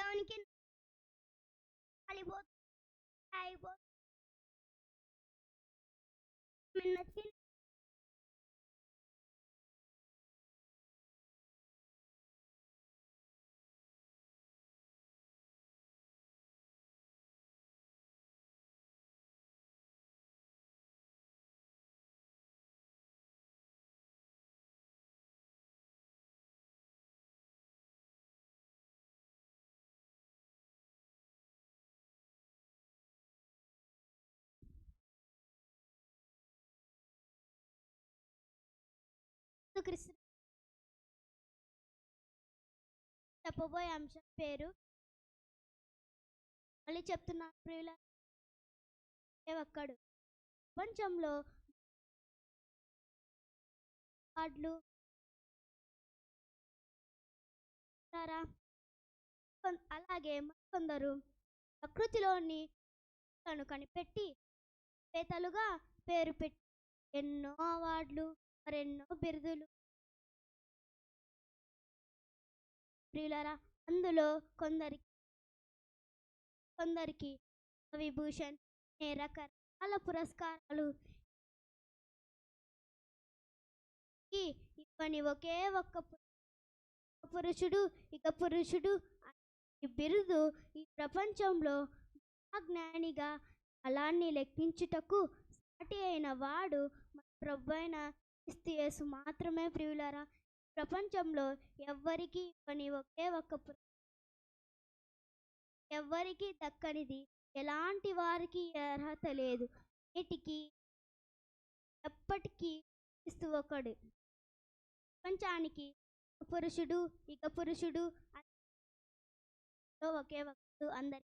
దేవునికి కాలిపోతుంది, అయిపోతుంది. నచ్చింది. క్రీస్తు చెప్పబోయే అంశం పేరు మళ్ళీ చెప్తున్నా ప్రియుల ఒక్కడు ప్రపంచంలో వాడ్లు ఉన్నారా? అలాగే కొందరు ప్రకృతిలోని తను కనిపెట్టి పేతలుగా పేరు పెట్టి ఎన్నో అవార్డులు మరెన్నో బిరుదులు ప్రియులరా. అందులో కొందరికి విభూషణ్ రకరకాల పురస్కారాలు ఇవన్నీ ఒకే ఒక్క పురుషుడు ఈ బిరుదు ఈ ప్రపంచంలో జ్ఞానిగా అలాన్ని లెక్కించుటకు సాటి అయిన వాడు మన ప్రభువైన క్రీస్తు యేసు మాత్రమే ప్రియులరా. ప్రపంచంలో ఎవ్వరికి పని ఒకే ఒక్క ఎవ్వరికి దక్కనిది, ఎలాంటి వారికి అర్హత లేదు. వీటికి ఎప్పటికీ క్రీస్తు ఒకడు. ప్రపంచానికి పురుషుడు ఒకే ఒక్కడు అందరి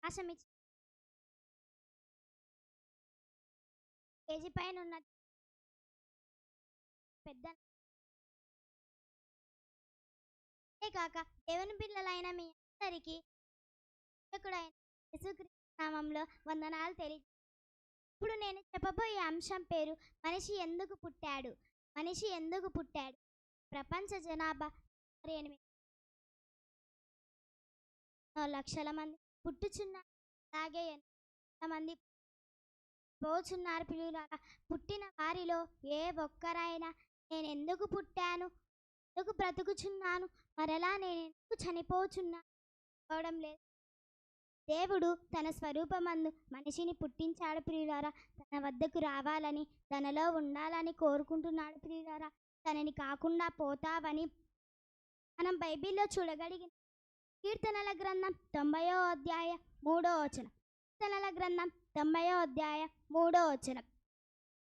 ఆశమిచ్చి కేజీ పైన ఉన్న పెద్ద కాక దేవుని పిల్లలైన మీ అందరికీ యేసుక్రీస్తు నామంలో వందనాలు తెలియ. ఇప్పుడు నేను చెప్పబోయే అంశం పేరు మనిషి ఎందుకు పుట్టాడు. ప్రపంచ జనాభా 8 లక్షల మంది పుట్టుచున్నారు. అలాగే ఎంతమంది పోచున్నారు పిల్లలారా. పుట్టిన వారిలో ఏ ఒక్కరైనా నేను ఎందుకు పుట్టాను, ఎందుకు బ్రతుకుచున్నాను, మరలా నేను ఎందుకు చనిపోవడం లేదు. దేవుడు తన స్వరూపమందు మనిషిని పుట్టించాడు ప్రియులారా. తన వద్దకు రావాలని, తనలో ఉండాలని కోరుకుంటున్నాడు ప్రియులారా. తనని కాకుండా పోతావని మనం బైబిల్లో చూడగలిగిన కీర్తనల గ్రంథం 90వ అధ్యాయం 3వ వచనం. కీర్తనల గ్రంథం 90వ అధ్యాయం 3వ వచనం.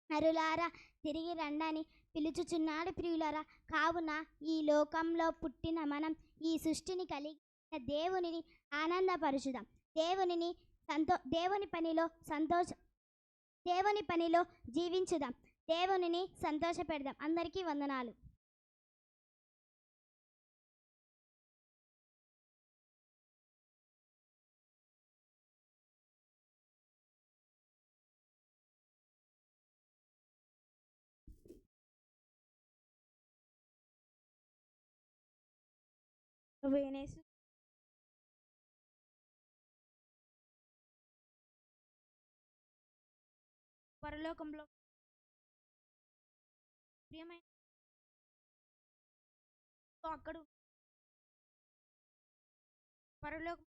నరులారా తిరిగి రండని పిలుచుచున్నాడు ప్రియులారా. కావున ఈ లోకంలో పుట్టిన మనం ఈ సృష్టిని కలిగిన దేవునిని ఆనందపరుచుదాం. దేవుని పనిలో జీవించుదాం. దేవునిని సంతోషపెడదాం. అందరికీ వందనాలు. పరలోకంలో ప్రియమైన అక్కడ పరలోకం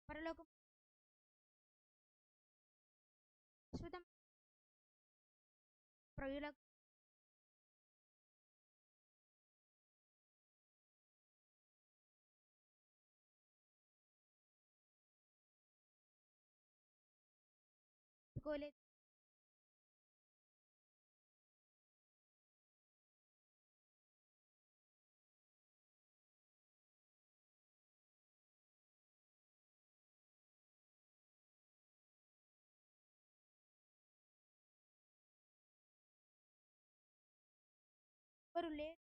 పరలోకం ప్రజలకు కోలేదు. ఎవరు లేరు.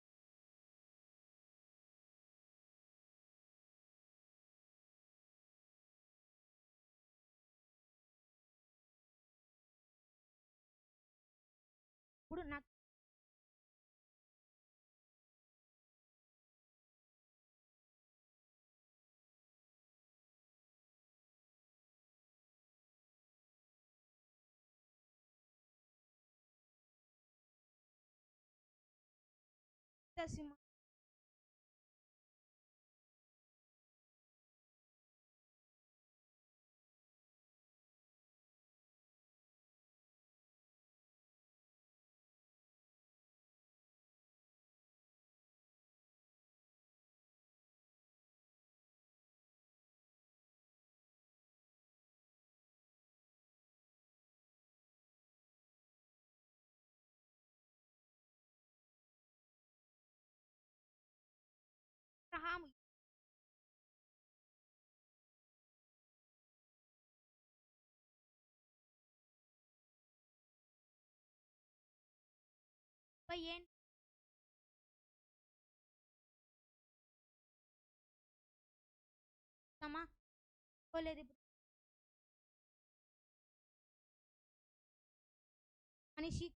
ఇప్పుడు నాకు సింహం అబ్రహాము ఏం సమా పోలేదు ఇప్పుడు మనిషి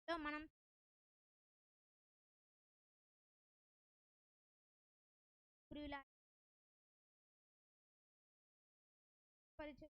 మనం ప్రియుల పరిచయం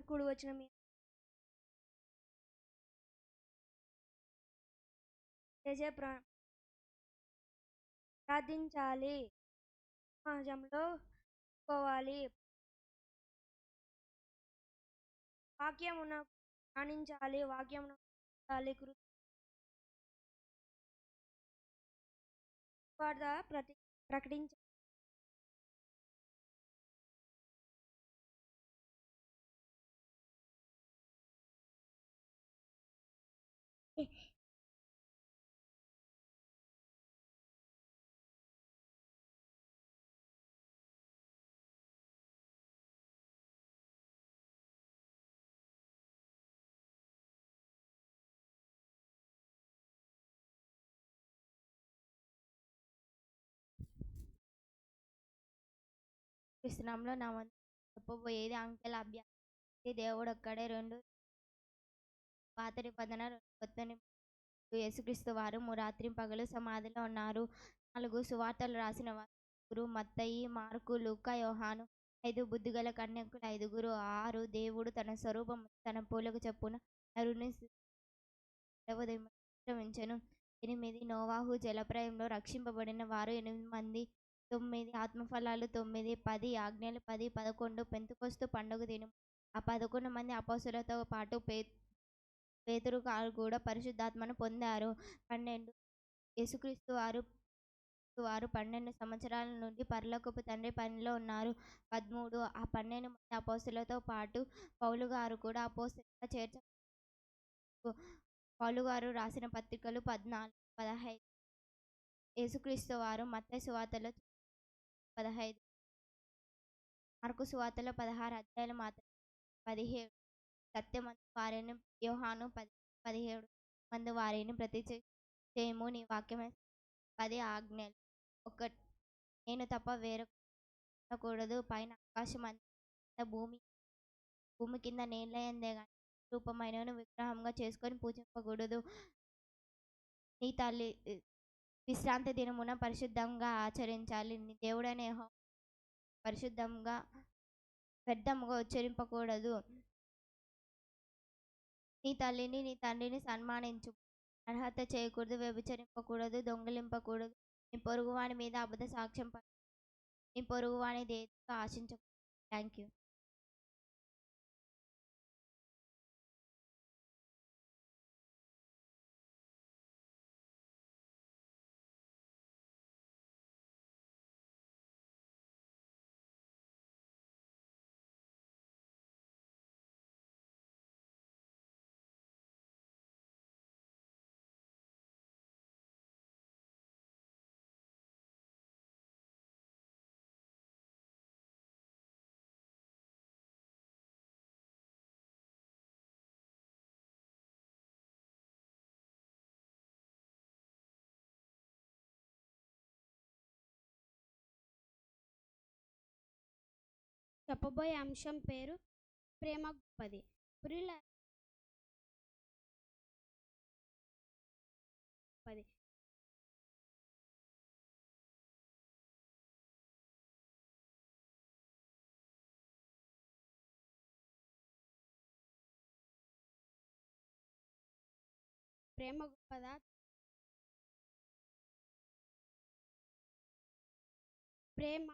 కూడి వచ్చిన మీ చేసే ప్రార్థించాలి, సమాజంలో పోవాలి, వాక్యమున ధ్యానించాలి, వాక్యమున ప్రకటించాలి. విశ్రామంలో నా వంతు చెప్పబోయేది అంకెల అభ్యాసం. దేవుడు ఒక్కడే. 2 పాత నిబంధన, 2 కొత్త నిబంధన. యేసుక్రీస్తు వారు రాత్రి పగలు సమాధిలో ఉన్నారు. 4 సువార్తలు రాసిన వారు 5, మత్తయి, మార్కు, లూకా, యోహాను. 5 బుద్ధిగల కన్యకులు 5. 6 దేవుడు తన స్వరూపం తన పోలిక చొప్పున నరుని ఉంచెను. 8 నోవాహు జలప్రయంలో రక్షింపబడిన వారు 8 మంది. 9 ఆత్మఫలాలు 9, 10 ఆజ్ఞలు 10, 11 పెంతెకొస్తు పండుగ దినం. ఆ 11 మంది అపోస్తలులతో పాటు పేతురు కూడా పరిశుద్ధాత్మను పొందారు. 12 యేసుక్రీస్తు వారు 12 సంవత్సరాల నుండి పరలోకపు తండ్రి పనిలో ఉన్నారు. 13 ఆ 12 మంది అపోస్తలులతో పాటు పౌలు గారు కూడా అపోస్తలులుగా చేర్చబడ్డారు. పౌలు గారు రాసిన పత్రికలు 14, 15. యేసుక్రీస్తు వారు మత్తయి సువార్తలో 15, మార్కు సువార్తలో 16 అధ్యాయాలు మాత్రమే. 17 సత్యమందు వారిని యోహాను 10, 17 మందు వారిని చేయము నీ వాక్యమే 10 ఆజ్ఞలు. 1 నేను తప్ప వేరొకడు ఉండకూడదు. పైన ఆకాశం కింద భూమి కింద నేల ఎందే గాని రూపమైనను విగ్రహంగా చేసుకొని పూజింపకూడదు. నీ తల్లి విశ్రాంతి దినమున పరిశుద్ధంగా ఆచరించాలి. నీ దేవుడైన యెహోవా పరిశుద్ధంగా వ్యర్థముగా ఉచ్చరింపకూడదు. నీ తల్లిని నీ తండ్రిని సన్మానించు. అర్హత చేయకూడదు. వ్యభిచరింపకూడదు. దొంగిలింపకూడదు. నీ పొరుగువాని మీద అబద్ధ సాక్ష్యం నీ పొరుగువాని దేనిగా ఆశించకూడదు. Thank you. చెప్పబోయే అంశం పేరు ప్రేమ గొప్పది. ప్రియులారా, ప్రేమ గొప్పదా? ప్రేమ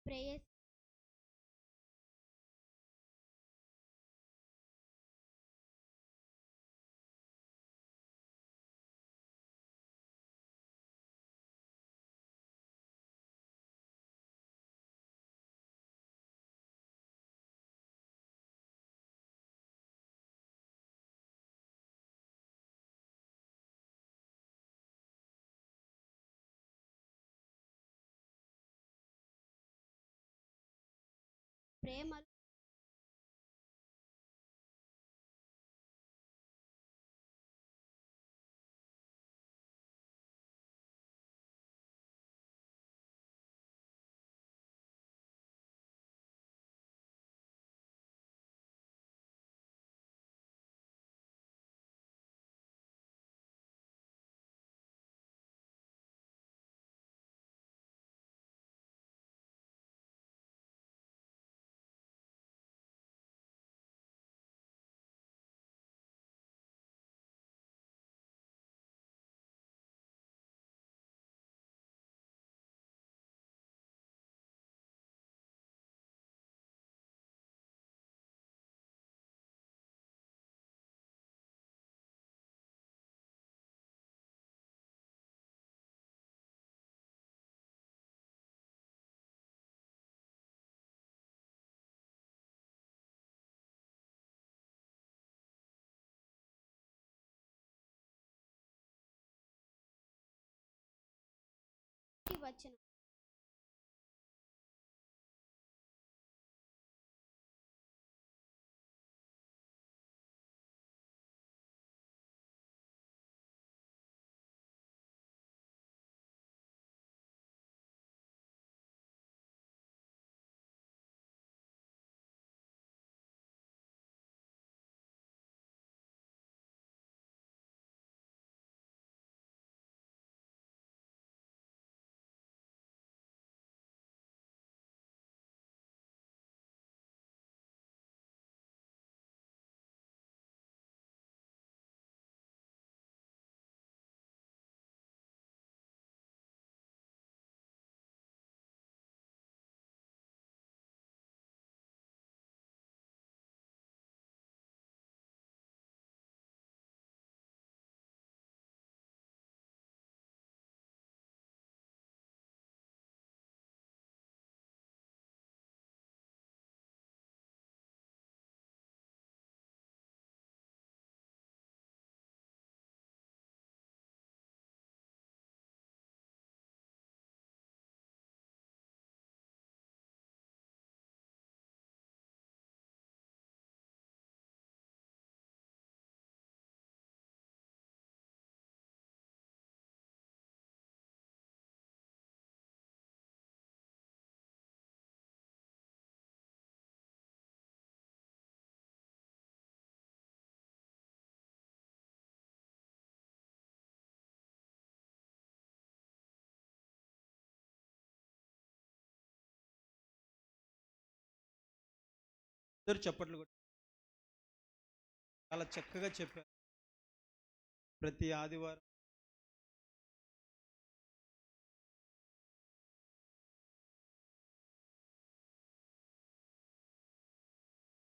ప్రేయసి ప్రేమలో వచనం ఇద్దరు చప్పట్లు కొట్టి చాలా చక్కగా చెప్పారు. ప్రతి ఆదివారం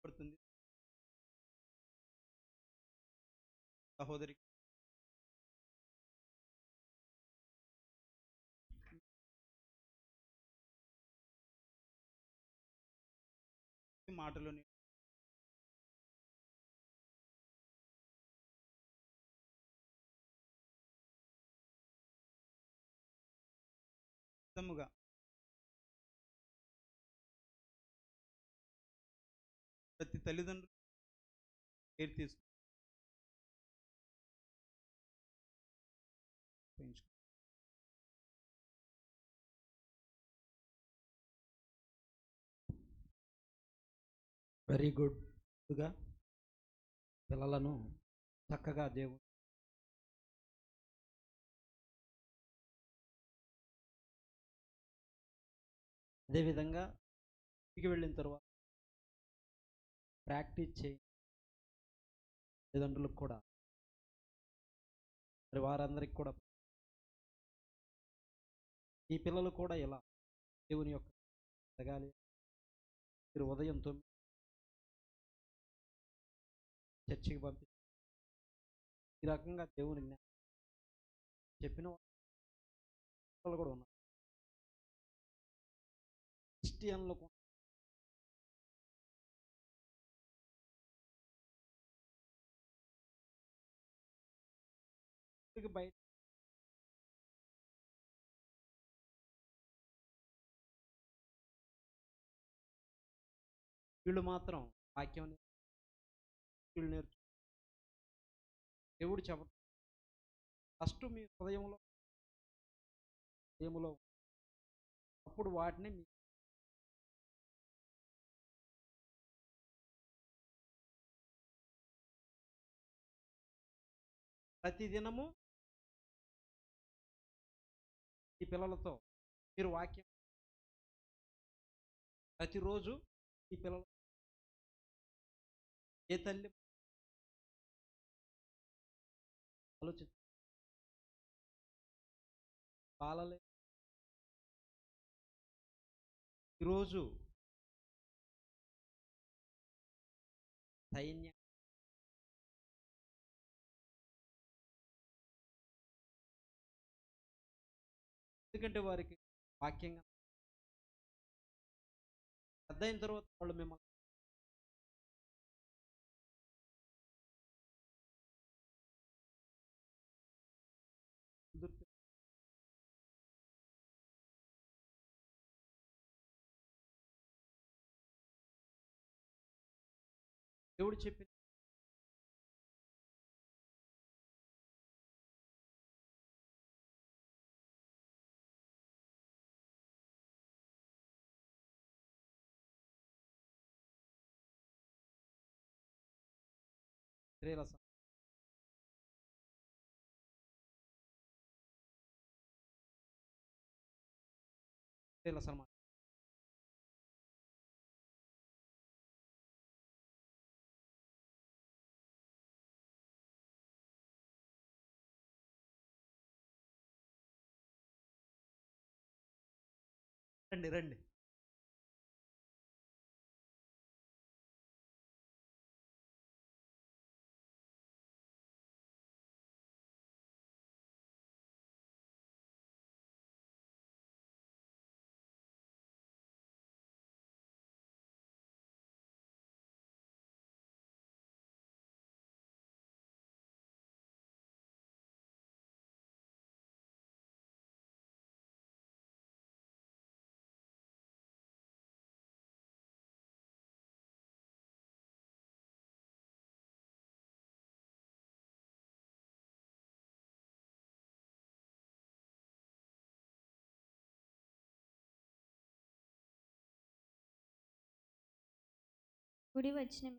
పడుతుంది. సహోదరి మాటలోని విధముగా ప్రతి తల్లిదండ్రులు కేర్ తీసుకు వెరీ గుడ్గా పిల్లలను చక్కగా దేవుడు అదేవిధంగా ఇంటికి వెళ్ళిన తర్వాత ప్రాక్టీస్ చేయి తల్లిదండ్రులకు కూడా మరి వారందరికి కూడా ఈ పిల్లలు కూడా ఇలా దేవుని యొక్క ఎదగాలి. మీరు ఉదయం 9 చర్చికి పంపి ఈ రకంగా దేవుని జ్ఞానం చెప్పిన వాళ్ళు కూడా ఉన్నారు. క్రిస్టియన్లు బయట వీళ్ళు మాత్రం వాక్యం వీళ్ళు నేర్చు దేవుడు చెప్పడం ఫస్ట్ మీ హృదయంలో అప్పుడు వాటిని మీ ప్రతిదినము ఈ పిల్లలతో మీరు వాక్యం ప్రతిరోజు ఈ పిల్లలు ఏ తల్లి ఆలోచి పాలలే ఈరోజు సైన్యం ఎందుకంటే వారికి వాక్యంగా పెద్ద అయిన తర్వాత వాళ్ళు మిమ్మల్ని దేవుడు చెప్పిన స్త్రీల సన్మానం రండి రండి గుడి వచ్చిన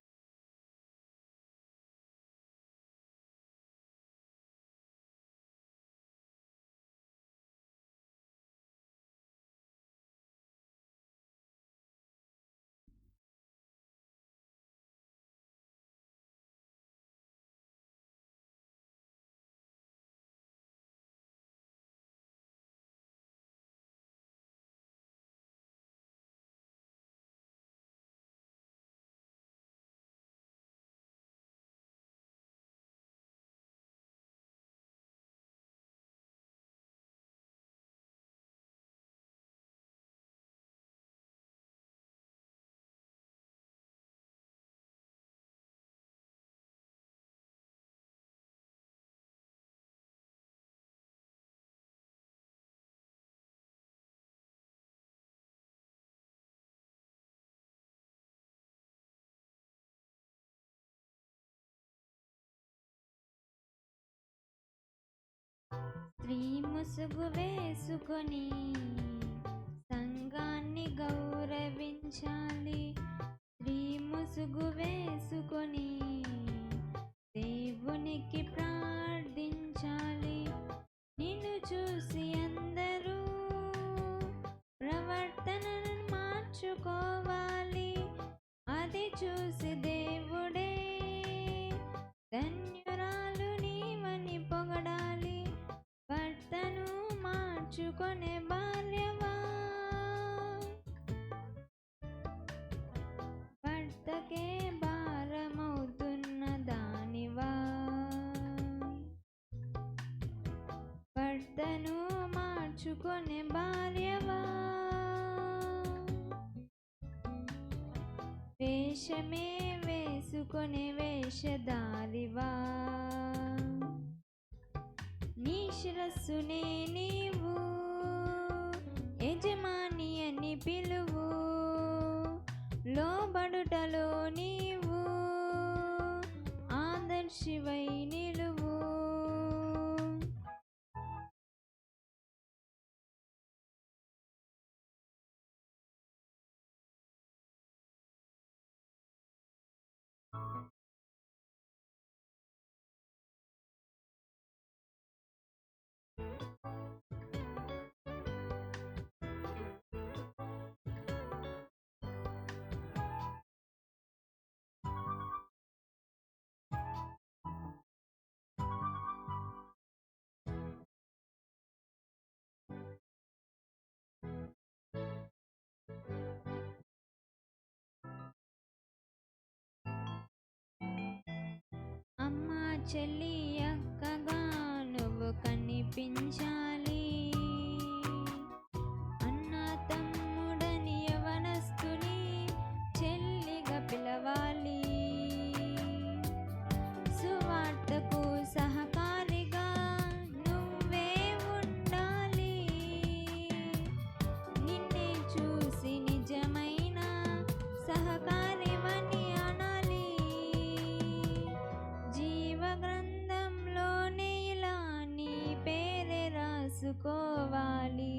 స్త్రీ ముసుగు వేసుకొని సంఘాన్ని గౌరవించాలి. స్త్రీ ముసుగు వేసుకొని దేవునికి ప్రార్థించాలి. నిన్ను చూసి అందరూ ప్రవర్తనను మార్చుకోవాలి. అది చూసి దేవుడే ధన్యురాలు నీవని పొగడాలి. భర్తను మార్చుకొనే భార్యవా, భర్తకే భారమవుతున్న దానివా, భర్తను మార్చుకొనే భార్యవా, వేషమే వేసుకొనే వేషధారివా, నీ శిరస్సునే నీవు యజమాని అని పిలువు. లోబడుటలో నీవు ఆదర్శివై నిలువు. అమ్మ చెల్లి అక్కగా నువ్వు కనిపించాలి. అన్న తమ్ముడని యవనస్తుని చెల్లిగా పిలవాలి. సువార్తకు సహకారిగా నువ్వే ఉండాలి. నిన్నే చూసి నిజమైన సహకారివని అనాలి. జీవ గ్రంథంలోనే ఇలా నీ పేరే రాసుకోవాలి.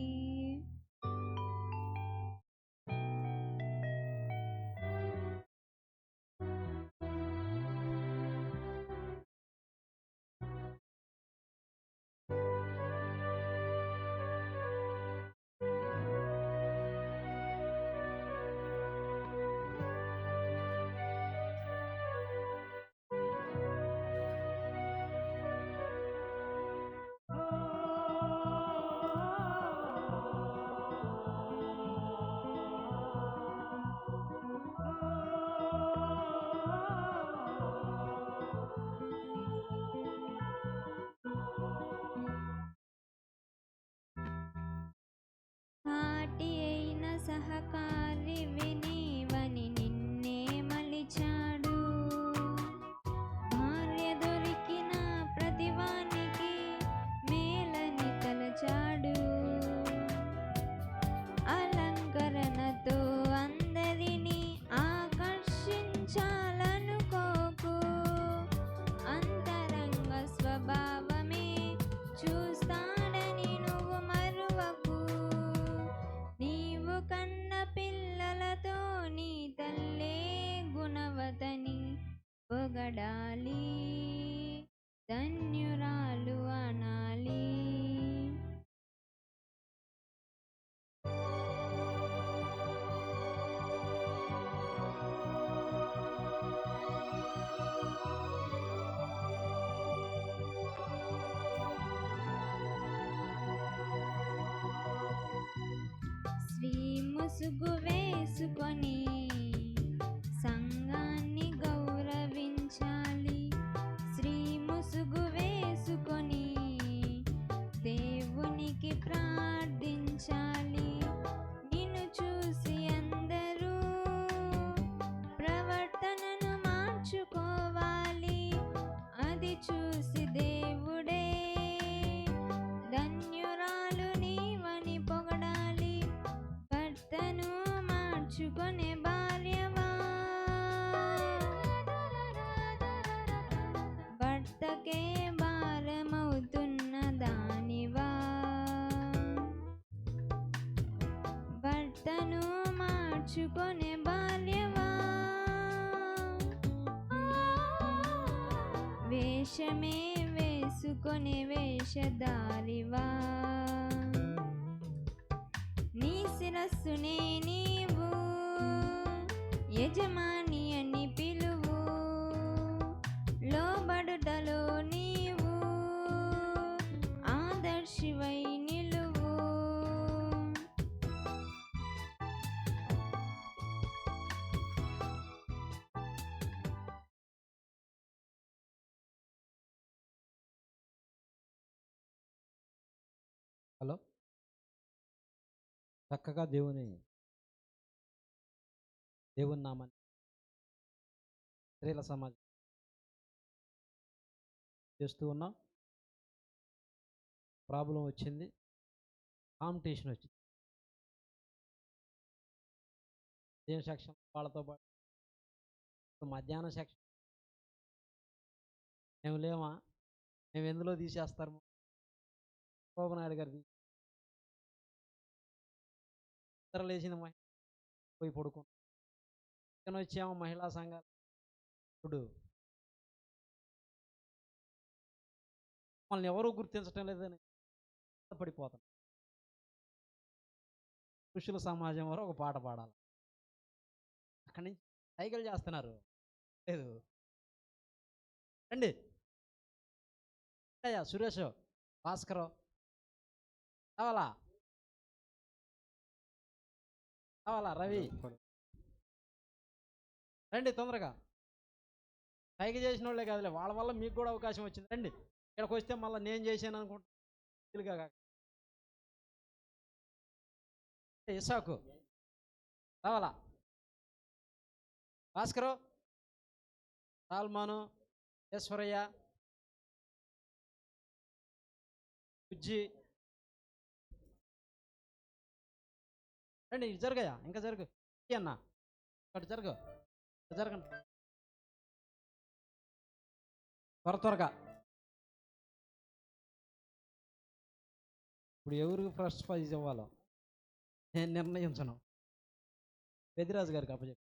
సాటి అయిన సహకారి వినివని నిన్నే మలిచాడు. భార్య దొరికిన ప్రతివానికి మేలని తలచాడు. అలంకరణతో అందరినీ ఆకర్షించాలనుకోకు. అంతరంగ స్వభావమే చూస్తాడని నువ్వు మరువకు. నీవు కన్న పిల్లలతో నీ తల్లే గుణవతని పొగడాలి. ధన్యురాలు అనాలి. స్త్రీ ముసుగు వేసుకొని సంఘాన్ని గౌరవించాలి. స్త్రీ ముసుగు వేసుకొని దేవునికి ప్రార్థించాలి. నిన్ను చూసి అందరూ ప్రవర్తనను మార్చుకోవాలి. అది చూసి దేవుడే ధన్యురాలు నీవని పొగడాలి. భర్తను మార్చుకొనే భార్యవా, భర్తకే భారమవుతున్న దానివా, మార్చుకొనే బాల్యవా వేషమే వేసుకొనే వేషధారివా నీ శిరస్సునే నీవు యజమాని అని పిలువు లోబడుటలో నీవు ఆదర్శివై నిలువు హలో చక్కగా దేవుని నామాన్ని స్త్రీల సమాజం చేస్తూ ఉన్నాం. ప్రాబ్లం వచ్చింది, కాంపిటీషన్ వచ్చింది. ఉదయం సెక్షన్ వాళ్ళతో పాటు మధ్యాహ్నం సెక్షన్ మేము లేమా, మేము ఎందులో తీసేస్తారు చంద్రబాబు నాయుడు గారు నిద్ర లేచిన మహిళ పోయి పడుకున్నాం. ఇక్కడ వచ్చాము మహిళా సంఘాలు ఇప్పుడు మమ్మల్ని ఎవరూ గుర్తించటం లేదని పడిపోతాం. పురుషుల సమాజం వారు ఒక పాట పాడాలి, అక్కడి నుంచి సైకిల్ చేస్తున్నారు. లేదు రండి అయ్యా, సురేష్, భాస్కర్ కావాలా రవి రండి తొందరగా. సైకిల్ చేసిన వాళ్ళే కాదులే, వాళ్ళ వల్ల మీకు కూడా అవకాశం వచ్చింది. రండి ఇక్కడికి వస్తే మళ్ళీ నేను చేశాను అనుకుంటా. ఇసాకు రావాలా, భాస్కరు, సాల్మాను, ఈశ్వరయ్య, బుజ్జి రండి. జరగయా, ఇంకా జరుగు అన్న, ఇక్కడ జరగండి త్వరగా. ఇప్పుడు ఎవరికి ఫస్ట్ ప్రైజ్ ఇవ్వాలో నేను నిర్ణయించను, పెద్దిరాజు గారికి అప్పచెప్పు.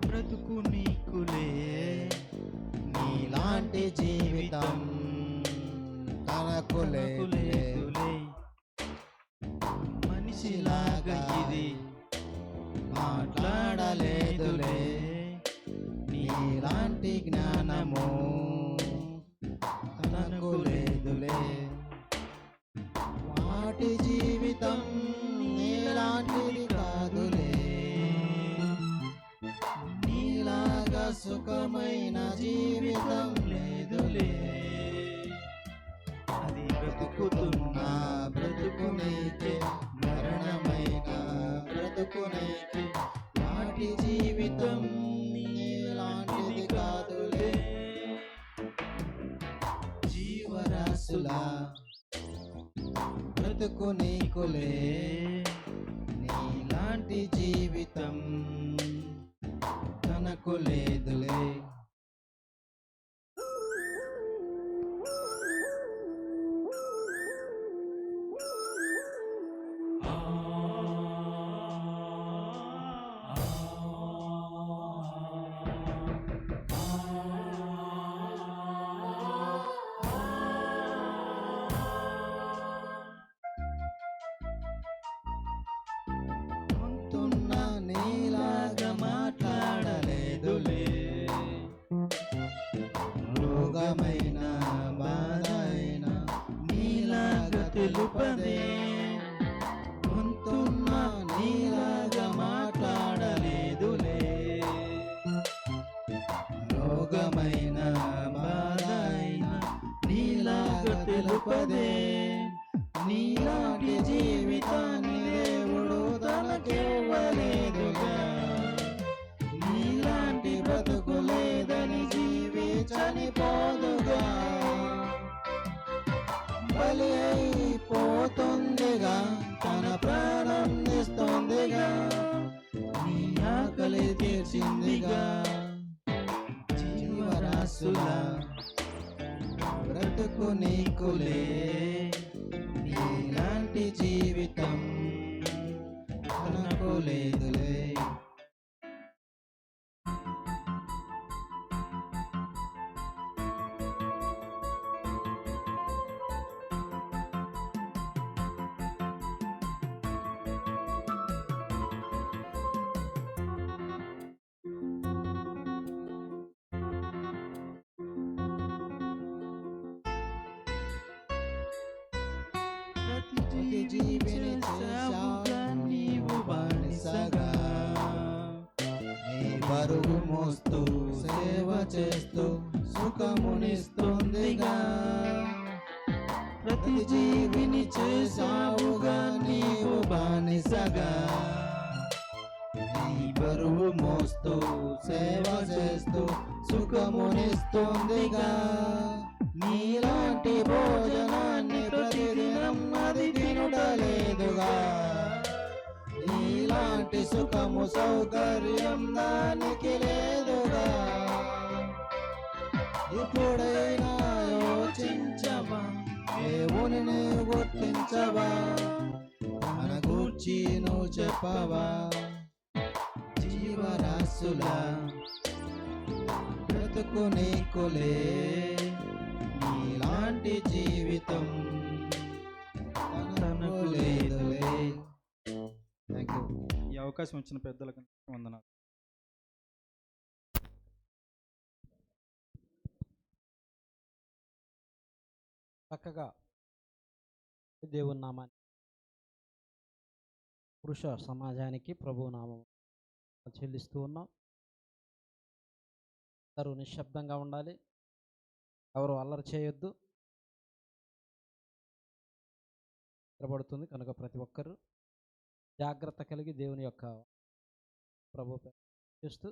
బ్రతుకు నీకులే, నీలాంటి జీవితం తనకులేదులే. మనిషిలాగా ఇది మాట్లాడలేదులే, నీలాంటి జ్ఞానము తనకులేదులే. వాటి జీవితం నీలాంటిది కాదులే, నీలాగా సుఖమైన జీవితం లేదులే. అది బ్రతుకుతున్నా బ్రతుకునేకే, మరణమైన బ్రతుకునేకే. వాటి జీవితం నీలాంటిది కాదులే. జీవరాశులా బ్రతుకు నీకులే, నీలాంటి జీవితం తనకు లేదులే. నీలాగా మాట్లాడలేదు, తెలుపదే, గొంతున్న నీలాగా మాట్లాడలేదులే. రోగమైన బాధ అయినా నీలాగా తెలుపదే, నీలాంటి జీవితాన్ని దేవుడు తనకివ్వలేదుగా. నీలాంటి బ్రతుకు లేదని జీవి చనిపోదుగా, బలి అయిపోతుందిగా, తన ప్రాణం ఇస్తుందిగా, నీ ఆకలి తీర్చిందిగా. జీవరాశులా బ్రతుకు నీకులే, నీలాంటి జీవితం తనకు లేదులే. ప్రతి జీవిని చేశావుగా నీవు బానిసగా, నీ బరువు మోస్తూ సేవ చేస్తూ సుఖమునిస్తుందిగా. ప్రతి జీవిని చేశావుగా నీవు బానిసగా, నీ బరువు మోస్తూ సేవ చేస్తూ సుఖమునిస్తుందిగా. నీలాంటి భోజనాన్ని ప్రతిదినం అది తినుటలేదుగా, నీలాంటి సుఖము సౌకర్యం దానికి లేదుగా. ఇప్పుడైనా యోచించవా, దేవుని గుర్తించవా, మన గూర్చి నువ్వు చెప్పవా. జీవరాశులా బ్రతుకు నీకులే, నీలాంటి జీవితం తనకు లేదులే. Thank you. ఈ అవకాశం ఇచ్చిన పెద్దలకు వందనాలు. చక్కగా దేవుని నామాన్ని పురుష సమాజానికి ప్రభు నామం చెల్లిస్తూ ఉన్నాం. అందరూ నిశ్శబ్దంగా ఉండాలి, ఎవరు అల్లరి చేయొద్దు. నిద్రపడుతుంది కనుక ప్రతి ఒక్కరూ జాగ్రత్త కలిగి దేవుని యొక్క ప్రభు చేస్తూ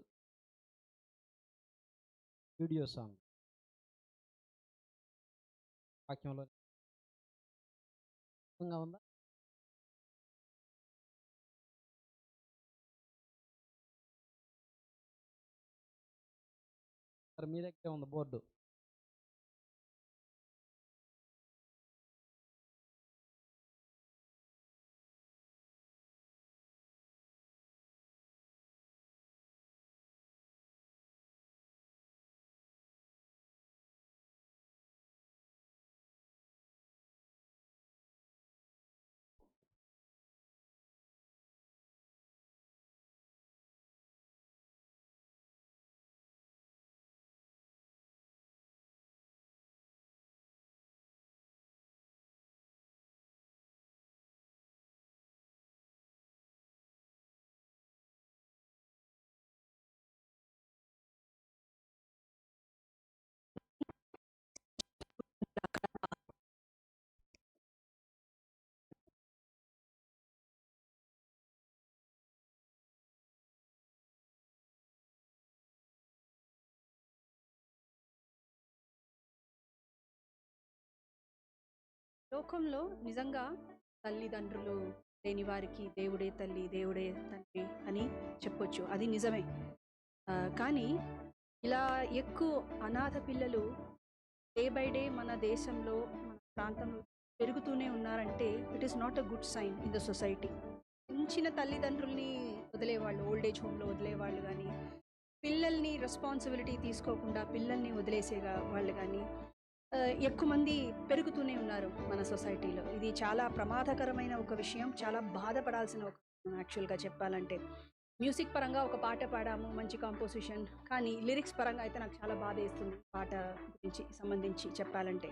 వీడియో సాంగ్ వాక్యంలో ఉందా? మరి మీ దగ్గరే ఉంది బోర్డు. లోకంలో నిజంగా తల్లిదండ్రులు లేని వారికి దేవుడే తల్లి, దేవుడే తండ్రి అని చెప్పొచ్చు, అది నిజమే. కానీ ఇలా ఎక్కువ అనాథ పిల్లలు డే బై డే మన దేశంలో, మన ప్రాంతంలో పెరుగుతూనే ఉన్నారంటే it is not a good sign in the society. పెంచిన తల్లిదండ్రుల్ని వదిలేవాళ్ళు, ఓల్డ్ ఏజ్ హోమ్లో వదిలేవాళ్ళు కానీ, పిల్లల్ని రెస్పాన్సిబిలిటీ తీసుకోకుండా పిల్లల్ని వదిలేసేగా వాళ్ళు కానీ ఎక్కువ మంది పెరుగుతూనే ఉన్నారు మన సొసైటీలో. ఇది చాలా ప్రమాదకరమైన ఒక విషయం, చాలా బాధపడాల్సిన ఒక యాక్చువల్గా చెప్పాలంటే. మ్యూజిక్ పరంగా ఒక పాట పాడాము, మంచి కాంపోజిషన్, కానీ లిరిక్స్ పరంగా అయితే నాకు చాలా బాధ వేస్తుంది పాట గురించి సంబంధించి చెప్పాలంటే.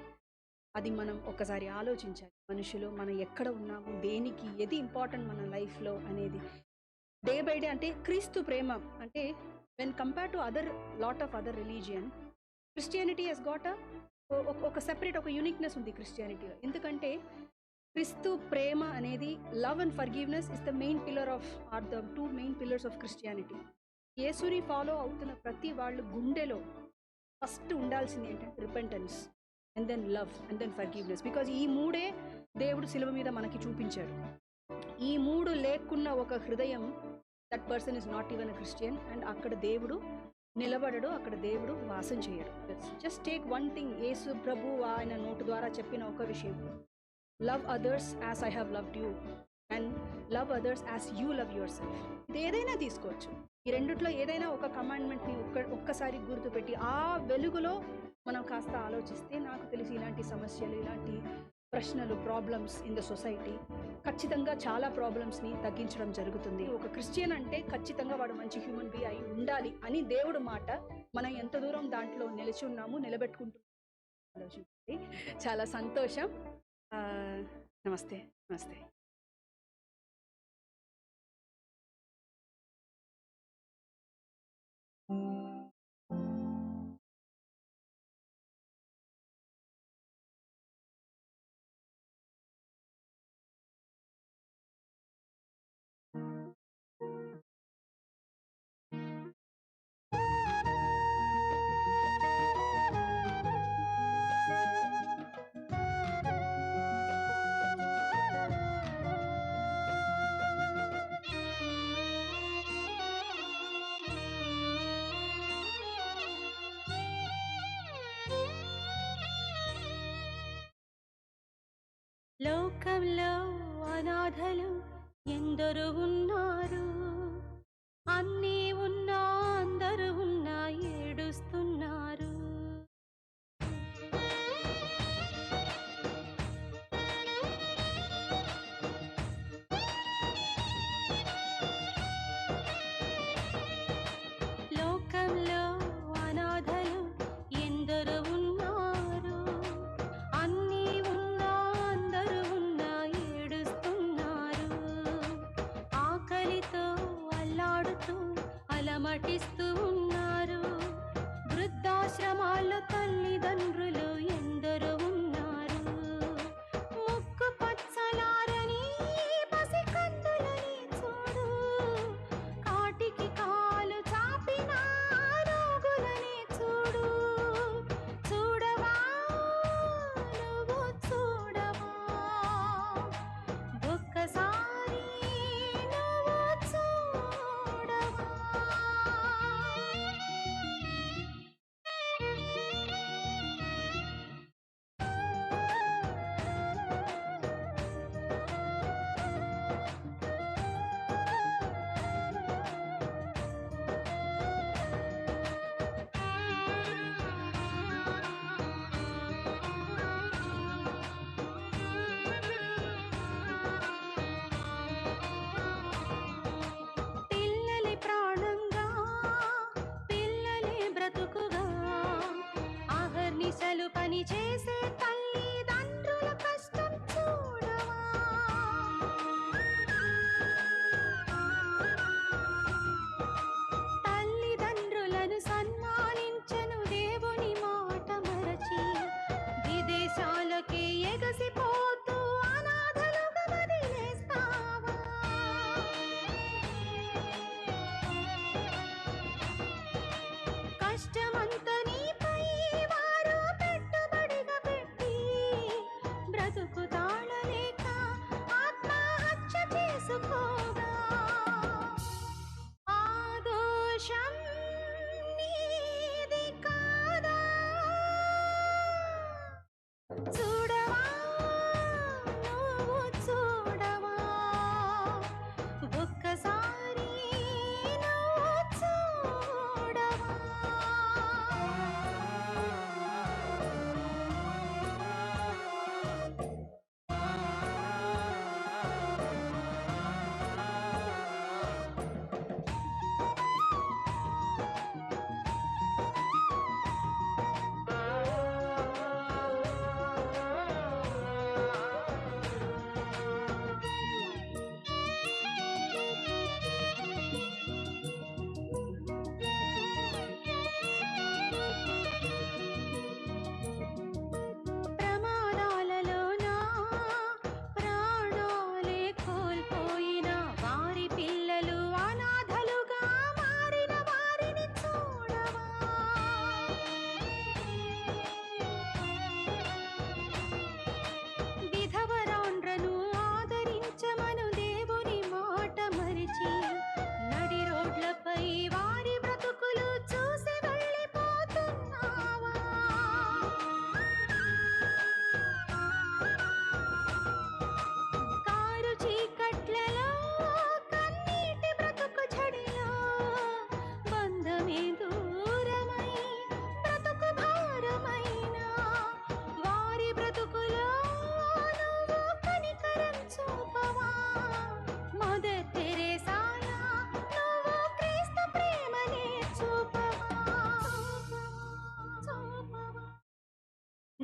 అది మనం ఒకసారి ఆలోచించాలి. మనుషులు మనం ఎక్కడ ఉన్నాము, దేనికి, ఏది ఇంపార్టెంట్ మన లైఫ్లో అనేది. డే బై డే అంటే క్రీస్తు ప్రేమ అంటే when compare to lot of other religion, Christianity has got ఒక సెపరేట్ ఒక యూనిక్నెస్ ఉంది క్రిస్టియానిటీలో. ఎందుకంటే క్రీస్తు ప్రేమ అనేది love and forgiveness is the main pillar of the 2 main pillars of Christianity. యేసుని ఫాలో అవుతున్న ప్రతి వాళ్ళు గుండెలో ఫస్ట్ ఉండాల్సింది ఏంటంటే repentance and then love and then forgiveness. Because ఈ 3 దేవుడు శిలువ మీద మనకి చూపించాడు. ఈ 3 లేకున్న ఒక హృదయం, that person is not even a Christian. And అక్కడ దేవుడు నిలబడడు, అక్కడ దేవుడు వాసం చేయడు. జస్ట్ టేక్ వన్ థింగ్, యేసు ప్రభు ఆయన నోటు ద్వారా చెప్పిన ఒక విషయం, love others as I have loved you and love others as you love your self. ఇది ఏదైనా తీసుకోవచ్చు. ఈ రెండిట్లో ఏదైనా ఒక కమాండ్మెంట్ని ఒక్కసారి గుర్తుపెట్టి ఆ వెలుగులో మనం కాస్త ఆలోచిస్తే, నాకు తెలిసి ఇలాంటి సమస్యలు, ఇలాంటి ప్రశ్నలు, ప్రాబ్లమ్స్ ఇన్ ద సొసైటీ, ఖచ్చితంగా చాలా ప్రాబ్లమ్స్ని తగ్గించడం జరుగుతుంది. ఒక క్రిస్టియన్ అంటే ఖచ్చితంగా వాడు మంచి హ్యూమన్ బీ అయి ఉండాలి అని దేవుడు మాట. మనం ఎంత దూరం దాంట్లో నిలిచి ఉన్నాము, నిలబెట్టుకుంటున్నాము ఆలోచించి. చాలా సంతోషం. నమస్తే. నమస్తే. లోకంలో అనాథలు ఎందరో ఉన్నారు, అన్నీ ఉన్నా అందరూ ఉన్నా ఏడుస్తున్నారు. లోకంలో అనాథలు ఎందరో ఉన్నారు, అన్నీ ఉన్నా అందరూ ఉన్నా ఏడుస్తున్నారు. ఆకలితో అల్లాడుతూ అలమటిస్తూ ఉన్నారు. వృద్ధాశ్రమాల్లో తల్లిదండ్రులు ఎందరో ఉన్నారు. ముక్కు పచ్చలారని పసికందులని చూడు, కాటికి కాలు చాపిన రోగులని చూడు. చూడవా నువ్వు చూడవా, ఒక్కసారి నువ్వు చూడవా. పిల్లలే ప్రాణంగా, పిల్లలే బ్రతుకుగా, అహర్నిశలు పని చేసే తల్లిదండ్రుల కష్టం చూడవా. తల్లిదండ్రులను సన్మానించను దేవుని మాట మరచి, విదేశాలకే ఎగసిపోతూ అనాథలుగా వదిలేస్తావా. కష్టమంతా నీపై వారు పెట్టుబడిగా పెట్టి, బ్రతుకు తాళలేక ఆత్మహత్య చేసుకోగా. ఆ దోషం నీది కాదా. చూడవా నువ్వు చూడవా, ఒక్కసారి నువ్వు చూడవా.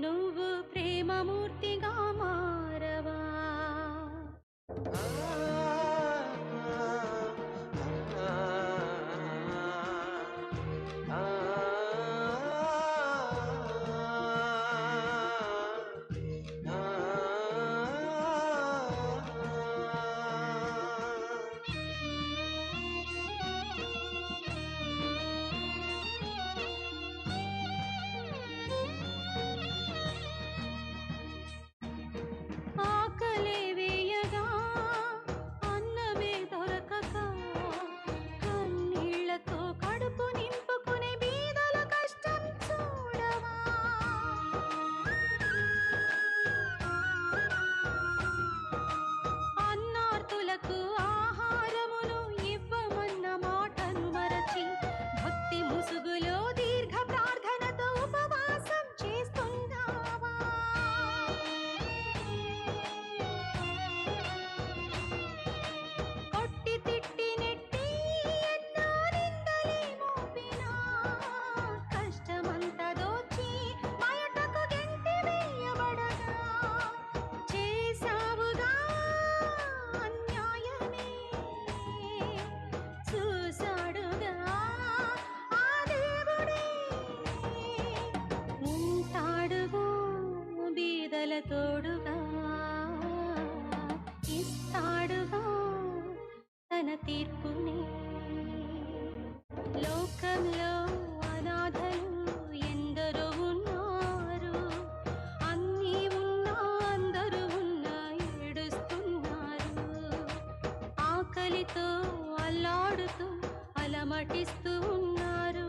నువ్వు ప్రేమమూర్తిగా మారవా. ఆకలే వేయగా అన్నమే దొరకక కన్నీళ్లతో కడుపు నింపుకునే బీదల కష్టం చూడవా. అన్నార్తులకు ఆహారమును ఇవ్వమన్న మాటను మరచి భక్తి ముసుగులో దీర్ఘ ప్రార్థనతో ఉపవాసం చేస్తున్నావా. కొట్టి తిట్టి నెట్టి ఎన్నో నిందలే మోపినా కష్టమంతా దోచి బయటకు గెంటి వేయబడగా చేసావుగా అన్యాయమే. చూసాడుగా ఆ దేవుడే ఉంటాడుగా బీదల తోడుగా ఇస్తాడుగా తన తీర్పుని. లోకంలో అనాథలు ఎందరో ఉన్నారు, అన్నీ ఉన్నా అందరూ ఉన్నా ఏడుస్తున్నారు. ఆకలితో అల్లాడుతూ అలమటిస్తూ ఉన్నారు.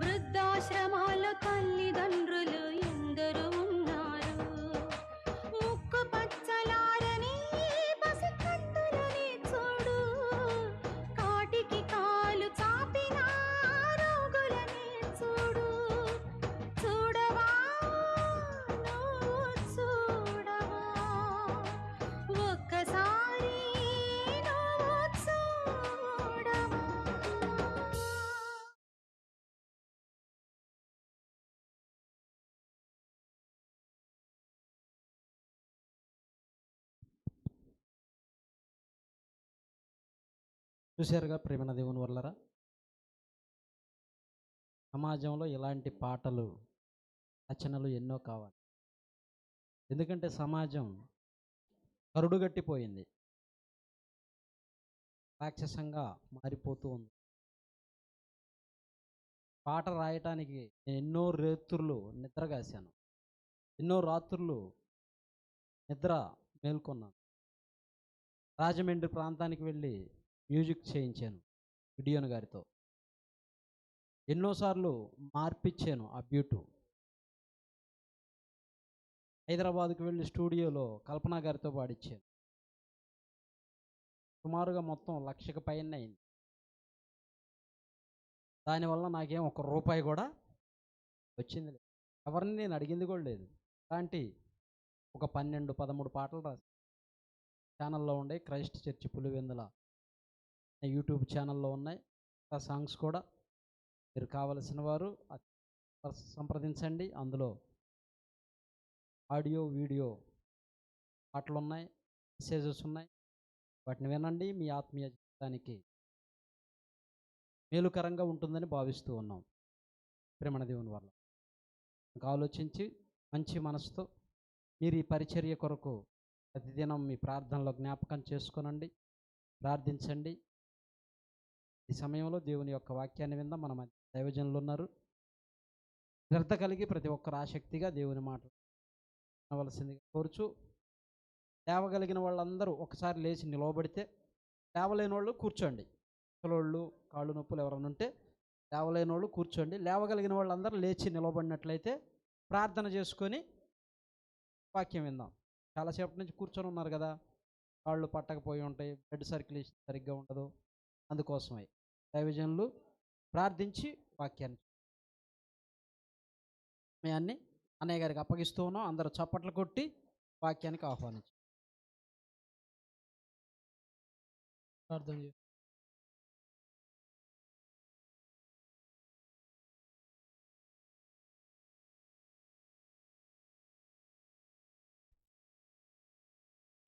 వృద్ధాశ్రమాల తల్లిదండ్రులు ఎందరో ఉన్నారు. ముక్కు పచ్చలారని పసికందులని చూడు, కాటికి కాలు చాపిన రోగులని చూడు. చూడవా నువ్వు చూడవా, ఒక్కసారి నువ్వు చూడవా. చూశారుగా ప్రేమన దేవుని వల్లరా, సమాజంలో ఇలాంటి పాటలు రచనలు ఎన్నో కావాలి. ఎందుకంటే సమాజం కరుడుగట్టిపోయింది, రాక్షసంగా మారిపోతూ ఉంది. పాట రాయటానికి నేను ఎన్నో రాత్రులు నిద్రగాశాను, ఎన్నో రాత్రులు నిద్ర మేల్కొన్నాను. రాజమండ్రి ప్రాంతానికి వెళ్ళి మ్యూజిక్ చేయించాను గిడియోన్ గారితో. ఎన్నోసార్లు మార్పిచ్చాను ఆ బ్యూటు. హైదరాబాద్కి వెళ్ళి స్టూడియోలో కల్పన గారితో పాడిచ్చాను. సుమారుగా మొత్తం 1,00,000కి పైన అయింది. దానివల్ల నాకేం ₹1 కూడా వచ్చింది లేదు, ఎవరిని నేను అడిగింది కూడా లేదు. అలాంటి ఒక 12, 13 పాటలు రాసి ఛానల్లో ఉండే క్రైస్ట్ చర్చ్ పులివెందుల యూట్యూబ్ ఛానల్లో ఉన్నాయి. ఆ సాంగ్స్ కూడా మీరు కావలసిన వారు సంప్రదించండి. అందులో ఆడియో వీడియో పాటలు ఉన్నాయి, మెసేజెస్ ఉన్నాయి. వాటిని వినండి, మీ ఆత్మీయ జీవితానికి మేలుకరంగా ఉంటుందని భావిస్తూ ఉన్నాం. ప్రేమణ దేవుని వల్ల ఆలోచించి మంచి మనసుతో మీరు ఈ పరిచర్య కొరకు ప్రతిదినం మీ ప్రార్థనలో జ్ఞాపకం చేసుకోనండి, ప్రార్థించండి. ఈ సమయంలో దేవుని యొక్క వాక్యాన్ని విందాం. మన మధ్య దైవజనులు ఉన్నారు. శ్రద్ధ కలిగి ప్రతి ఒక్కరు ఆసక్తిగా దేవుని మాట వినవలసిందిగా కోరుచు. లేవగలిగిన వాళ్ళందరూ ఒకసారి లేచి నిలవబడితే, లేవలేని వాళ్ళు కూర్చోండి. ముసలోళ్ళు, కాళ్ళు నొప్పులు ఎవరైనా ఉంటే లేవలేని వాళ్ళు కూర్చోండి. లేవగలిగిన వాళ్ళందరూ లేచి నిలవబడినట్లయితే ప్రార్థన చేసుకొని వాక్యం విందాం. చాలాసేపటి నుంచి కూర్చొని ఉన్నారు కదా, కాళ్ళు పట్టకపోయి ఉంటాయి, బ్లడ్ సర్క్యులేషన్ సరిగ్గా ఉండదు. అందుకోసమై దైవజనులు ప్రార్థించి వాక్యాన్ని సమయాన్ని అన్నయ్య గారికి అప్పగిస్తూ ఉన్నాం. అందరూ చప్పట్లు కొట్టి వాక్యానికి ఆహ్వానించి ప్రార్థన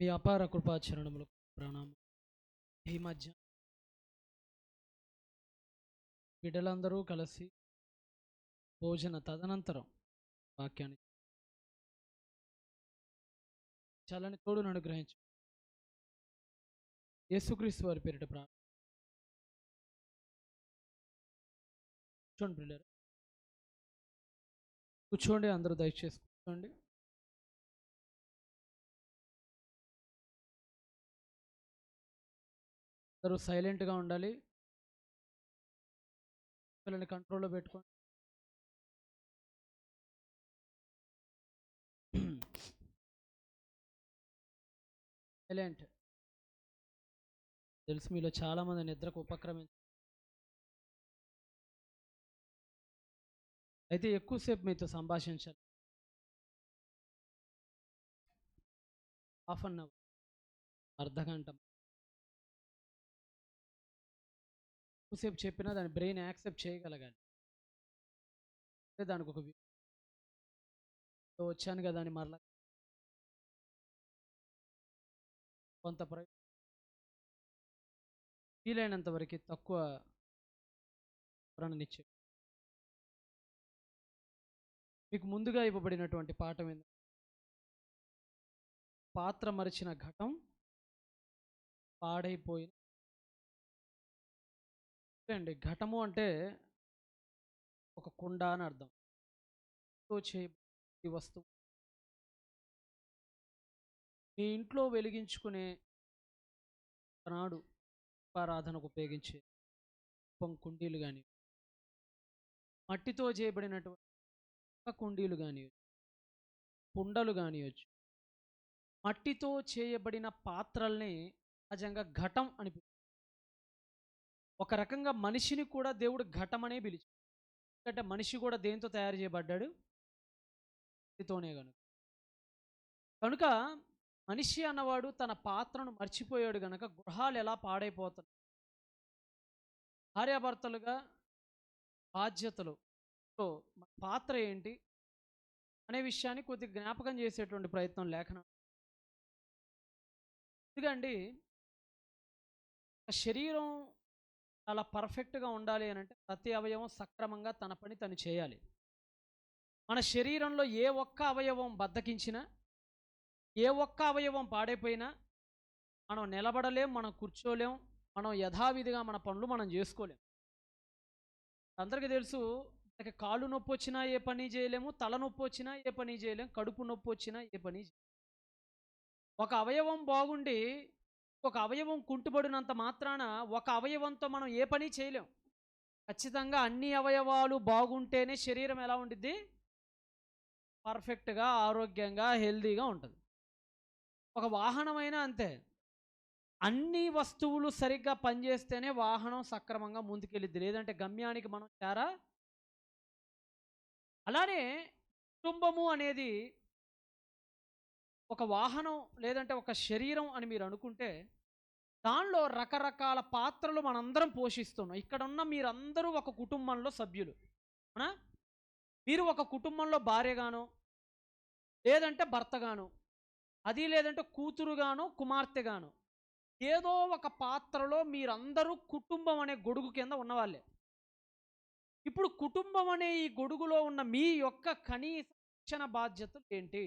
మీ అపార కృపాచరణములు ప్రణామం. ఈ మధ్య బిడ్డలందరూ కలిసి భోజన తదనంతరం వాక్యాన్ని చల్లని తోడును అనుగ్రహించు. యేసుక్రీస్తు వారి పేరిట ప్రార్థన. కూర్చోండి పిల్లలు, కూర్చోండి, అందరూ దయచేసి కూర్చోండి. అందరూ సైలెంట్గా ఉండాలి. పిల్లల్ని కంట్రోల్లో పెట్టుకోండి. సైలెంట్. తెలుసు మీలో చాలామంది నిద్రకు ఉపక్రమించారు. అయితే ఎక్కువసేపు మీతో సంభాషించాలి. హాఫ్ అన్ అవర్, అర్ధగంట ఎక్కువసేపు చెప్పినా దాని బ్రెయిన్ యాక్సెప్ట్ చేయగలగాలి. దానికి ఒక వచ్చాను కదా అని మరలా కొంత వీలైనంత వరకు తక్కువ ప్రణనిచ్చే. మీకు ముందుగా ఇవ్వబడినటువంటి పాఠం ఏంటంటే పాత్ర మరిచిన ఘటం పాడైపోయిన. అండి, ఘటము అంటే ఒక కుండ అని అర్థం. ఈ వస్తువు మీ ఇంట్లో వెలిగించుకునే నాడు ఆరాధనకు ఉపయోగించే కుండీలు కానీ, మట్టితో చేయబడినటువంటి కుండీలు కానివచ్చు, కుండలు కానివచ్చు, మట్టితో చేయబడిన పాత్రల్ని సహజంగా ఘటం అని పిలుస్తారు. ఒక రకంగా మనిషిని కూడా దేవుడు ఘటం అనే పిలిచాడు. ఎందుకంటే మనిషి కూడా దేంతో తయారు చేయబడ్డాడు? మట్టితోనే. కనుక మనిషి అన్నవాడు తన పాత్రను మర్చిపోయాడు గనక గృహాలు ఎలా పాడైపోతున్నాయి. భార్యాభర్తలుగా బాధ్యతలు పాత్ర ఏంటి అనే విషయాన్ని కొద్దిగా జ్ఞాపకం చేసేటువంటి ప్రయత్నం లేఖనం. ఎందుకండి శరీరం చాలా పర్ఫెక్ట్గా ఉండాలి అని అంటే ప్రతి అవయవం సక్రమంగా తన పని తను చేయాలి. మన శరీరంలో ఏ ఒక్క అవయవం బద్దకించినా, ఏ ఒక్క అవయవం పాడైపోయినా మనం నిలబడలేం, మనం కూర్చోలేం, మనం యథావిధిగా మన పనులు మనం చేసుకోలేం. అందరికీ తెలుసు, మనకి కాళ్ళు నొప్పి వచ్చినా ఏ పని చేయలేము, తలనొప్పి వచ్చినా ఏ పని చేయలేం, కడుపు నొప్పి వచ్చినా ఏ పని చేయలేము. ఒక అవయవం బాగుండి ఒక అవయవం కుంటుబడినంత మాత్రాన ఒక అవయవంతో మనం ఏ పని చేయలేం. ఖచ్చితంగా అన్ని అవయవాలు బాగుంటేనే శరీరం ఎలా ఉండిద్ది? పర్ఫెక్ట్గా, ఆరోగ్యంగా, హెల్దీగా ఉంటుంది. ఒక వాహనమైనా అంతే. అన్ని వస్తువులు సరిగ్గా పనిచేస్తేనే వాహనం సక్రమంగా ముందుకెళ్ళిద్ది, లేదంటే గమ్యానికి మనం చేరా. అలానే కుటుంబము అనేది ఒక వాహనం లేదంటే ఒక శరీరం అని మీరు అనుకుంటే దానిలో రకరకాల పాత్రలు మనందరం పోషిస్తున్నాం. ఇక్కడ ఉన్న మీరందరూ ఒక కుటుంబంలో సభ్యులు, అవునా? మీరు ఒక కుటుంబంలో భార్యగానో, లేదంటే భర్తగానో, అది లేదంటే కూతురుగానో, కుమార్తెగానో, ఏదో ఒక పాత్రలో మీరందరూ కుటుంబం అనే గొడుగు కింద ఉన్నవాళ్ళే. ఇప్పుడు కుటుంబం అనే ఈ గొడుగులో ఉన్న మీ యొక్క కనీస శిక్షణ బాధ్యతలు ఏంటి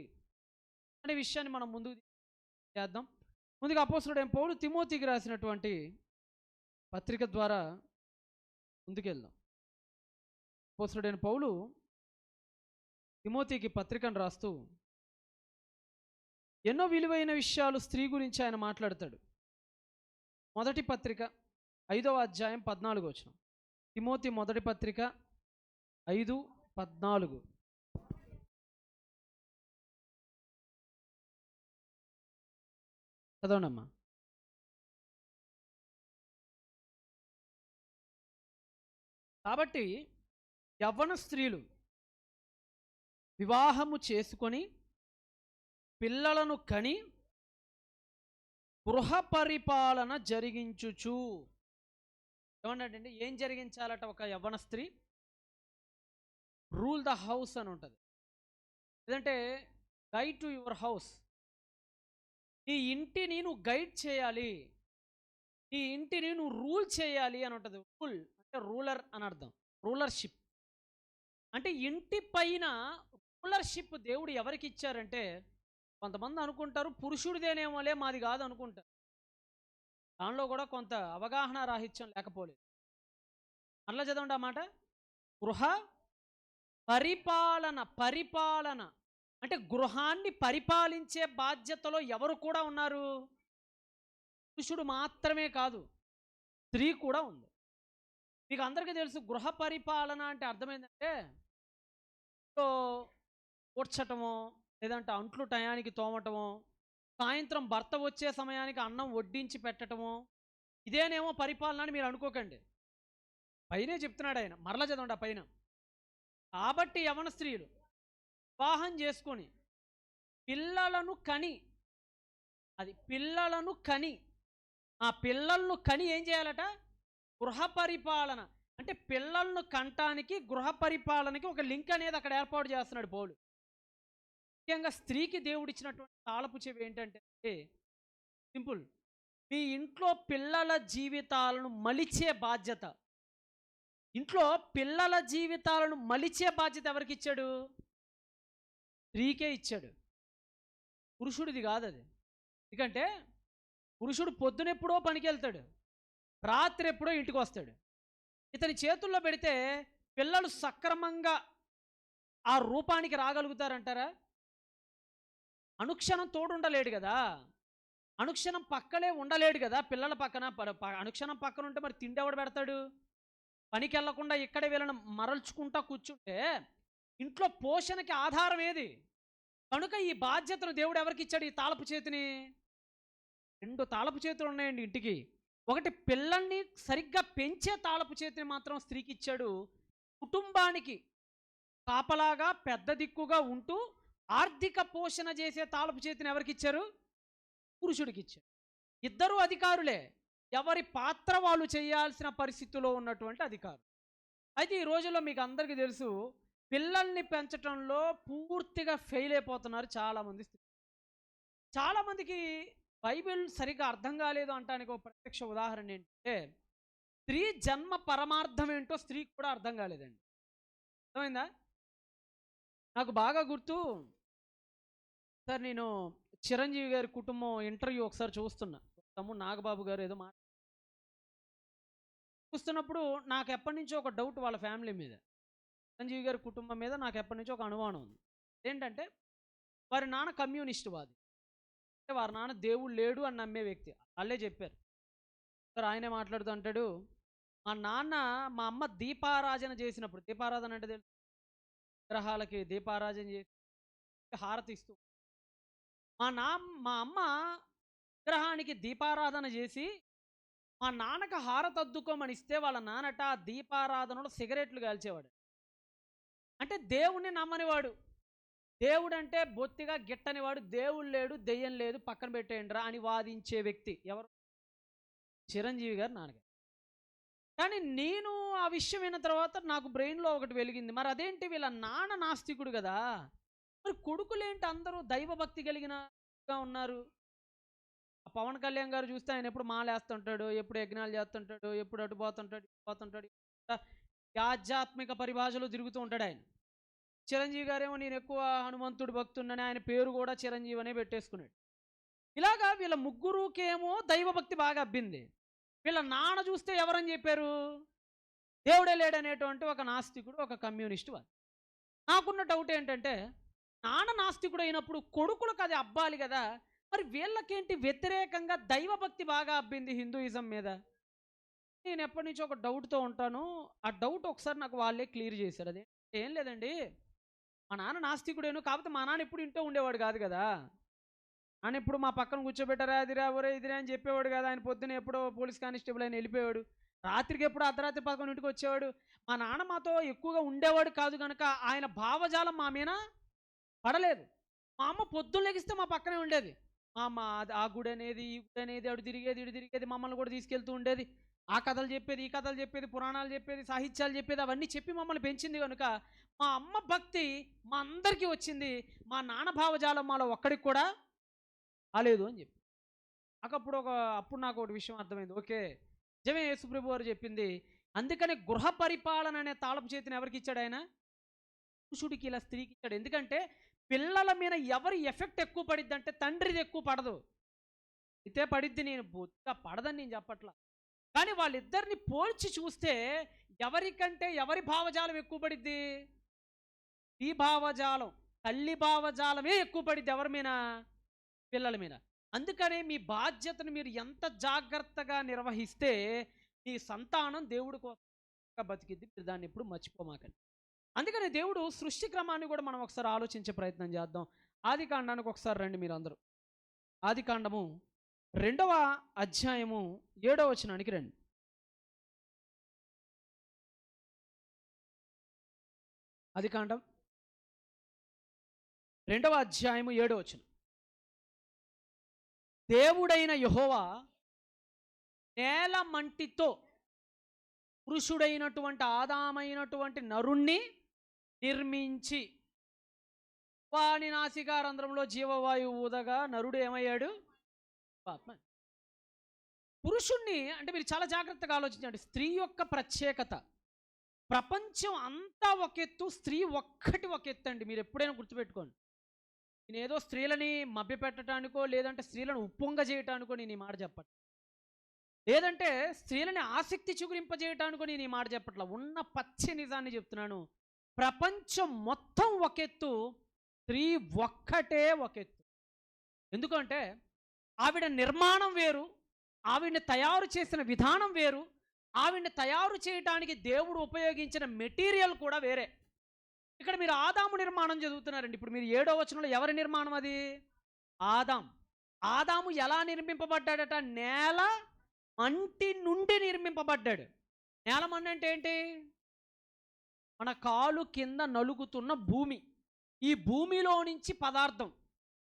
అనే విషయాన్ని మనం ముందుకు చేద్దాం. ముందుగా అపోస్తలుడైన పౌలు తిమోతికి రాసినటువంటి పత్రిక ద్వారా ముందుకెళ్దాం. అపోస్తలుడైన పౌలు తిమోతికి పత్రికను రాస్తూ ఎన్నో విలువైన విషయాలు స్త్రీ గురించి ఆయన మాట్లాడతాడు. మొదటి పత్రిక 5వ అధ్యాయం 14వ వచనం. తిమోతి మొదటి పత్రిక 5:14. చదవండమ్మా. కాబట్టి యవ్వన స్త్రీలు వివాహము చేసుకొని పిల్లలను కని గృహ పరిపాలన జరిగించుచు. ఏమన్నాడండి? ఏం జరిగించాలట ఒక యవ్వన స్త్రీ? రూల్ ద హౌస్ అని ఉంటుంది, లేదంటే గైడ్ టు యువర్ హౌస్. నీ ఇంటిని నువ్వు గైడ్ చేయాలి, నీ ఇంటిని నువ్వు రూల్ చేయాలి అని ఉంటుంది. రూల్ అంటే రూలర్ అని అర్థం, రూలర్షిప్ అంటే ఇంటి పైన రూలర్షిప్ దేవుడు ఎవరికి ఇచ్చారంటే, కొంతమంది అనుకుంటారు పురుషుడిదేనేమోలే మాది కాదు అనుకుంటారు. దానిలో కూడా కొంత అవగాహన రాహిత్యం లేకపోలేదు. మరలా చదవండి ఆ మాట. గృహ పరిపాలన అంటే గృహాన్ని పరిపాలించే బాధ్యతలో ఎవరు కూడా ఉన్నారు? పురుషుడు మాత్రమే కాదు, స్త్రీ కూడా ఉంది. మీకు అందరికీ తెలుసు గృహ పరిపాలన అంటే అర్థమైందంటే కూర్చటమో, లేదంటే అంట్లు టయానికి తోమటమో, సాయంత్రం భర్త వచ్చే సమయానికి అన్నం వడ్డించి పెట్టటమో, ఇదేనేమో పరిపాలన అని మీరు అనుకోకండి. పైనే చెప్తున్నాడు ఆయన, మరలా చదవండి ఆ పైన. కాబట్టి యవన స్త్రీలు వివాహం చేసుకొని పిల్లలను కని, అది పిల్లలను కని, ఆ పిల్లలను కని ఏం చేయాలట? గృహ పరిపాలన అంటే పిల్లలను కంటానికి గృహ పరిపాలనకి ఒక లింక్ అనేది అక్కడ ఏర్పాటు చేస్తున్నాడు పౌలు. ముఖ్యంగా స్త్రీకి దేవుడిచ్చినటువంటి తాళపు చెవి ఏంటంటే సింపుల్, మీ ఇంట్లో పిల్లల జీవితాలను మలిచే బాధ్యత, ఇంట్లో పిల్లల జీవితాలను మలిచే బాధ్యత ఎవరికి ఇచ్చాడు? స్త్రీకే ఇచ్చాడు, పురుషుడిది కాదు అది. ఎందుకంటే పురుషుడు పొద్దునెప్పుడో పనికి వెళ్తాడు, రాత్రి ఎప్పుడో ఇంటికి వస్తాడు. ఇతని చేతుల్లో పెడితే పిల్లలు సక్రమంగా ఆ రూపానికి రాగలుగుతారంటారా? అనుక్షణం తోడుండలేడు కదా, అనుక్షణం పక్కలే ఉండలేడు కదా. పిల్లల పక్కన అనుక్షణం పక్కన ఉంటే మరి తిండి ఎవడు పెడతాడు? పనికి వెళ్లకుండా ఇక్కడే వీళ్ళని మరల్చుకుంటా కూర్చుంటే ఇంట్లో పోషణకి ఆధారం ఏది? కనుక ఈ బాధ్యతను దేవుడు ఎవరికి ఇచ్చాడు? ఈ తాళపు చేతిని. 2 తాళపు చేతులు ఉన్నాయండి ఇంటికి. ఒకటి పిల్లల్ని సరిగ్గా పెంచే తాళపు చేతిని మాత్రం స్త్రీకి ఇచ్చాడు. కుటుంబానికి కాపలాగా పెద్ద దిక్కుగా ఉంటూ ఆర్థిక పోషణ చేసే తాళపు చేతిని ఎవరికి ఇచ్చారు? పురుషుడికి ఇచ్చారు. ఇద్దరు అధికారులే, ఎవరి పాత్ర వాళ్ళు చేయాల్సిన పరిస్థితిలో ఉన్నటువంటి అధికారులు. అయితే ఈ రోజుల్లో మీకు అందరికీ తెలుసు, పిల్లల్ని పెంచడంలో పూర్తిగా ఫెయిల్ అయిపోతున్నారు చాలామంది. చాలామందికి బైబిల్ సరిగ్గా అర్థం కాలేదు అంటానికి ఒక ప్రత్యక్ష ఉదాహరణ ఏంటంటే, స్త్రీ జన్మ పరమార్థం ఏంటో స్త్రీకి కూడా అర్థం కాలేదండి. అర్థమైందా? నాకు బాగా గుర్తు సార్, నేను చిరంజీవి గారి కుటుంబం ఇంటర్వ్యూ ఒకసారి చూస్తున్నా. తమ్ముడు నాగబాబు గారు ఏదో చూస్తున్నప్పుడు నాకు ఎప్పటి నుంచో ఒక డౌట్ వాళ్ళ ఫ్యామిలీ మీద, చిరంజీవి గారి కుటుంబం మీద నాకు ఎప్పటి నుంచో ఒక అనుమానం ఉంది. ఏంటంటే వారి నాన్న కమ్యూనిస్ట్ వాది, అంటే వారి నాన్న దేవుడు లేడు అని నమ్మే వ్యక్తి. వాళ్ళే చెప్పారు సార్. ఆయనే మాట్లాడుతూ అంటాడు, మా అమ్మ దీపారాధన చేసినప్పుడు, దీపారాధన అంటే తెలుసు, విగ్రహాలకి దీపారాధన చేసి హారతి ఇస్తూ, మా అమ్మ విగ్రహానికి దీపారాధన చేసి మా నాన్నకు హారతి అద్దుకోమని ఇస్తే వాళ్ళ నాన్నట ఆ దీపారాధనలో సిగరెట్లు కాల్చేవాడు. అంటే దేవుణ్ణి నమ్మనివాడు, దేవుడు అంటే బొత్తిగా గిట్టనివాడు, దేవుడు లేడు, దెయ్యం లేదు, పక్కన పెట్టేయండిరా అని వాదించే వ్యక్తి ఎవరు? చిరంజీవి గారు నాన్నగారు. కానీ నేను ఆ విషయం విన్న తర్వాత నాకు బ్రెయిన్లో ఒకటి వెలిగింది, మరి అదేంటి వీళ్ళ నాన్న నాస్తికుడు కదా, మరి కొడుకులేంటి అందరూ దైవభక్తి కలిగినగా ఉన్నారు? పవన్ కళ్యాణ్ గారు చూస్తే ఆయన ఎప్పుడు మాలేస్తుంటాడు, ఎప్పుడు యజ్ఞాలు చేస్తుంటాడు, ఎప్పుడు అటు పోతుంటాడు, ఆధ్యాత్మిక పరిభాషలో తిరుగుతూ ఉంటాడు ఆయన. చిరంజీవి గారేమో నేను ఎక్కువ హనుమంతుడు భక్తుడని ఆయన పేరు కూడా చిరంజీవి అనే పెట్టేసుకున్నాడు. ఇలాగా వీళ్ళ ముగ్గురుకేమో దైవభక్తి బాగా అబ్బింది. వీళ్ళ నాన్న చూస్తే ఎవరని చెప్పారు? దేవుడే లేడనేటువంటి ఒక నాస్తికుడు, ఒక కమ్యూనిస్టు వాడు. నాకున్న డౌట్ ఏంటంటే, నాన్న నాస్తికుడు అయినప్పుడు కొడుకులకు అది అబ్బాలి కదా, మరి వీళ్ళకేంటి వ్యతిరేకంగా దైవభక్తి బాగా అబ్బింది హిందూయిజం మీద? నేను ఎప్పటి నుంచో ఒక డౌట్తో ఉంటాను. ఆ డౌట్ ఒకసారి నాకు వాళ్ళే క్లియర్ చేశారు. అదే ఏం లేదండి, మా నాన్న నాస్తికుడేను, కాకపోతే మా నాన్న ఎప్పుడు ఇంట్లో ఉండేవాడు కాదు కదా. నాన్న ఎప్పుడు మా పక్కన కూర్చోబెట్టారా, అదిరా ఒరే ఇదిరా అని చెప్పేవాడు కదా. ఆయన పొద్దున ఎప్పుడో పోలీస్ కానిస్టేబుల్ ఆయన వెళ్ళిపోయాడు, రాత్రికి ఎప్పుడు అర్ధరాత్రి 11ంటికి వచ్చేవాడు. మా నాన్న మాతో ఎక్కువగా ఉండేవాడు కాదు కనుక ఆయన భావజాలం మా మీద పడలేదు. మా అమ్మ పొద్దున్న లెగిస్తే మా పక్కనే ఉండేది. మా అమ్మ ఆ గుడి అనేది, ఈ గుడి అనేది, అటు తిరిగేది, ఇటు తిరిగేది, మమ్మల్ని కూడా తీసుకెళ్తూ ఉండేది. ఆ కథలు చెప్పేది, ఈ కథలు చెప్పేది, పురాణాలు చెప్పేది, సాహిత్యాలు చెప్పేది, అవన్నీ చెప్పి మమ్మల్ని పెంచింది కనుక మా అమ్మ భక్తి మా అందరికీ వచ్చింది. మా నాన్న భావజాలం మాలో ఒక్కడికి కూడా కాలేదు అని చెప్పి. అప్పుడు నాకు ఒక విషయం అర్థమైంది. ఓకే, నిజమే యేసుప్రభు వారు చెప్పింది. అందుకని గృహ పరిపాలన అనే తాళపు చేతిని ఎవరికి ఇచ్చాడు ఆయన? పురుషుడికి, ఇలా స్త్రీకి ఇచ్చాడు. ఎందుకంటే పిల్లల మీద ఎవరి ఎఫెక్ట్ ఎక్కువ పడిద్ది అంటే తండ్రిది ఎక్కువ పడదు. అయితే పడిద్ది, నేను బొత్తిగా పడదని నేను చెప్పట్లా. కానీ వాళ్ళిద్దరిని పోల్చి చూస్తే ఎవరికంటే ఎవరి భావజాలం ఎక్కువ పడిద్ది? ఈ భావజాలం, తల్లి భావజాలమే ఎక్కువ పడిద్ది. ఎవరి మీద? పిల్లల మీద. అందుకనే మీ బాధ్యతను మీరు ఎంత జాగ్రత్తగా నిర్వహిస్తే మీ సంతానం దేవుడి కోసం బతికిద్ది. మీరు దాన్ని ఎప్పుడు మర్చిపోమాకండి. అందుకని దేవుడు సృష్టి క్రమాన్ని కూడా మనం ఒకసారి ఆలోచించే ప్రయత్నం చేద్దాం. ఆది కాండానికి ఒకసారి రండి మీరందరూ. ఆది కాండము 2వ అధ్యాయము 7వ వచనానికి రండి. ఆది కాండం 2వ అధ్యాయము 7వ వచనం. దేవుడైన యెహోవా నేల మంటితో పురుషుడైనటువంటి ఆదామైనటువంటి నరుణ్ణి నిర్మించి వాని నాసికారంధ్రంలో జీవవాయువు ఊదగా నరుడు ఏమయ్యాడు? పాప. పురుషుణ్ణి అంటే మీరు చాలా జాగ్రత్తగా ఆలోచించండి. స్త్రీ యొక్క ప్రత్యేకత, ప్రపంచం అంతా ఒక ఎత్తు, స్త్రీ ఒక్కటి ఒక ఎత్తు అండి. మీరు ఎప్పుడైనా గుర్తుపెట్టుకోండి. నేను ఏదో స్త్రీలని మభ్యపెట్టడానికో లేదంటే స్త్రీలను ఉప్పొంగ చేయటానికో నేను ఈ మాట చెప్పట్లేదు. లేదంటే స్త్రీలని ఆసక్తి చిగురింపజేయటానికో నేను ఈ మాట చెప్పట్లా. ఉన్న పచ్చి నిజాన్ని చెప్తున్నాను. ప్రపంచం మొత్తం ఒక ఎత్తు, స్త్రీ ఒక్కటే ఒక ఎత్తు. ఎందుకంటే ఆవిడ నిర్మాణం వేరు, ఆవిడని తయారు చేసిన విధానం వేరు, ఆవిడని తయారు చేయడానికి దేవుడు ఉపయోగించిన మెటీరియల్ కూడా వేరే. ఇక్కడ మీరు ఆదాము నిర్మాణం చదువుతున్నారండి. ఇప్పుడు మీరు 7వ వచనంలో ఎవరి నిర్మాణం అది? ఆదాము ఎలా నిర్మింపబడ్డాడట? నేల మంటి నుండి నిర్మింపబడ్డాడు. నేల మన్ను అంటే ఏంటి? మన కాలు కింద నలుగుతున్న భూమి. ఈ భూమిలో నుంచి పదార్థం,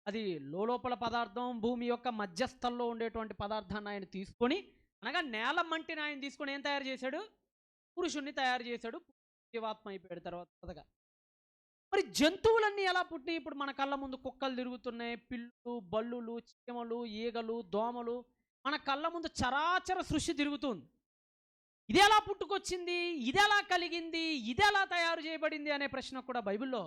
అది లోపల పదార్థం, భూమి యొక్క మధ్యస్థంలో ఉండేటువంటి పదార్థాన్ని ఆయన తీసుకొని, అనగా నేల మంటిని ఆయన తీసుకొని ఏం తయారు చేశాడు? పురుషుణ్ణి తయారు చేశాడు. జీవాత్మ అయిపోయాడు తర్వాత. మరి జంతువులన్నీ ఎలా పుట్టినాయి? ఇప్పుడు మన కళ్ళ ముందు కుక్కలు తిరుగుతున్నాయి, పిల్లులు, బల్లులు, చీమలు, ఈగలు, దోమలు, మన కళ్ళ ముందు చరాచర సృష్టి తిరుగుతుంది. ఇది ఎలా పుట్టుకొచ్చింది? ఇది ఎలా కలిగింది? ఇది ఎలా తయారు చేయబడింది అనే ప్రశ్న కూడా బైబిల్లో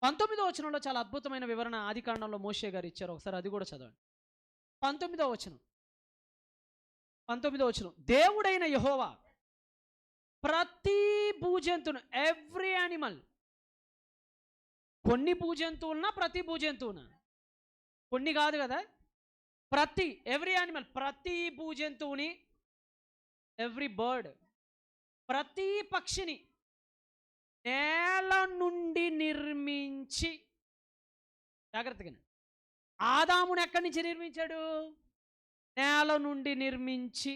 19వ వచనంలో చాలా అద్భుతమైన వివరణ ఆది కాండంలో మోషే గారు ఇచ్చారు. ఒకసారి అది కూడా చదవండి. 19వ వచనం. దేవుడైన యెహోవా ప్రతి భూజంతువును, ఎవ్రీ యానిమల్, కొన్ని భూజంతువులనా ప్రతి భూజంతువునా? కొన్ని కాదు కదా, ప్రతి, ఎవ్రీ యానిమల్, ప్రతి భూజంతువుని, ఎవ్రీ బర్డ్, ప్రతి పక్షిని నేల నుండి నిర్మించి, జాగ్రత్తగా ఆదాముని ఎక్కడి నుంచి నిర్మించాడు? నేల నుండి నిర్మించి.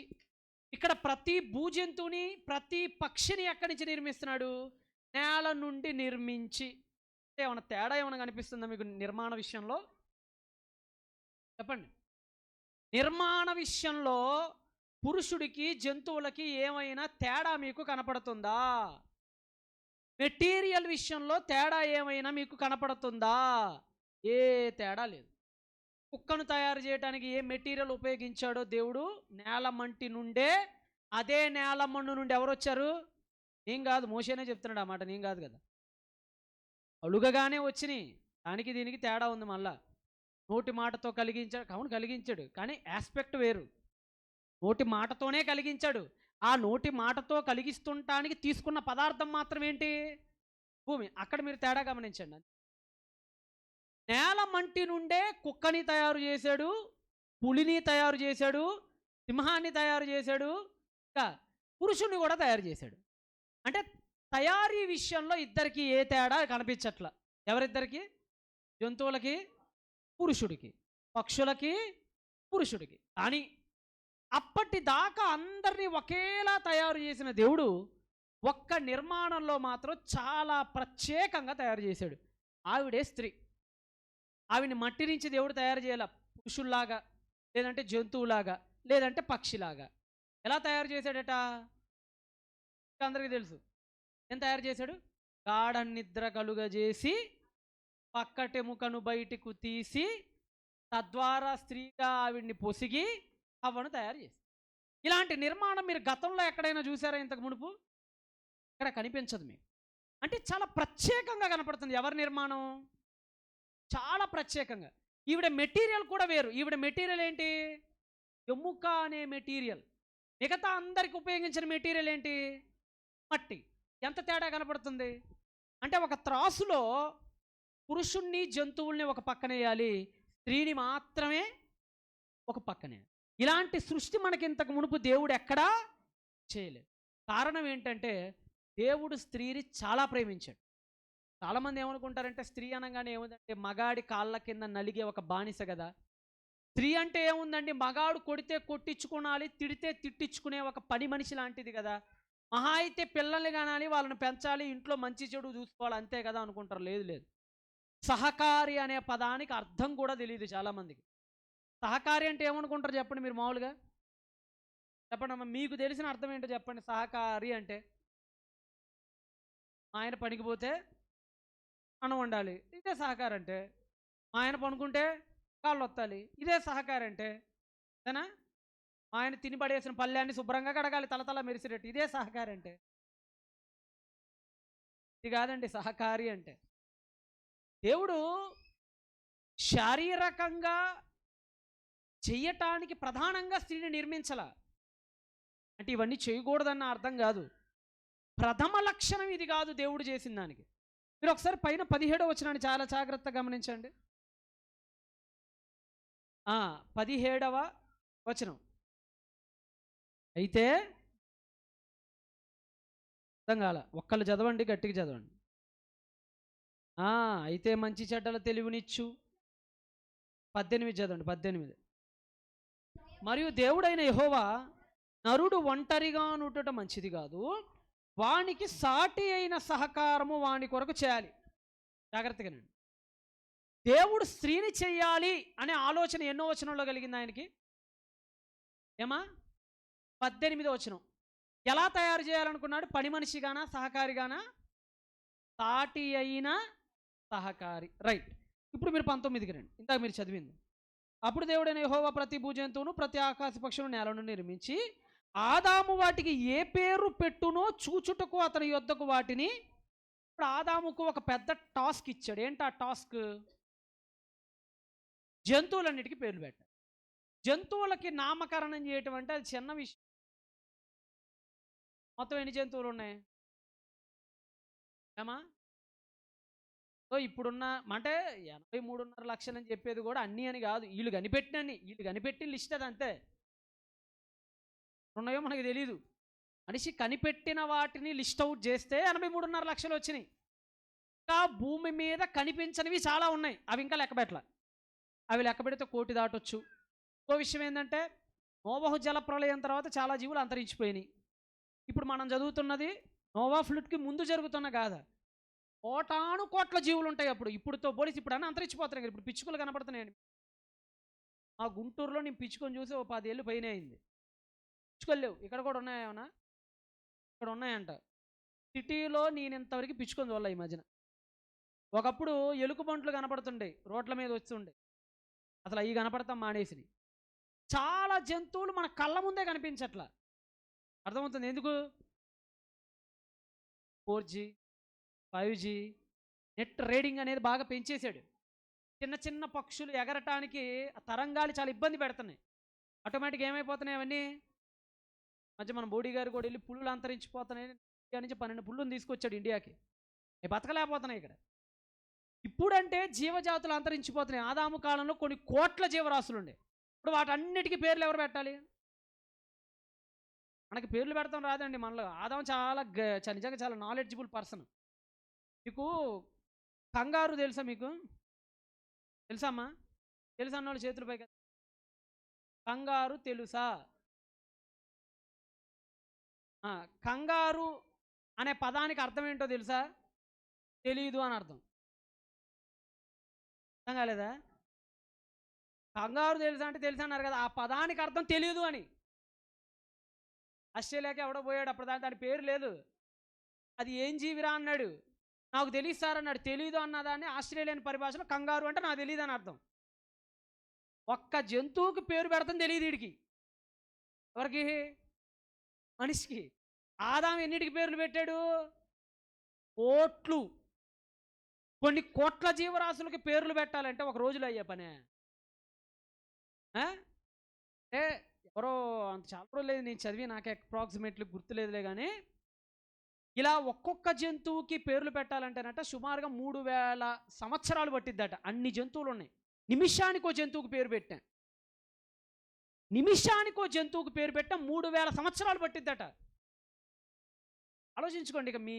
ఇక్కడ ప్రతి భూజంతువుని, ప్రతి పక్షిని ఎక్కడి నుంచి నిర్మిస్తున్నాడు? నేల నుండి నిర్మించి. ఏమైనా తేడా ఏమైనా కనిపిస్తుందా మీకు నిర్మాణ విషయంలో? చెప్పండి. నిర్మాణ విషయంలో పురుషుడికి జంతువులకి ఏమైనా తేడా మీకు కనపడుతుందా? మెటీరియల్ విషయంలో తేడా ఏమైనా మీకు కనపడుతుందా? ఏ తేడా లేదు. కుక్కను తయారు చేయడానికి ఏ మెటీరియల్ ఉపయోగించాడో దేవుడు? నేల మంటి నుండే. అదే నేల మన్ను నుండి ఎవరు వచ్చారు? నేను కాదు, మోషేనే చెప్తున్నాడు ఆ మాట, నేను కాదు కదా. అలుగగానే వచ్చినాయి. దానికి దీనికి తేడా ఉంది. మళ్ళా నోటి మాటతో కలిగించాడు. అవును కలిగించాడు, కానీ ఆస్పెక్ట్ వేరు. నోటి మాటతోనే కలిగించాడు. ఆ నోటి మాటతో కలిగిస్తుంటానికి తీసుకున్న పదార్థం మాత్రం ఏంటి? భూమి. అక్కడ మీరు తేడా గమనించండి. నేల మంటి నుండే కుక్కని తయారు చేశాడు, పులిని తయారు చేశాడు, సింహాన్ని తయారు చేశాడు, ఇంకా పురుషుని కూడా తయారు చేశాడు. అంటే తయారీ విషయంలో ఇద్దరికి ఏ తేడా కనిపించట్లా. ఎవరిద్దరికి? జంతువులకి, పురుషుడికి, పక్షులకి, పురుషుడికి. కానీ అప్పటిదాకా అందరినీ ఒకేలా తయారు చేసిన దేవుడు ఒక్క నిర్మాణంలో మాత్రం చాలా ప్రత్యేకంగా తయారు చేశాడు. ఆవిడే స్త్రీ. ఆవిని మట్టి నుంచి దేవుడు తయారు చేయాల, పురుషుల్లాగా, లేదంటే జంతువులాగా, లేదంటే పక్షిలాగా. ఎలా తయారు చేశాడట? అందరికీ తెలుసు. ఏం తయారు చేశాడు? గాఢ నిద్ర కలుగజేసి పక్కటెముకను బయటకు తీసి తద్వారా స్త్రీగా ఆవిడ్ని పొసిగి హవ్వను తయారు చేసింది. ఇలాంటి నిర్మాణం మీరు గతంలో ఎక్కడైనా చూసారా ఇంతకు మునుపు? ఇక్కడ కనిపించదు మీకు. అంటే చాలా ప్రత్యేకంగా కనపడుతుంది. ఎవరి నిర్మాణం? చాలా ప్రత్యేకంగా. ఈవిడ మెటీరియల్ కూడా వేరు. ఈవిడ మెటీరియల్ ఏంటి? ఎముక అనే మెటీరియల్. మిగతా అందరికి ఉపయోగించిన మెటీరియల్ ఏంటి? మట్టి. ఎంత తేడా కనపడుతుంది అంటే, ఒక త్రాసులో పురుషుణ్ణి జంతువుల్ని ఒక పక్కనేయాలి, స్త్రీని మాత్రమే ఒక పక్కనే. ఇలాంటి సృష్టి మనకి ఇంతకు మునుపు దేవుడు ఎక్కడా చేయలేదు. కారణం ఏంటంటే, దేవుడు స్త్రీని చాలా ప్రేమించాడు. చాలామంది ఏమనుకుంటారంటే, స్త్రీ అనగానే ఏముందంటే మగాడి కాళ్ళ కింద నలిగే ఒక బానిస కదా. స్త్రీ అంటే ఏముందండి, మగాడు కొడితే కొట్టించుకోనాలి, తిడితే తిట్టించుకునే ఒక పని మనిషి లాంటిది కదా. మహా అయితే పిల్లల్ని కానాలి, వాళ్ళని పెంచాలి, ఇంట్లో మంచి చెడు చూసుకోవాలి, అంతే కదా అనుకుంటారు. లేదు లేదు, సహకారి అనే పదానికి అర్థం కూడా తెలియదు చాలామందికి. సహకారి అంటే ఏమనుకుంటారు చెప్పండి మీరు మామూలుగా? చెప్పండి అమ్మ, మీకు తెలిసిన అర్థం ఏంటో చెప్పండి. సహకారి అంటే ఆయన పనికి పోతే అన్నం వండాలి, ఇదే సహకారం అంటే. ఆయన పనుకుంటే కాళ్ళు వత్తాలి, ఇదే సహకారం అంటే. అంతేనా? ఆయన తిని పడేసిన పళ్ళాన్ని శుభ్రంగా కడగాలి, తలతల మెరిసినట్టు, ఇదే సహకారం అంటే. ఇది కాదండి సహకారి అంటే. దేవుడు శారీరకంగా చెయ్యటానికి ప్రధానంగా స్త్రీని నిర్మించాల అంటే ఇవన్నీ చేయకూడదన్న అర్థం కాదు. ప్రథమ లక్షణం ఇది కాదు దేవుడు చేసిన దానికి. మీరు ఒకసారి పైన 17వ వచనాన్ని చాలా జాగ్రత్తగా గమనించండి. 17వ వచనం. అయితే అర్థం కాల, ఒక్కళ్ళు చదవండి, గట్టిగా చదవండి. అయితే మంచి చెడ్డల తెలివినిచ్చు. 18 చదవండి. 18. మరియు దేవుడైన యెహోవా నరుడు ఒంటరిగా నుండుట మంచిది కాదు, వానికి సాటి అయిన సహకారము వాని కొరకు చేయాలి. జాగ్రత్తగానండి. దేవుడు స్త్రీని చెయ్యాలి అనే ఆలోచన ఎన్నో వచనంలో కలిగింది ఆయనకి? ఏమా? 18వ వచనం. ఎలా తయారు చేయాలనుకున్నాడు? పని మనిషిగానా, సహకారిగానా? సాటి అయిన సహకారి. రైట్. ఇప్పుడు మీరు 19కి రండి. ఇందాక మీరు చదివింది. అప్పుడు దేవుడైన యెహోవా ప్రతి భూజంతువును ప్రతి ఆకాశ పక్షులను నేలను నిర్మించి ఆదాము వాటికి ఏ పేరు పెట్టునో చూచుటకు అతని యొద్దకు వాటిని. ఇప్పుడు ఆదాముకు ఒక పెద్ద టాస్క్ ఇచ్చాడు. ఏంటి ఆ టాస్క్? జంతువులన్నిటికీ పేర్లు పెట్టాడు. జంతువులకి నామకరణం చేయటం అంటే అది చిన్న విషయం. మొత్తం ఎన్ని జంతువులు ఉన్నాయి ఏమా? సో ఇప్పుడున్న అంటే 83.5 లక్షలు అని చెప్పేది కూడా అన్నీ అని కాదు, వీళ్ళు కనిపెట్టిన లిస్ట్ అది, అంతే. ఉన్నాయో మనకి తెలీదు. మనిషి కనిపెట్టిన వాటిని లిస్ట్ అవుట్ చేస్తే 83.5 లక్షలు వచ్చినాయి. ఇంకా భూమి మీద కనిపించనివి చాలా ఉన్నాయి, అవి ఇంకా లెక్కబెట్టల. అవి లెక్క పెడితే 1 కోటి దాటొచ్చు. ఇంకో విషయం ఏంటంటే, నోవహు జలప్రళయం తర్వాత చాలా జీవులు అంతరించిపోయినాయి. ఇప్పుడు మనం చదువుతున్నది నోవా ఫ్లూట్కి ముందు జరుగుతున్న గాథ. కోటాను కోట్ల జీవులు ఉంటాయి అప్పుడు. ఇప్పుడుతో పోలీసు ఇప్పుడు అన్నీ అంతరించిపోతున్నాయి. ఇప్పుడు పిచ్చుకలు కనపడుతున్నాయండి. ఆ గుంటూరులో నేను పిచ్చుకొని చూసి 10 ఏళ్ళు పైన అయింది. పిచ్చుకలు లేవు. ఇక్కడ కూడా ఉన్నాయేమన్నా? ఇక్కడ ఉన్నాయంట. సిటీలో నేను ఇంతవరకు పిచ్చుకొని చూడాలి ఈ మధ్యన. ఒకప్పుడు ఎలుకబంట్లు కనపడుతుండే, రోడ్ల మీద వస్తుండే. అసలు అవి కనపడతాం మానేసినాయి. చాలా జంతువులు మన కళ్ళ ముందే కనిపించట్లా. అర్థమవుతుంది ఎందుకు? 4G 5G నెట్ రేడింగ్ అనేది బాగా పెంచేశాడు. చిన్న చిన్న పక్షులు ఎగరటానికి తరంగాలు చాలా ఇబ్బంది పెడుతున్నాయి. ఆటోమేటిక్గా ఏమైపోతున్నాయి అవన్నీ? మధ్య మన బోడీ గారు కూడా వెళ్ళి పుల్లులు అంతరించిపోతున్నాయి. ఇండియా నుంచి 12 పుల్లుని తీసుకొచ్చాడు ఇండియాకి. అవి బతకలేకపోతున్నాయి ఇక్కడ. ఇప్పుడంటే జీవజాతులు అంతరించిపోతున్నాయి. ఆదాము కాలంలో కొన్ని కోట్ల జీవరాశులు ఉండే. ఇప్పుడు వాటన్నిటికీ పేర్లు ఎవరు పెట్టాలి? మనకి పేర్లు పెడతాం రాదండి మనలో. ఆదాము చాలా నిజంగా చాలా నాలెడ్జిబుల్ పర్సన్. మీకు కంగారు తెలుసా? మీకు తెలుసమ్మా? తెలుసా అన్నోళ్ళు చేతులు పైకి. కంగారు తెలుసా? కంగారు అనే పదానికి అర్థం ఏంటో తెలుసా? తెలీదు అని అర్థం. అర్థం కాలేదా? కంగారు తెలుసా అంటే తెలుసా అన్నారు కదా, ఆ పదానికి అర్థం తెలియదు అని. ఆస్ట్రేలియాకి ఎవడో పోయాడు, అప్పుడు దాని పేరు లేదు. అది ఏం జీవిరా అన్నాడు. నాకు తెలియదు సార్ అన్నాడు. తెలీదు అన్నదాన్ని ఆస్ట్రేలియన్ పరిభాషలో కంగారు అంటే నాకు తెలియదు అని అర్థం. ఒక్క జంతువుకి పేరు పెడతాం తెలియదు వీడికి. ఎవరికి? మనిషికి. ఆదాము ఎన్నిటికి పేర్లు పెట్టాడు? కోట్లు. కొన్ని కోట్ల జీవరాశులకి పేర్లు పెట్టాలంటే ఒక రోజులో అయ్యే పనే. అంటే ఎవరో అంత చాలా రోజులు లేదు నేను చదివి, నాకు అప్రాక్సిమేట్లీ గుర్తులేదులే కానీ, ఇలా ఒక్కొక్క జంతువుకి పేర్లు పెట్టాలంటేనట సుమారుగా 3000 సంవత్సరాలు పట్టిద్దట. అన్ని జంతువులు ఉన్నాయి. నిమిషానికో జంతువుకి పేరు పెట్టా, నిమిషానికో జంతువుకి పేరు పెట్టా 3000 సంవత్సరాలు పట్టిద్దట. ఆలోచించుకోండి. ఇక మీ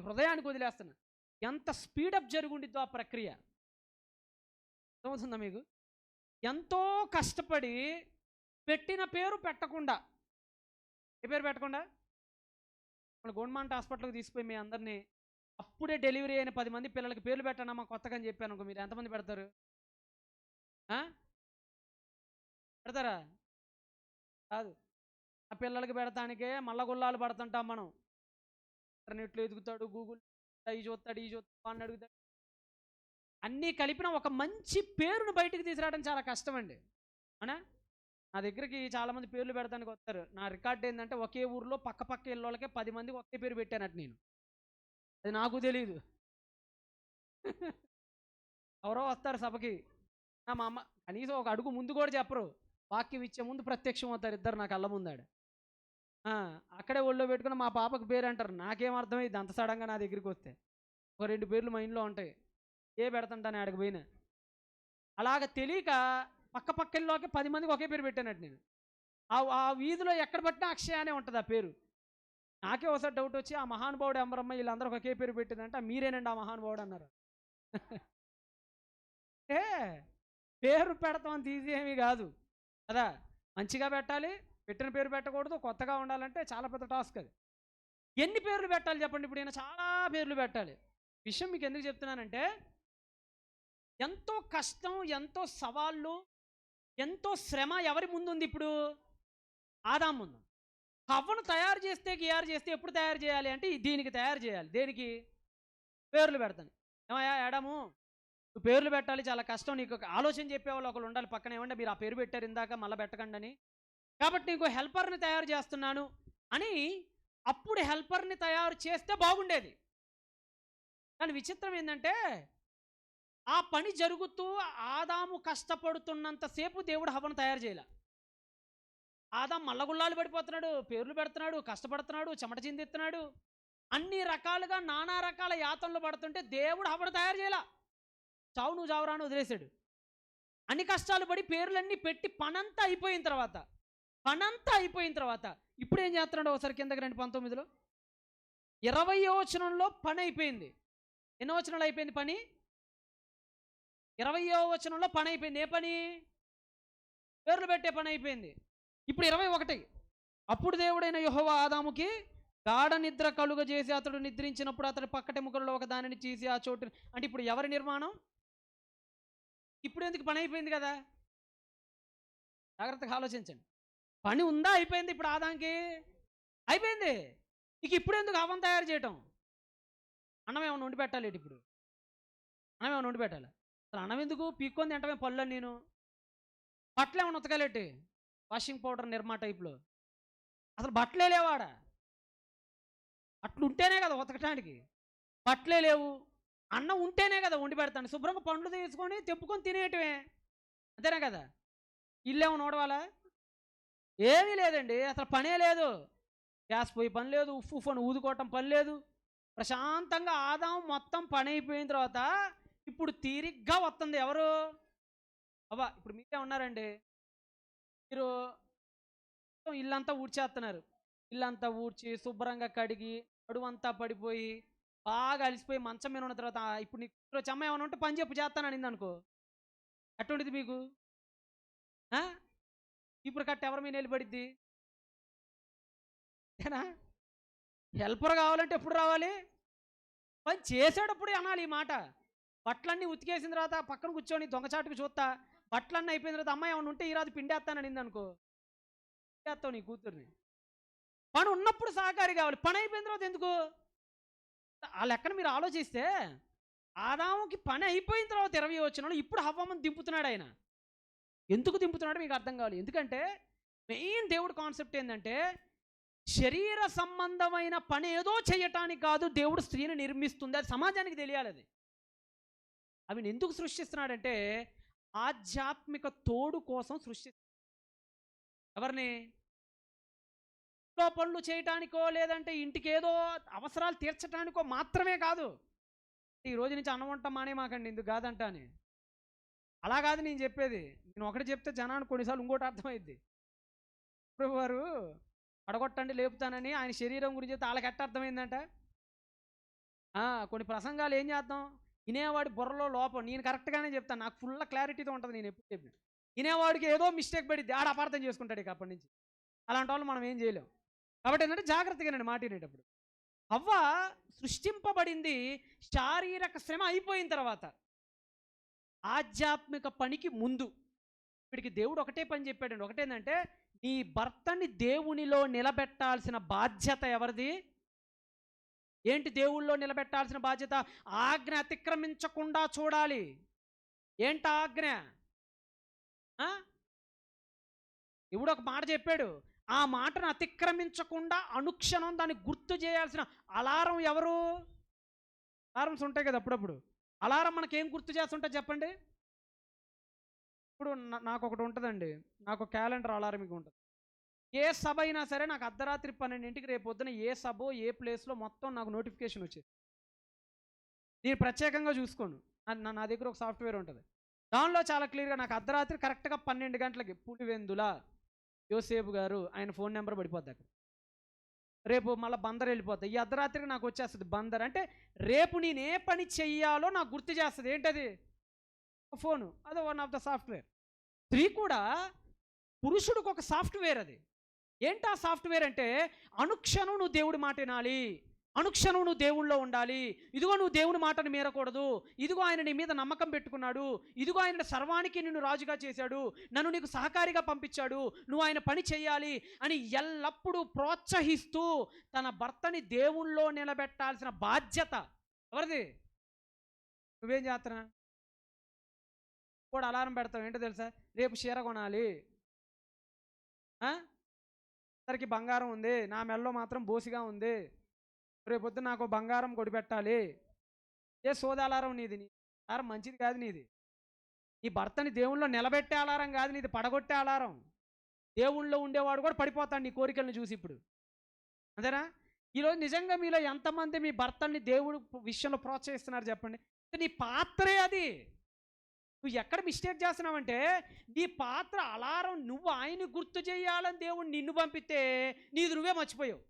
హృదయానికి వదిలేస్తున్నా, ఎంత స్పీడప్ జరుగుండిద్దో ఆ ప్రక్రియ. అర్థమవుతుందా మీకు? ఎంతో కష్టపడి పెట్టిన పేరు పెట్టకుండా, ఏ పేరు పెట్టకుండా, మన గవర్నమెంట్ హాస్పిటల్కి తీసుకుపోయి మీ అందరినీ అప్పుడే డెలివరీ అయిన 10 మంది పిల్లలకి పేర్లు పెట్టండి మా కొత్తగా అని చెప్పాను అనుకో, మీరు ఎంతమంది పెడతారు? పెడతారా? కాదు. ఆ పిల్లలకి పెడతానికే మల్ల గుల్లాలు పడుతుంటాం మనం. ఇంటర్నెట్లో ఎదుగుతాడు, గూగుల్ ఈ చూస్తాడు, ఈ చూస్తాడు అని అడుగుతాడు. అన్నీ కలిపిన ఒక మంచి పేరును బయటికి తీసుకురావడం చాలా కష్టం అండి. అవునా? నా దగ్గరికి చాలామంది పేర్లు పెడతానికి వస్తారు. నా రికార్డ్ ఏంటంటే ఒకే ఊర్లో పక్క పక్క ఇళ్ళకి 10 మందికి ఒకే పేరు పెట్టానట్టు నేను. అది నాకు తెలియదు. ఎవరో వస్తారు సభకి, మా అమ్మ కనీసం ఒక అడుగు ముందు కూడా చెప్పరు. వాక్యం ఇచ్చే ముందు ప్రత్యక్షం అవుతారు ఇద్దరు నా కళ్ళ ముందాడు. అక్కడే ఒళ్ళో పెట్టుకుని మా పాపకు పేరు అంటారు. నాకేం అర్థమైంది అంత సడన్గా నా దగ్గరికి వస్తే. ఒక 2 పేర్లు మా ఇంట్లో ఉంటాయి, ఏ పెడతాంటాను ఆడికి పోయినా. అలాగ తెలియక పక్క పక్కల్లోకి 10 మందికి ఒకే పేరు పెట్టానట్టు నేను. ఆ వీధిలో ఎక్కడ పట్టినా అక్షయ అనే ఉంటుంది ఆ పేరు. నాకే ఒకసారి డౌట్ వచ్చి, ఆ మహానుభావుడు అమ్మరమ్మ వీళ్ళందరూ ఒకే పేరు పెట్టిందంటే మీరేనండి ఆ మహానుభావుడు అన్నారు. ఏ పేరు పెడతాం అంత ఈజీ ఏమీ కాదు కదా. మంచిగా పెట్టాలి, పెట్టిన పేరు పెట్టకూడదు, కొత్తగా ఉండాలంటే చాలా పెద్ద టాస్క్ అది. ఎన్ని పేర్లు పెట్టాలి చెప్పండి? ఇప్పుడు నేను చాలా పేర్లు పెట్టాలి. విషయం మీకు ఎందుకు చెప్తున్నానంటే, ఎంతో కష్టం, ఎంతో సవాళ్ళు, ఎంతో శ్రమ ఎవరి ముందు ఉంది? ఇప్పుడు ఆదాము ముందు. హవ్వను తయారు చేస్తే ఎప్పుడు తయారు చేయాలి అంటే దీనికి తయారు చేయాలి. దేనికి? పేర్లు పెడతాను. ఏమయ్యా ఆడాము, నువ్వు పేర్లు పెట్టాలి, చాలా కష్టం. నీకు ఆలోచన చెప్పేవాళ్ళు ఒకళ్ళు ఉండాలి పక్కన. ఏమంటే మీరు ఆ పేరు పెట్టారు ఇందాక, మళ్ళీ పెట్టకండి అని. కాబట్టి నీకు హెల్పర్ని తయారు చేస్తున్నాను అని అప్పుడు హెల్పర్ని తయారు చేస్తే బాగుండేది. కానీ విచిత్రం ఏంటంటే, ఆ పని జరుగుతూ ఆదాము కష్టపడుతున్నంతసేపు దేవుడు హవ్వను తయారు చేయలే. ఆదాము మల్లగుల్లాలు పడిపోతున్నాడు, పేర్లు పెడుతున్నాడు, కష్టపడుతున్నాడు, చెమట చిందిస్తున్నాడు, అన్ని రకాలుగా నానా రకాల యాతనలు పడుతుంటే దేవుడు హవ్వను తయారు చేయలే. చావు నువ్వు చావురాను వదిలేశాడు. అన్ని కష్టాలు పడి పేర్లన్నీ పెట్టి పనంతా అయిపోయిన తర్వాత ఇప్పుడు ఏం చేస్తున్నాడు? ఒకసారి కిందకి రండి. 19లో 20వ వచనంలో పని అయిపోయింది. ఎన్నో వచనాలు అయిపోయింది పని? 20వ వచనంలో పని అయిపోయింది. ఏ పని? పేర్లు పెట్టే పని అయిపోయింది. ఇప్పుడు 21. అప్పుడు దేవుడైన యెహోవా ఆదాముకి గాఢ నిద్ర కలుగజేసి అతడు నిద్రించినప్పుడు అతడు పక్కటెముకలలో ఒక దానిని తీసి ఆ చోటు. అంటే ఇప్పుడు ఎవరి నిర్మాణం? ఇప్పుడు ఎందుకు? పని అయిపోయింది కదా. జాగ్రత్తగా ఆలోచించండి. పని ఉందా? అయిపోయింది. ఇప్పుడు ఆదాంకి అయిపోయింది. ఇక ఇప్పుడు ఎందుకు హవ్వను తయారు చేయటం? అన్నం ఏమైనా వండి పెట్టాలి. ఇప్పుడు అన్నం ఏమైనా వండి పెట్టాలి. అసలు అన్నం ఎందుకు? పీక్కొని తింటమే పళ్ళు నేను. బట్టలు ఏమైనా ఉతకాలేటి? వాషింగ్ పౌడర్ నిర్మా టైప్లో. అసలు బట్టలే లేవాడ. బట్టలు ఉంటేనే కదా ఉతకటానికి. బట్టలే లేవు. అన్నం ఉంటేనే కదా వండి పెడతాను. శుభ్రంగా పండ్లు తీసుకొని తెప్పుకొని తినేయటమే, అంతేనే కదా. ఇల్లేమో నోడవాలా? ఏమీ లేదండి. అసలు పనే లేదు. గ్యాస్ పోయి పని లేదు, ఉఫ్ అని ఊదుకోవటం పని లేదు. ప్రశాంతంగా ఆదాము మొత్తం పని అయిపోయిన తర్వాత ఇప్పుడు తీరిగ్గా వస్తుంది ఎవరు? అబ్బా ఇప్పుడు మీరే ఉన్నారండి. మీరు ఇల్లంతా ఊడ్చేస్తున్నారు. ఇల్లంతా ఊడ్చి శుభ్రంగా కడిగి అడువంతా పడిపోయి బాగా అలిసిపోయి మంచం మీద ఉన్న తర్వాత ఇప్పుడు నీకు వచ్చి అమ్మాయి ఏమైనా ఉంటే పని చెప్పు చేస్తాను అనింది అనుకో, అటువంటిది మీకు ఇప్పుడు కట్ట ఎవరి మీద నిలబడిద్ది? ఏనా? హెల్పర్ కావాలంటే ఎప్పుడు రావాలి? పని చేసేటప్పుడు అనాలి ఈ మాట. బట్టలన్నీ ఉతికేసిన తర్వాత పక్కన కూర్చొని దొంగచాటుకు చూస్తా బట్టలన్నీ అయిపోయిన తర్వాత అమ్మాయి ఏమైనా ఉంటే ఈరోజు పిండేస్తాను అనింది అనుకో, పిండేస్తావు నీ కూతుర్ని. పని ఉన్నప్పుడు సహకారి కావాలి. పని అయిపోయిన తర్వాత ఎందుకు? ఆ లెక్కన మీరు ఆలోచిస్తే ఆదాముకి పని అయిపోయిన తర్వాత 20వ వచనంలో ఇప్పుడు హవ్వను దింపుతున్నాడు ఆయన. ఎందుకు దింపుతున్నాడో మీకు అర్థం కావాలి. ఎందుకంటే మెయిన్ దేవుడు కాన్సెప్ట్ ఏంటంటే శరీర సంబంధమైన పని ఏదో చేయటానికి కాదు దేవుడు స్త్రీని నిర్మిస్తుంది, అది సమాజానికి తెలియాలి. అది అవి ఎందుకు సృష్టిస్తున్నాడంటే ఆధ్యాత్మిక తోడు కోసం సృష్టిస్తున్నాడు. ఎవరిని? ఇంట్లో పనులు చేయటానికో లేదంటే ఇంటికి ఏదో అవసరాలు తీర్చడానికో మాత్రమే కాదు. ఈ రోజు నుంచి అన్నం వంట మానే మాకండి ఎందుకు కాదంట అని, అలా కాదు నేను చెప్పేది. నేను ఒకటి చెప్తే జనానికి కొన్నిసార్లు ఇంకోటి అర్థమైద్ది. ప్రభు వారు పడగొట్టండి లేపుతానని ఆయన శరీరం గురించి చెప్తే వాళ్ళకి ఎట్ట అర్థమైందంట. కొన్ని ప్రసంగాలు ఏం చేద్దాం, వినేవాడి బుర్రలో లోపం. నేను కరెక్ట్గానే చెప్తాను, నాకు ఫుల్ క్లారిటీతో ఉంటుంది. నేను ఎప్పుడు చెప్పిన వినేవాడికి ఏదో మిస్టేక్ పడిద్ది, ఆడ అపార్థం చేసుకుంటాడు. ఇక అప్పటి నుంచి అలాంటి వాళ్ళు మనం ఏం చేయలేం. కాబట్టి ఏంటంటే జాగ్రత్తగానండి మాట వినేటప్పుడు. హవ్వ సృష్టింపబడింది శారీరక శ్రమ అయిపోయిన తర్వాత, ఆధ్యాత్మిక పనికి ముందు. వీడికి దేవుడు ఒకటే పని చెప్పాడండి. ఒకటేంటంటే నీ భర్తని దేవునిలో నిలబెట్టాల్సిన బాధ్యత ఎవరిది? ఏంటి దేవుళ్ళో నిలబెట్టాల్సిన బాధ్యత? ఆజ్ఞ అతిక్రమించకుండా చూడాలి. ఏంటి ఆజ్ఞ? దేవుడు ఒక మాట చెప్పాడు, ఆ మాటను అతిక్రమించకుండా అనుక్షణం దాన్ని గుర్తు చేయాల్సిన అలారం ఎవరు? అలారమ్స్ ఉంటాయి కదా అప్పుడప్పుడు. అలారం మనకేం గుర్తు చేస్తుంటే చెప్పండి. ఇప్పుడు నాకు ఒకటి ఉంటుందండి, నాకు క్యాలెండర్ అలారం మీకు ఉంటుంది. ఏ సభ అయినా సరే నాకు అర్ధరాత్రి 12ంటికి రేపు పొద్దున ఏ సభో ఏ ప్లేస్లో మొత్తం నాకు నోటిఫికేషన్ వచ్చేది. నేను ప్రత్యేకంగా చూసుకోను, నా దగ్గర ఒక సాఫ్ట్వేర్ ఉంటుంది. దానిలో చాలా క్లియర్గా నాకు అర్ధరాత్రి కరెక్ట్గా 12 గంటలకి పులివెందుల యోసేపు గారు ఆయన ఫోన్ నెంబర్ పడిపోద్ది అక్కడ. రేపు మళ్ళీ బందర్ వెళ్ళిపోతాయి. ఈ అర్ధరాత్రికి నాకు వచ్చేస్తుంది బందర్. అంటే రేపు నేను ఏ పని చెయ్యాలో నాకు గుర్తు చేస్తుంది. ఏంటది? ఫోను. అది వన్ ఆఫ్ ద సాఫ్ట్వేర్. స్త్రీ కూడా పురుషుడికి ఒక సాఫ్ట్వేర్. అది ఏంటి ఆ సాఫ్ట్వేర్ అంటే అనుక్షణం నువ్వు దేవుడి మాట వినాలి, అనుక్షణం నువ్వు దేవుళ్ళో ఉండాలి. ఇదిగో నువ్వు దేవుని మాటను మీరకూడదు, ఇదిగో ఆయన నీ మీద నమ్మకం పెట్టుకున్నాడు, ఇదిగో ఆయన సర్వానికి నిన్ను రాజుగా చేశాడు, నన్ను నీకు సహకారిగా పంపించాడు, నువ్వు ఆయన పని చేయాలి అని ఎల్లప్పుడూ ప్రోత్సహిస్తూ తన భర్తని దేవుళ్ళో నిలబెట్టాల్సిన బాధ్యత ఎవరిది? నువ్వేం చేస్తున్నా కూడా అలారం పెడతావు. ఏంటో తెలుసా? రేపు చీర కొనాలి, అందరికి బంగారం ఉంది, నా మెల్లో మాత్రం బోసిగా ఉంది, రేపొద్దు నాకు బంగారం కొడిపెట్టాలి. ఏ సోద అలారం నీది? నీ అలారం మంచిది కాదు. నీది నీ భర్తని దేవుళ్ళో నిలబెట్టే అలారం కాదు, నీది పడగొట్టే అలారం. దేవుళ్ళో ఉండేవాడు కూడా పడిపోతాడు నీ కోరికలను చూసి. ఇప్పుడు అంతేనా? ఈరోజు నిజంగా మీలో ఎంతమంది మీ భర్తల్ని దేవుడు విషయంలో ప్రోత్సహిస్తున్నారు చెప్పండి. నీ పాత్రే అది. నువ్వు ఎక్కడ మిస్టేక్ చేస్తున్నావంటే నీ పాత్ర అలారం. నువ్వు ఆయన్ని గుర్తు చేయాలని దేవుడు నిన్ను పంపితే నీది నువ్వే మర్చిపోయావు.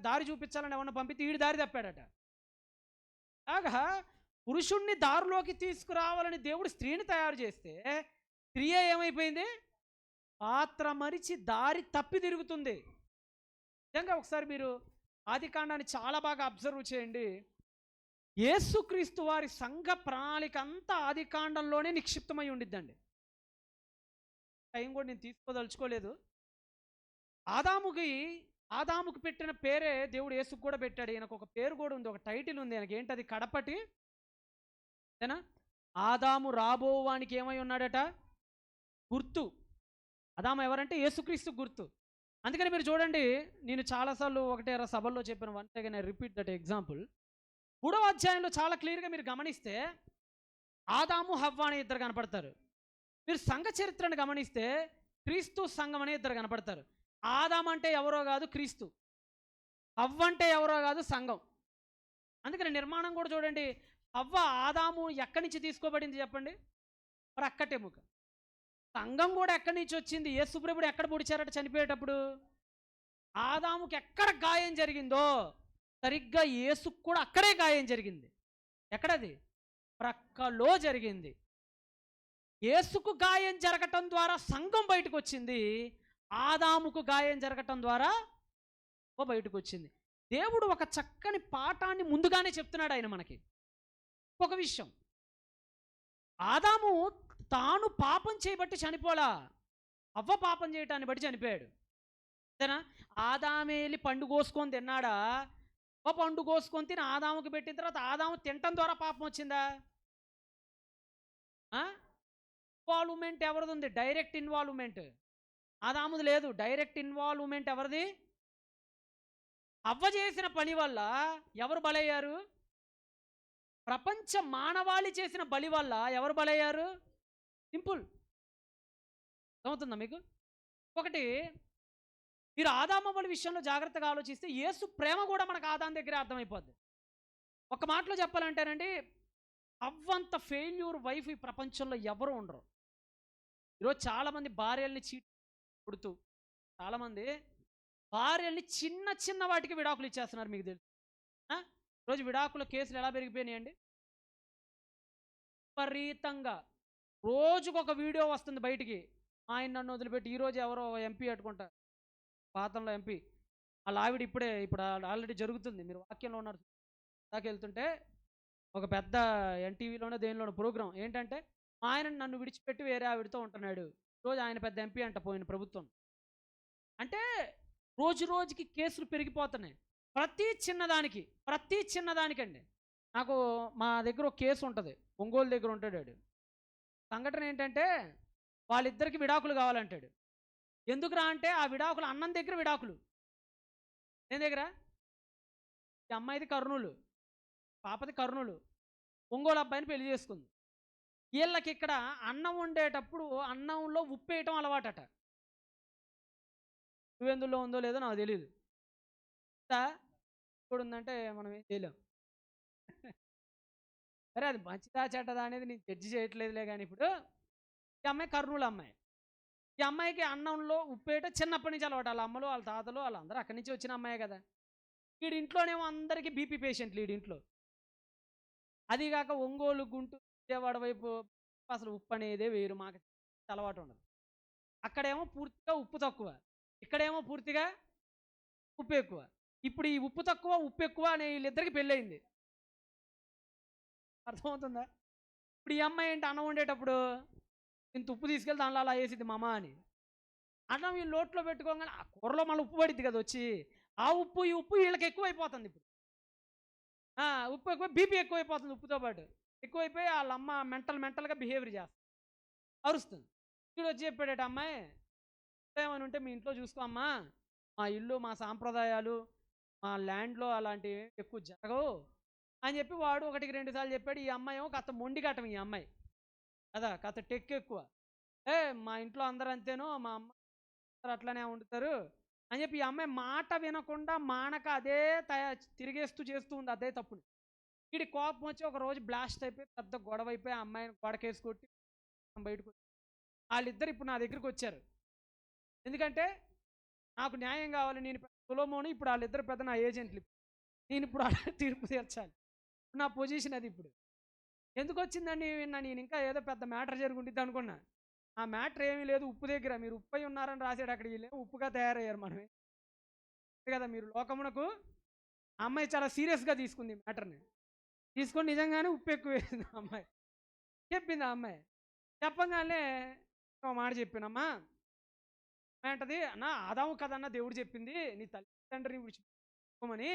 దారి చూపించాలని ఎవరన్నా పంపితే వీడి దారి తప్పాడట. అలాగా పురుషుణ్ణి దారిలోకి తీసుకురావాలని దేవుడు స్త్రీని తయారు చేస్తే స్త్రీ ఏమైపోయింది? పాత్ర మరిచి దారి తప్పి తిరుగుతుంది. నిజంగా ఒకసారి మీరు ఆదికాండాన్ని చాలా బాగా అబ్జర్వ్ చేయండి. యేసుక్రీస్తు వారి సంఘ ప్రణాళిక అంతా ఆదికాండంలోనే నిక్షిప్తమై ఉండిద్దండి. టైం కూడా నేను తీసుకోదలుచుకోలేదు. ఆదాముకి పెట్టిన పేరే దేవుడు యేసుకు కూడా పెట్టాడు. ఈయనకు ఒక పేరు కూడా ఉంది, ఒక టైటిల్ ఉంది ఆయనకి. ఏంటది? కడపటి. అంతేనా? ఆదాము రాబోవానికి ఏమై ఉన్నాడట? గుర్తు. ఆదాము ఎవరంటే యేసుక్రీస్తు గుర్తు. అందుకని మీరు చూడండి, నేను చాలాసార్లు ఒకటే సభల్లో చెప్పిన once again I repeat that example. 3వ అధ్యాయంలో చాలా క్లియర్గా మీరు గమనిస్తే ఆదాము హవ్వ అనే ఇద్దరు కనపడతారు. మీరు సంఘ చరిత్రను గమనిస్తే క్రీస్తు సంఘం అనే ఇద్దరు కనపడతారు. ఆదాము అంటే ఎవరో కాదు క్రీస్తు, హవ్వ అంటే ఎవరో కాదు సంఘం. అందుకని నిర్మాణం కూడా చూడండి. హవ్వ ఆదాము ఎక్కడి నుంచి తీసుకోబడింది చెప్పండి? ప్రక్కటెముక. సంఘం కూడా ఎక్కడి నుంచి వచ్చింది? యేసుప్రభుడు ఎక్కడ పొడిచారట చనిపోయేటప్పుడు? ఆదాముకి ఎక్కడ గాయం జరిగిందో సరిగ్గా యేసుకు కూడా అక్కడే గాయం జరిగింది. ఎక్కడది? ప్రక్కలో జరిగింది. యేసుకు గాయం జరగటం ద్వారా సంఘం బయటకు వచ్చింది, ఆదాముకు గాయం జరగటం ద్వారా బయటకు వచ్చింది. దేవుడు ఒక చక్కని పాఠాన్ని ముందుగానే చెప్తున్నాడు ఆయన మనకి. ఒక విషయం, ఆదాము తాను పాపం చేయబట్టి చనిపోలా, అవ్వ పాపం చేయటాన్ని బట్టి చనిపోయాడు. అంతేనా? ఆదామేలి పండు కోసుకొని తిన్నాడా? పండు కోసుకొని తిని ఆదాముకి పెట్టిన తర్వాత ఆదాము తినటం ద్వారా పాపం వచ్చిందా? ఇన్వాల్వ్మెంట్ ఎవరిది ఉంది? డైరెక్ట్ ఇన్వాల్వ్మెంట్ ఆదాముది లేదు. డైరెక్ట్ ఇన్వాల్వ్మెంట్ ఎవరిది? అవ్వ చేసిన పని వల్ల ఎవరు బలయ్యారు? ప్రపంచ మానవాళి చేసిన బలి వల్ల ఎవరు బలయ్యారు? సింపుల్. అర్థమవుతుందా మీకు? ఒకటి, మీరు ఆదాము బలి విషయంలో జాగ్రత్తగా ఆలోచిస్తే యేసు ప్రేమ కూడా మనకు ఆదాం దగ్గరే అర్థమైపోద్ది. ఒక మాటలో చెప్పాలంటేనండి, అవ్వంత ఫెయిల్యూర్ వైఫ్ ఈ ప్రపంచంలో ఎవరు ఉండరు. ఈరోజు చాలామంది భార్యల్ని పుడుతూ చాలామంది భార్యల్ని చిన్న చిన్న వాటికి విడాకులు ఇచ్చేస్తున్నారు. మీకు తెలుసు ఈరోజు విడాకుల కేసులు ఎలా పెరిగిపోయినాయండి? విపరీతంగా రోజుకొక వీడియో వస్తుంది బయటికి. ఆయన నన్ను వదిలిపెట్టి ఈరోజు ఎవరో ఎంపీ పెట్టుకుంటారు, పాతంలో ఎంపీ, వాళ్ళ ఆవిడ ఇప్పుడు ఆల్రెడీ జరుగుతుంది. మీరు వాక్యంలో ఉన్నారు దాకా వెళ్తుంటే ఒక పెద్ద ఎన్టీవీలోనే దేనిలోనో ప్రోగ్రాం ఏంటంటే, ఆయన నన్ను విడిచిపెట్టి వేరే ఆవిడతో ఉంటున్నాడు, రోజు ఆయన పెద్ద ఎంపీ అంట పోయిన ప్రభుత్వం. అంటే రోజు రోజుకి కేసులు పెరిగిపోతున్నాయి. ప్రతి చిన్నదానికండి. నాకు మా దగ్గర ఒక కేసు ఉంటుంది, ఒంగోలు దగ్గర ఉంటాడు. సంఘటన ఏంటంటే, వాళ్ళిద్దరికి విడాకులు కావాలంటాడు. ఎందుకురా అంటే, ఆ విడాకులు అన్నం దగ్గర విడాకులు. నేను దగ్గర ఈ అమ్మాయిది కర్నూలు, పాపది కర్నూలు, ఒంగోలు అబ్బాయిని పెళ్లి చేసుకుంది. వీళ్ళకి ఇక్కడ అన్నం వండేటప్పుడు అన్నంలో ఉప్పు వేయటం అలవాటట. నువ్వెందులో ఉందో లేదో నాకు తెలియదు. ఇప్పుడు ఉందంటే మనం ఏం చేయలేం. సరే, అది మంచిదా చెడ్డదా అనేది నేను జడ్జి చేయట్లేదులే. కానీ ఇప్పుడు ఈ అమ్మాయి కర్నూలు అమ్మాయి. ఈ అమ్మాయికి అన్నంలో ఉప్పు వేయటం చిన్నప్పటి నుంచి అలవాటు. వాళ్ళ అమ్మలు, వాళ్ళ తాతలు, వాళ్ళందరూ అక్కడి నుంచి వచ్చిన అమ్మాయి కదా. వీడింట్లోనేమో అందరికీ బీపీ పేషెంట్లు వీడింట్లో. అదిగాక ఒంగోలు, గుంటూరు, విజయవాడ వైపు అసలు ఉప్పు అనేదే వేరు, మాకు అలవాటు ఉండదు. అక్కడేమో పూర్తిగా ఉప్పు తక్కువ, ఇక్కడేమో పూర్తిగా ఉప్పు ఎక్కువ. ఇప్పుడు ఈ ఉప్పు తక్కువ ఉప్పు ఎక్కువ అనే వీళ్ళిద్దరికి పెళ్ళయింది. అర్థమవుతుందా? ఇప్పుడు ఈ అమ్మాయి ఏంటి, అన్నం వండేటప్పుడు ఇంత ఉప్పు తీసుకెళ్ళి దానిలో అలా వేసిద్ది మా అమ్మ అని. అన్నం వీళ్ళు లోట్లో పెట్టుకోగానే ఆ కూరలో మళ్ళీ ఉప్పు పడిద్ది కదా వచ్చి. ఆ ఉప్పు ఈ ఉప్పు వీళ్ళకి ఎక్కువైపోతుంది. ఇప్పుడు ఉప్పు ఎక్కువ, బీపీ ఎక్కువైపోతుంది. ఉప్పుతో పాటు ఎక్కువైపోయి వాళ్ళ అమ్మ మెంటల్గా బిహేవియర్ చేస్తుంది, అరుస్తుంది. వీడు వచ్చి చెప్పాడట, అమ్మాయి ఏమని ఉంటే మీ ఇంట్లో చూసుకో అమ్మా, మా ఇల్లు, మా సాంప్రదాయాలు, మా ల్యాండ్లో అలాంటివి ఎక్కువ జరగవు అని చెప్పి వాడు 1-2 సార్లు చెప్పాడు. ఈ అమ్మాయి ఏమో కథ మొండి కట్టం, ఈ అమ్మాయి కదా కథ టెక్ ఎక్కువ. మా ఇంట్లో అందరూ అంతేనో, మా అమ్మ అట్లానే వండుతారు అని చెప్పి ఈ అమ్మాయి మాట వినకుండా మానక అదే తిరిగేస్తూ చేస్తూ ఉంది అదే తప్పుని. వీడి కోపం వచ్చి ఒక రోజు బ్లాస్ట్ అయిపోయి పెద్ద గొడవ అయిపోయి ఆ అమ్మాయిని గోడకేసి కొట్టి బయటకు వచ్చి వాళ్ళిద్దరు ఇప్పుడు నా దగ్గరికి వచ్చారు. ఎందుకంటే నాకు న్యాయం కావాలి, నేను సులోమోను, ఇప్పుడు వాళ్ళిద్దరు పెద్ద నా ఏజెంట్లు, నేను ఇప్పుడు తీర్పు తీర్చాలి. నా పొజిషన్ అది. ఇప్పుడు ఎందుకు వచ్చిందండి నేను ఇంకా ఏదో పెద్ద మ్యాటర్ జరుగుంటుంది అనుకున్నా. ఆ మ్యాటర్ ఏమీ లేదు, ఉప్పు దగ్గర మీరు ఉప్పు అయి ఉన్నారని రాసాడు అక్కడ. వీళ్ళే ఉప్పుగా తయారయ్యారు. మనమే కదా, మీరు లోకమునకు. ఆ అమ్మాయి చాలా సీరియస్గా తీసుకుంది మ్యాటర్ని, తీసుకొని నిజంగానే ఉప్పు ఎక్కువ వేసింది అమ్మాయి. చెప్పింది ఆ అమ్మాయి. చెప్పగానే ఒక మాట చెప్పానమ్మా, ఏంటది అన్న, ఆదాము కదన్న దేవుడు చెప్పింది నీ తల్లిదండ్రిని విడిచిపోమని,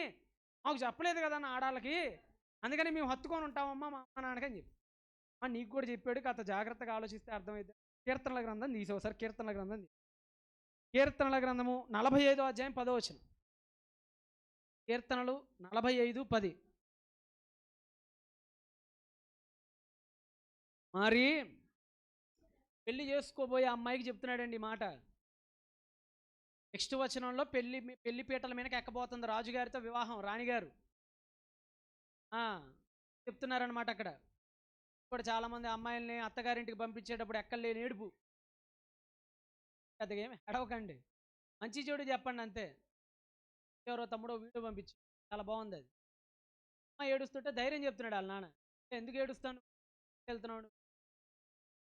మాకు చెప్పలేదు కదన్న ఆడాళ్ళకి, అందుకని మేము హత్తుకొని ఉంటామమ్మా మా అమ్మ నాన్నకని చెప్పి. నీకు కూడా చెప్పాడు, కాస్త జాగ్రత్తగా ఆలోచిస్తే అర్థమైంది. కీర్తనల గ్రంథం తీసావు సార్, కీర్తనల గ్రంథం కీర్తనల గ్రంథము 45వ అధ్యాయం 10వ వచనం. కీర్తనలు 45:10. మరి పెళ్లి చేసుకోబోయే అమ్మాయికి చెప్తున్నాడండి మాట. నెక్స్ట్ వచనంలో పెళ్లి పీటల మీదకి ఎక్కబోతుంది రాజుగారితో వివాహం, రాణిగారు చెప్తున్నారనమాట. అక్కడ ఇప్పుడు చాలామంది అమ్మాయిల్ని అత్తగారింటికి పంపించేటప్పుడు ఎక్కలేని ఏడుపు. పెద్దగా ఏమి ఎడవకండి, మంచి చెడు చెప్పండి అంతే. ఎవరో తమ్ముడో వీడియో పంపించి చాలా బాగుంది అది. అమ్మ ఏడుస్తుంటే ధైర్యం చెప్తున్నాడు వాళ్ళ నాన్న. ఎందుకు ఏడుస్తాను, వెళ్తున్నాడు,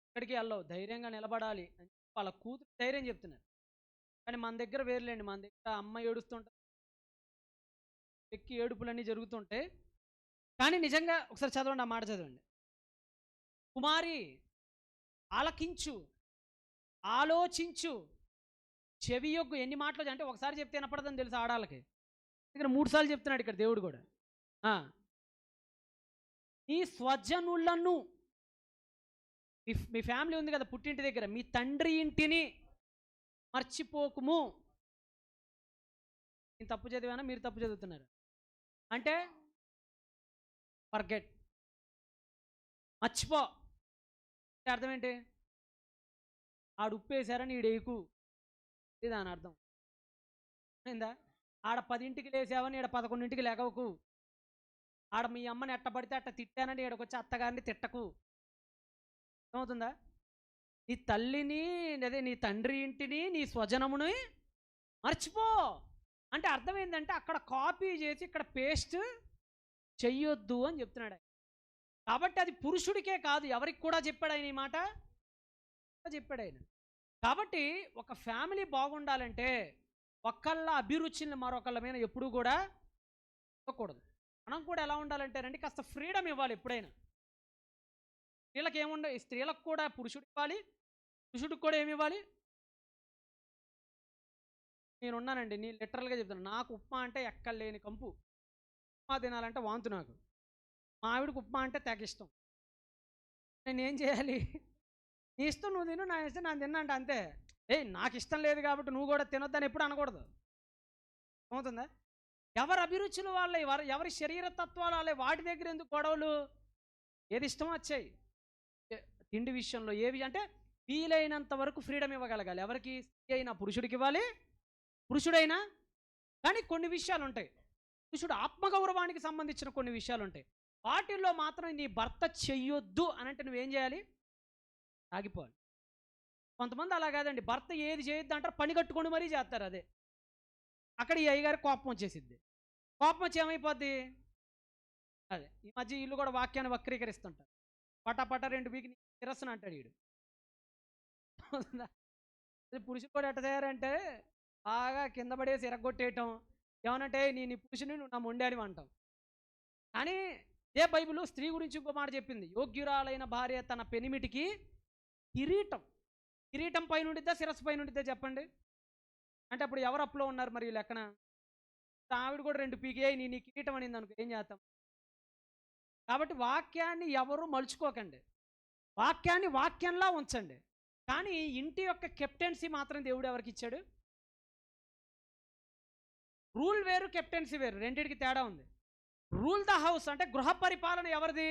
ఇక్కడికి వెళ్ళవు, ధైర్యంగా నిలబడాలి అని వాళ్ళ కూతురు ధైర్యం చెప్తున్నారు. కానీ మన దగ్గర వేరులేండి, మన దగ్గర అమ్మ ఏడుస్తుంటే ఎక్కి ఏడుపులన్నీ జరుగుతుంటాయి. కానీ నిజంగా ఒకసారి చదవండి, ఆ మాట చదవండి. కుమారి ఆలకించు, ఆలోచించు, చెవియొగ్గు. ఎన్ని మాటలు అంటే ఒకసారి చెప్తే వినపడదని తెలుసు ఆడాలకి. ఇక్కడ 3 సార్లు చెప్తున్నాడు ఇక్కడ దేవుడు కూడా. నీ స్వజనులను మీ ఫ్యామిలీ ఉంది కదా పుట్టింటి దగ్గర, మీ తండ్రి ఇంటిని మర్చిపోకుము. నేను తప్పు చదివానా, మీరు తప్పు చదువుతున్నారు? అంటే ఫర్గెట్, మర్చిపో అంటే అర్థం ఏంటి? ఆడు ఉప్పు వేసారని ఈడేకు, ఇది దాని అర్థం. అయిందా? ఆడ 10ంటికి లేసావని ఈడ 11ంటికి లేకవకు. ఆడ మీ అమ్మని ఎట్ట పడితే అట్ట తిట్టానని ఈడకొచ్చి అత్తగారిని తిట్టకు. అర్థమవుతుందా? నీ తల్లిని, అదే నీ తండ్రి ఇంటిని, నీ స్వజనముని మర్చిపో అంటే అర్థం ఏంటంటే అక్కడ కాపీ చేసి ఇక్కడ పేస్ట్ చెయ్యొద్దు అని చెప్తున్నాడు ఆయన. కాబట్టి అది పురుషుడికే కాదు, ఎవరికి కూడా చెప్పాడు ఆయన ఈ మాట, చెప్పాడు ఆయన. కాబట్టి ఒక ఫ్యామిలీ బాగుండాలంటే ఒకళ్ళ అభిరుచిని మరొకళ్ళ మీద ఎప్పుడూ కూడా ఇవ్వకూడదు. మనం కూడా ఎలా ఉండాలంటేనండి, కాస్త ఫ్రీడమ్ ఇవ్వాలి ఎప్పుడైనా. స్త్రీలకు ఏముండవు, స్త్రీలకు కూడా పురుషుడు ఇవ్వాలి, పురుషుడికి కూడా ఏమి ఇవ్వాలి. నేనున్నానండి, నేను లిటరల్గా చెప్తాను, నాకు ఉప్మా అంటే ఎక్కలేని కంపు. ఉప్మా తినాలంటే వాంతు నాకు. మా ఆవిడకి ఉప్మా అంటే తెగ ఇష్టం. నేను ఏం చేయాలి? నీ ఇష్టం నువ్వు తిను, నా ఇష్టం నేను తిన్నా అంటే అంతే. నాకు ఇష్టం లేదు కాబట్టి నువ్వు కూడా తినొద్దని ఎప్పుడు అనకూడదు. అవుతుందా? ఎవరి అభిరుచులు వాళ్ళే, ఎవరి శరీర తత్వాలు వాళ్ళే, వాటి దగ్గర ఎందుకు గొడవలు? ఏది ఇష్టమో వచ్చాయి. తిండి విషయంలో ఏవి అంటే వీలైనంత వరకు ఫ్రీడమ్ ఇవ్వగలగాలి. ఎవరికి? స్త్రీ అయినా పురుషుడికి ఇవ్వాలి, పురుషుడైనా. కానీ కొన్ని విషయాలు ఉంటాయి, పురుషుడు ఆత్మగౌరవానికి సంబంధించిన కొన్ని విషయాలు ఉంటాయి, వాటిల్లో మాత్రం నీ భర్త చెయ్యొద్దు అని అంటే నువ్వేం చేయాలి? ఆగిపోవాలి. కొంతమంది అలా కాదండి, భర్త ఏది చేయొద్దు అంటారు, పని కట్టుకొని మరీ చేస్తారు. అదే అక్కడ ఈ అయ్యగారికి కోపం వచ్చేసిద్ది. కోపం వచ్చి ఏమైపోద్ది? అదే ఈ మధ్య వీళ్ళు కూడా వాక్యాన్ని వక్రీకరిస్తుంటారు. పటాపట 2 వీక్ తిరస్సును అంటాడు వీడు. అది పురుషుడు కూడా ఎట్ట చేయారంటే బాగా కింద పడేసి ఎరగొట్టేయటం, ఏమనంటే నేను ఈ పురుషుని నువ్వు నా మొండాని అంటాం. కానీ ఇదే బైబిల్ స్త్రీ గురించి ఇంకో మాట చెప్పింది, యోగ్యురాలైన భార్య తన పెనిమిటికి కిరీటం. కిరీటం పైన ఉండిద్దా, శిరస్సు పైన ఉండిద్దా చెప్పండి? అంటే అప్పుడు ఎవరు అప్పులో ఉన్నారు మరి లెక్కన? ఆవిడ కూడా 2 పీకే నీ కిరీటం అనింది అనుకో, ఏం చేస్తాం? కాబట్టి వాక్యాన్ని ఎవరు మలుచుకోకండి, వాక్యాన్ని వాక్యంలా ఉంచండి. కానీ ఇంటి యొక్క కెప్టెన్సీ మాత్రం దేవుడు ఎవరికి ఇచ్చాడు? రూల్ వేరు, కెప్టెన్సీ వేరు, రెండింటికి తేడా ఉంది. రూల్ ద హౌస్ అంటే గృహ పరిపాలన ఎవరిది?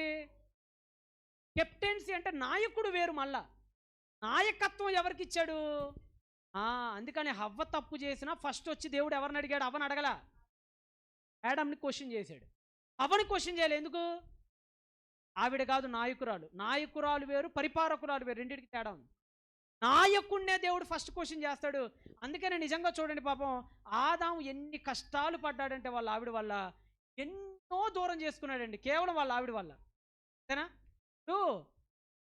కెప్టెన్సీ అంటే నాయకుడు వేరు. మళ్ళా నాయకత్వం ఎవరికి ఇచ్చాడు? అందుకని హవ్వ తప్పు చేసినా ఫస్ట్ వచ్చి దేవుడు ఎవరిని అడిగాడు? అవ్వని అడగల, యాడమ్ని క్వశ్చన్ చేశాడు. అవ్వని క్వశ్చన్ చేయాలి ఎందుకు? ఆవిడ కాదు నాయకురాలు. నాయకురాలు వేరు, పరిపాలకురాలు వేరు, రెండింటికి తేడా ఉంది. నాయకుడినే దేవుడు ఫస్ట్ క్వశ్చన్ చేస్తాడు. అందుకనే నిజంగా చూడండి, పాపం ఆదాము ఎన్ని కష్టాలు పడ్డాడంటే వాళ్ళ ఆవిడ వల్ల, ఎన్నో దూరం చేసుకున్నాడండి కేవలం వాళ్ళ ఆవిడ వల్ల. అంతేనా?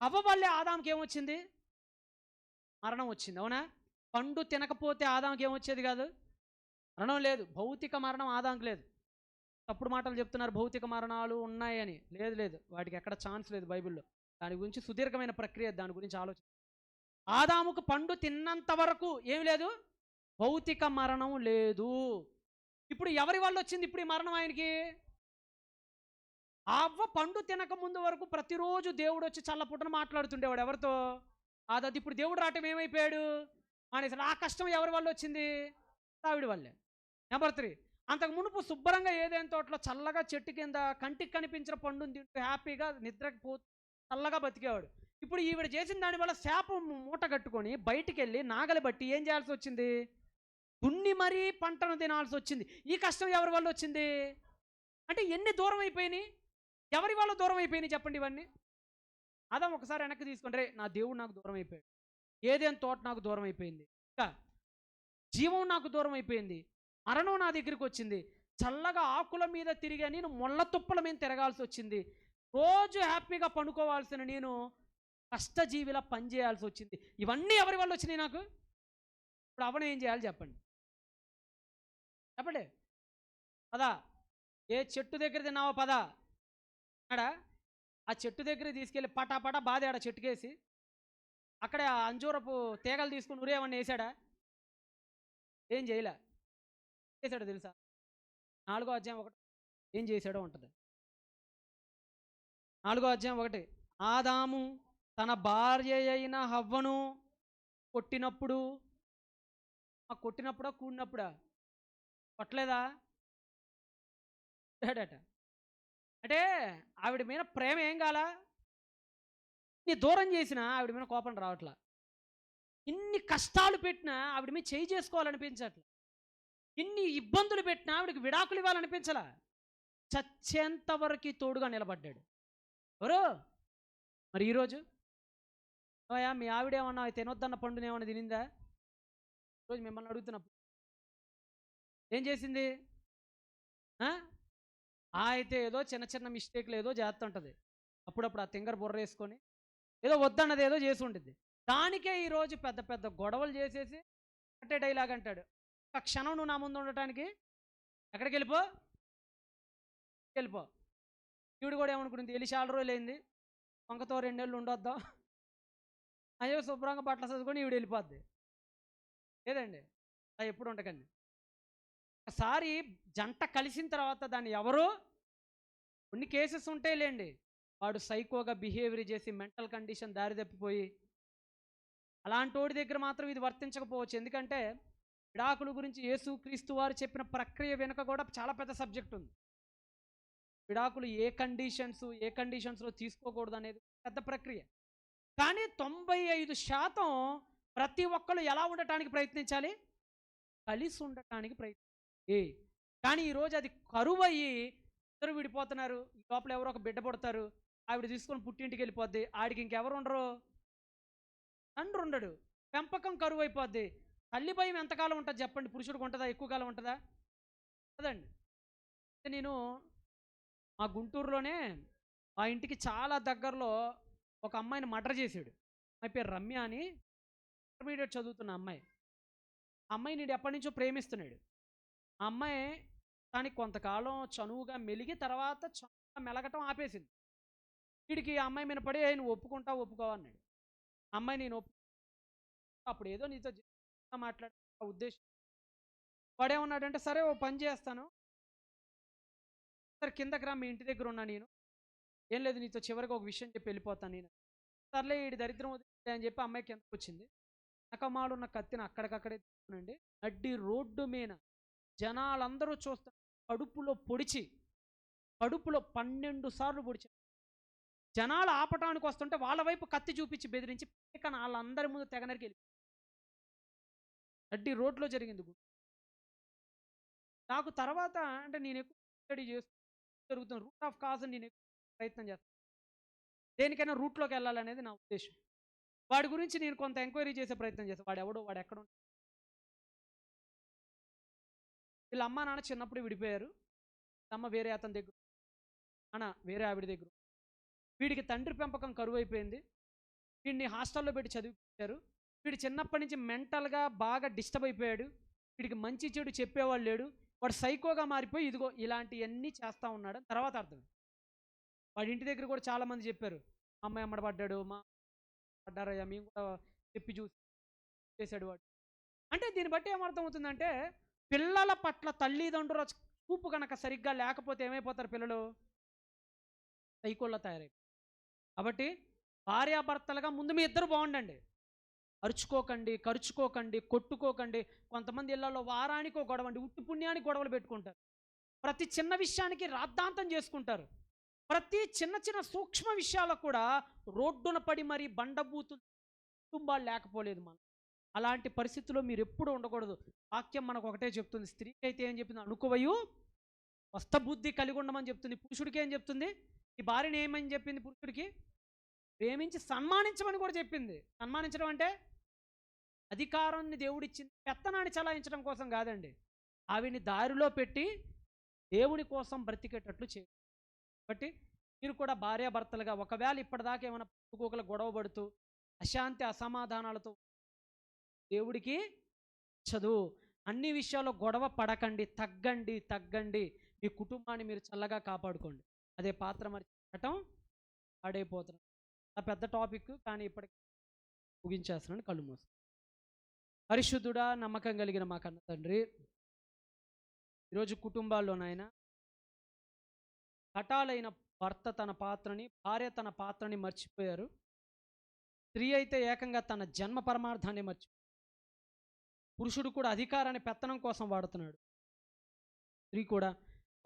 అవ్వ వల్లే ఆదాముకి ఏమొచ్చింది? మరణం వచ్చింది. అవునా? పండు తినకపోతే ఆదాముకి ఏమొచ్చేది కాదు, మరణం లేదు. భౌతిక మరణం ఆదాముకి లేదు. తప్పుడు మాటలు చెప్తున్నారు, భౌతిక మరణాలు ఉన్నాయని. లేదు లేదు, వాటికి ఎక్కడ ఛాన్స్ లేదు బైబిల్లో. దాని గురించి సుదీర్ఘమైన ప్రక్రియ, దాని గురించి ఆలోచన. ఆదాముకు పండు తిన్నంత వరకు ఏమి లేదు, భౌతిక మరణం లేదు. ఇప్పుడు ఎవరి వల్ల వచ్చింది ఇప్పుడు ఈ మరణం ఆయనకి? అవ్వ పండు తినక ముందు వరకు ప్రతిరోజు దేవుడు వచ్చి చల్లపుట్టను మాట్లాడుతుండేవాడు ఎవరితో? అది ఇప్పుడు దేవుడు రావటం ఏమైపోయాడు? మానేసాడు. ఆ కష్టం ఎవరి వల్ల వచ్చింది? ఆవిడ వల్లే. నెంబర్ 3, అంతకు మునుపు శుభ్రంగా ఏదైనా తోటలో చల్లగా చెట్టు కింద కంటికి కనిపించిన పండుని తింటూ హ్యాపీగా నిద్రకి పో చల్లగా బతికేవాడు. ఇప్పుడు ఈవిడ చేసిన దానివల్ల శాపం మూట కట్టుకొని బయటికి వెళ్ళి నాగలి బట్టి ఏం చేయాల్సి వచ్చింది? దున్ని మరీ పంటను తినాల్సి వచ్చింది. ఈ కష్టం ఎవరి వల్ల వచ్చింది? అంటే ఎన్ని దూరం అయిపోయినాయి, ఎవరి వల్ల దూరం అయిపోయినాయి చెప్పండి ఇవన్నీ? ఆదాం ఒకసారి వెనక్కి తీసుకుంటే, నా దేవుడు నాకు దూరం అయిపోయాడు, ఏదైనా తోట నాకు దూరం అయిపోయింది, ఇంకా జీవం నాకు దూరం అయిపోయింది, మరణం నా దగ్గరికి వచ్చింది, చల్లగా ఆకుల మీద తిరిగా నేను ముళ్ళ తుప్పల మీద తిరగాల్సి వచ్చింది, రోజు హ్యాపీగా పండుకోవాల్సిన నేను కష్టజీవిలా పనిచేయాల్సి వచ్చింది. ఇవన్నీ ఎవరి వల్ల వచ్చినాయి నాకు? ఇప్పుడు అవన్నీ ఏం చేయాలి చెప్పండి? చెప్పండి. పదా, ఏ చెట్టు దగ్గర తిన్నావో పదా అక్కడ, ఆ చెట్టు దగ్గర తీసుకెళ్ళి పటాపట బాధేడ చెట్టుకేసి అక్కడే ఆ అంజూరపు తీగలు తీసుకుని ఉరేమన్నా వేసాడా? ఏం చేయలే. చేశాడో తెలుసా? 4వ అధ్యాయం 1 ఏం చేశాడో ఉంటుంది. 4వ అధ్యాయం 1, ఆదాము తన భార్య అయిన హవ్వను కొట్టినప్పుడు, కొట్టినప్పుడా కూడినప్పుడా? కొట్టలేదా? కొట్టాడట. అంటే ఆవిడ మీద ప్రేమ ఏం కాలా? నీ దూరం చేసినా ఆవిడ మీద కోపం రావట్లా. ఇన్ని కష్టాలు పెట్టినా ఆవిడ మీద చేయి చేసుకోవాలనిపించట్లా. ఇన్ని ఇబ్బందులు పెట్టినా ఆవిడకి విడాకులు ఇవ్వాలనిపించలా. చచ్చేంత వరకు తోడుగా నిలబడ్డాడు. ఎవరు? మరి ఈరోజు మీ ఆవిడేమన్నా తినొద్దన్న పండునేమన్నా తినిందా? ఈరోజు మిమ్మల్ని అడుగుతున్నప్పుడు ఏం చేసింది? అయితే ఏదో చిన్న చిన్న మిస్టేక్లు ఏదో చేస్తుంటుంది. అప్పుడప్పుడు ఆ తింగర్ బుర్ర వేసుకొని ఏదో వద్దన్నది ఏదో చేసి ఉంటుంది. దానికే ఈరోజు పెద్ద పెద్ద గొడవలు చేసేసి అంటే డైలాగ్ అంటాడు, ఒక క్షణం నువ్వు నా ముందు ఉండటానికి ఎక్కడికి వెళ్ళిపో. ఈవిడ కూడా ఏమనుకుంటుంది, వెళ్ళి చాలా రోజులు అయింది, వంకతో 2 నెలలు ఉండొద్దాం, అయ్యో శుభ్రంగా బట్టలు చదువుకొని ఈవిడ వెళ్ళిపోద్ది. లేదండి, అది ఎప్పుడు ఉండకండి. ఒకసారి జంట కలిసిన తర్వాత దాన్ని ఎవరు, కొన్ని కేసెస్ ఉంటాయి లేండి, వాడు సైకోగా బిహేవియర్ చేసి మెంటల్ కండిషన్ దారి తప్పిపోయి అలాంటి వాడి దగ్గర మాత్రం ఇది వర్తించకపోవచ్చు. ఎందుకంటే విడాకుల గురించి యేసు క్రీస్తు వారు చెప్పిన ప్రక్రియ వెనుక కూడా చాలా పెద్ద సబ్జెక్ట్ ఉంది. విడాకులు ఏ కండిషన్స్లో తీసుకోకూడదు అనేది పెద్ద ప్రక్రియ. కానీ 95% ప్రతి ఒక్కరు ఎలా ఉండటానికి ప్రయత్నించాలి? కలిసి ఉండటానికి ప్రయత్నించాలి. కానీ ఈరోజు అది కరువయ్యి ఇద్దరు విడిపోతున్నారు. ఈ లోపల ఎవరో ఒక బిడ్డ పుడతారు, ఆవిడ తీసుకొని పుట్టింటికి వెళ్ళిపోద్ది, ఆడికి ఇంకెవరు ఉండరు, తండ్రి ఉండడు, పెంపకం కరువు అయిపోద్ది. తల్లి భయం ఎంతకాలం ఉంటుంది చెప్పండి? పురుషుడికి ఉంటుందా? ఎక్కువ కాలం ఉంటుందా? కదండి. నేను మా గుంటూరులోనే మా ఇంటికి చాలా దగ్గరలో ఒక అమ్మాయిని మర్డర్ చేశాడు. అమ్మాయి పేరు రమ్య అని, ఇంటర్మీడియట్ చదువుతున్న అమ్మాయి. ఆ అమ్మాయి నేను ఎప్పటి నుంచో ప్రేమిస్తున్నాడు. ఆ అమ్మాయి దానికి కొంతకాలం చనువుగా మెలిగి తర్వాత చనువుగా మెలగటం ఆపేసింది. వీడికి ఆ అమ్మాయి మీద పడి నువ్వు ఒప్పుకోవా అన్నాడు. ఆ అమ్మాయి నేను అప్పుడు ఏదో నీతో మాట్లాడే ఉద్దేశం. వాడేమన్నాడంటే, సరే ఓ పని చేస్తాను, సరే కిందకి రా, మీ ఇంటి దగ్గర ఉన్నా నేను, ఏం లేదు నీతో చివరికి ఒక విషయం చెప్పి వెళ్ళిపోతాను నేను. సర్లే ఈ దరిద్రం వదిలే అని చెప్పి అమ్మాయి కిందకు వచ్చింది. నకమాలున్న కత్తిని అక్కడికక్కడే తీసుకునండి నడ్డి రోడ్డు మీద జనాలందరూ చూస్తారు, కడుపులో 12 సార్లు పొడిచారు. జనాలు ఆపటానికి వస్తుంటే వాళ్ళ వైపు కత్తి చూపించి బెదిరించి పక్కన వాళ్ళందరి ముందు తెగనరికి వెళ్ళి నడ్డి రోడ్లో జరిగింది. నాకు తర్వాత అంటే నేను ఎక్కువ స్టడీ చేస్తూ జరుగుతున్న రూట్ ఆఫ్ కాజ్ నేను ఎక్కువ ప్రయత్నం చేస్తాను, దేనికైనా రూట్లోకి వెళ్ళాలనేది నా ఉద్దేశం. వాడి గురించి నేను కొంత ఎంక్వైరీ చేసే ప్రయత్నం చేస్తాను. వాడు ఎక్కడ ఉంటాడు? వీళ్ళ అమ్మ నాన్న చిన్నప్పుడు విడిపోయారు. అమ్మ వేరే అతని దగ్గర, నాన్న వేరే ఆవిడ దగ్గర. వీడికి తండ్రి పెంపకం కరువు అయిపోయింది. వీడిని హాస్టల్లో పెట్టి చదివించారు. వీడు చిన్నప్పటి నుంచి మెంటల్గా బాగా డిస్టర్బ్ అయిపోయాడు. వీడికి మంచి చెడు చెప్పేవాళ్ళు లేడు. వాడు సైకోగా మారిపోయి ఇదిగో ఇలాంటివన్నీ చేస్తూ ఉన్నాడు. తర్వాత అర్థం, వాడి ఇంటి దగ్గర కూడా చాలామంది చెప్పారు, అమ్మాయి అమ్మడ పడ్డాడు, మా పడ్డారయ్యా, మేము కూడా చెప్పి చూసి చేశాడు వాడు. అంటే దీన్ని బట్టి ఏమర్థం అవుతుందంటే, పిల్లల పట్ల తల్లిదండ్రుల చూపు కనుక సరిగ్గా లేకపోతే ఏమైపోతారు పిల్లలు? సైకోల్లో తయారైపోతారు. కాబట్టి భార్యాభర్తలుగా ముందు మీ ఇద్దరు బాగుండండి. అరుచుకోకండి, కరుచుకోకండి, కొట్టుకోకండి. కొంతమంది ఇళ్లలో వారానికి గొడవ అండి, ఉట్టి పుణ్యానికి గొడవలు పెట్టుకుంటారు. ప్రతి చిన్న విషయానికి రాద్ధాంతం చేసుకుంటారు. ప్రతి చిన్న చిన్న సూక్ష్మ విషయాలకు కూడా రోడ్డున పడి మరి బండబూతులు కుటుంబాలు లేకపోలేదు. మనం అలాంటి పరిస్థితుల్లో మీరు ఎప్పుడూ ఉండకూడదు. వాక్యం మనకు ఒకటే చెప్తుంది. స్త్రీకి అయితే ఏం చెప్తుంది? అనుకువయు వస్తబుద్ధి కలిగి ఉండమని చెప్తుంది. పురుషుడికి ఏం చెప్తుంది? ఈ భార్యని ఏమని చెప్పింది? పురుషుడికి ప్రేమించి సన్మానించమని కూడా చెప్పింది. సన్మానించడం అంటే అధికారాన్ని దేవుడిచ్చింది పెత్తనాన్ని చలాయించడం కోసం కాదండి, ఆవిని దారిలో పెట్టి దేవుని కోసం బ్రతికేటట్లు చేయాలి. కాబట్టి మీరు కూడా భార్యాభర్తలుగా ఒకవేళ ఇప్పటిదాకా ఏమైనా పుట్టుకోకల గొడవ పడుతూ అశాంతి అసమాధానాలతో దేవుడికి చదువు అన్ని విషయాల్లో గొడవ పడకండి, తగ్గండి. మీ కుటుంబాన్ని మీరు చల్లగా కాపాడుకోండి. అదే పాత్ర మర్చిపోవటం పాడైపోతున్నాం. ఆ పెద్ద టాపిక్, కానీ ఇప్పటికి ముగించేస్తున్నాను. కళ్ళు మూసి. పరిశుద్ధుడా, నమ్మకం కలిగిన మా కన్న తండ్రి, ఈరోజు కుటుంబాల్లోనైనా హఠాలైన భర్త తన పాత్రని, భార్య తన పాత్రని మర్చిపోయారు. స్త్రీ అయితే ఏకంగా తన జన్మ పరమార్థాన్ని మర్చి, పురుషుడు కూడా అధికారాన్ని పెత్తనం కోసం వాడుతున్నాడు. స్త్రీ కూడా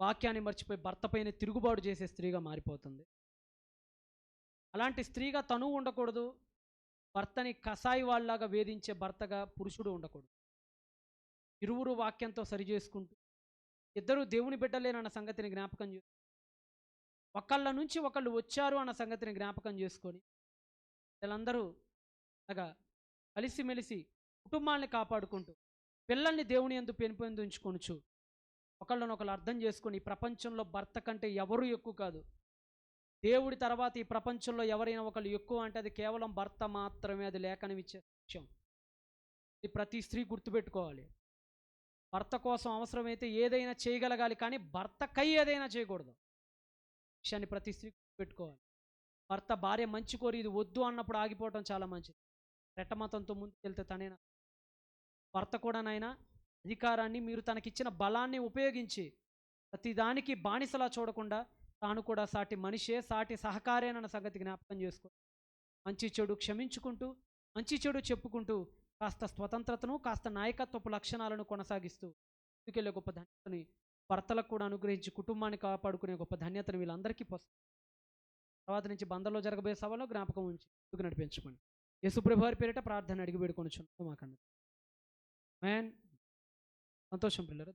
వాక్యాన్ని మర్చిపోయి భర్త పైన తిరుగుబాటు చేసే స్త్రీగా మారిపోతుంది. అలాంటి స్త్రీగా తను ఉండకూడదు, భర్తని కసాయి వాళ్ళలాగా వేధించే భర్తగా పురుషుడు ఉండకూడదు. ఇరువురు వాక్యంతో సరిచేసుకుంటూ ఇద్దరు దేవుని బిడ్డలేనన్న సంగతిని జ్ఞాపకం చేసుకుంటూ, ఒకళ్ళ నుంచి ఒకళ్ళు వచ్చారు అన్న సంగతిని జ్ఞాపకం చేసుకొని వీళ్ళందరూ అలాగా కలిసిమెలిసి కుటుంబాన్ని కాపాడుకుంటూ పిల్లల్ని దేవుని యందు పెంపొందించుకొనుచు ఒకళ్ళనొకళ్ళు అర్థం చేసుకొని, ఈ ప్రపంచంలో భర్త కంటే ఎవరు ఎక్కువ కాదు. దేవుడి తర్వాత ఈ ప్రపంచంలో ఎవరైనా ఒకళ్ళు ఎక్కువ అంటే అది కేవలం భర్త మాత్రమే. అది లేఖనం ఇచ్చే విషయం. ఇది ప్రతి స్త్రీ గుర్తుపెట్టుకోవాలి. భర్త కోసం అవసరమైతే ఏదైనా చేయగలగాలి, కానీ భర్తకై ఏదైనా చేయకూడదు. విషయాన్ని ప్రతి స్త్రీ గుర్తుపెట్టుకోవాలి. భర్త భార్య మంచి కోరి ఇది వద్దు అన్నప్పుడు ఆగిపోవటం చాలా మంచిది. రెట్టమతంతో ముందుకు వెళ్తే తనైనా భర్త కూడా నాయన అధికారాన్ని మీరు తనకిచ్చిన బలాన్ని ఉపయోగించి ప్రతిదానికి బానిసలా చూడకుండా తాను కూడా సాటి మనిషే, సాటి సహకారేనన్న సంగతి జ్ఞాపకం చేసుకో, మంచి చెడు క్షమించుకుంటూ మంచి చెడు చెప్పుకుంటూ కాస్త స్వతంత్రతను కాస్త నాయకత్వపు లక్షణాలను కొనసాగిస్తూ ముందుకెళ్ళే గొప్ప ధన్యతని భర్తలకు కూడా అనుగ్రహించి కుటుంబాన్ని కాపాడుకునే గొప్ప ధన్యతను వీళ్ళందరికీ పొందుతారు. తర్వాత నుంచి బందర్లో జరగబోయే సభలో జ్ఞాపకం ఉంచి ముందుకు నడిపించుకోండి. యేసుప్రభు వారి పేరిట ప్రార్థన అడిగి వేడుకొనుచున్నాం మాకన్నా. మ్యాన్ సంతోషం పిల్లలు.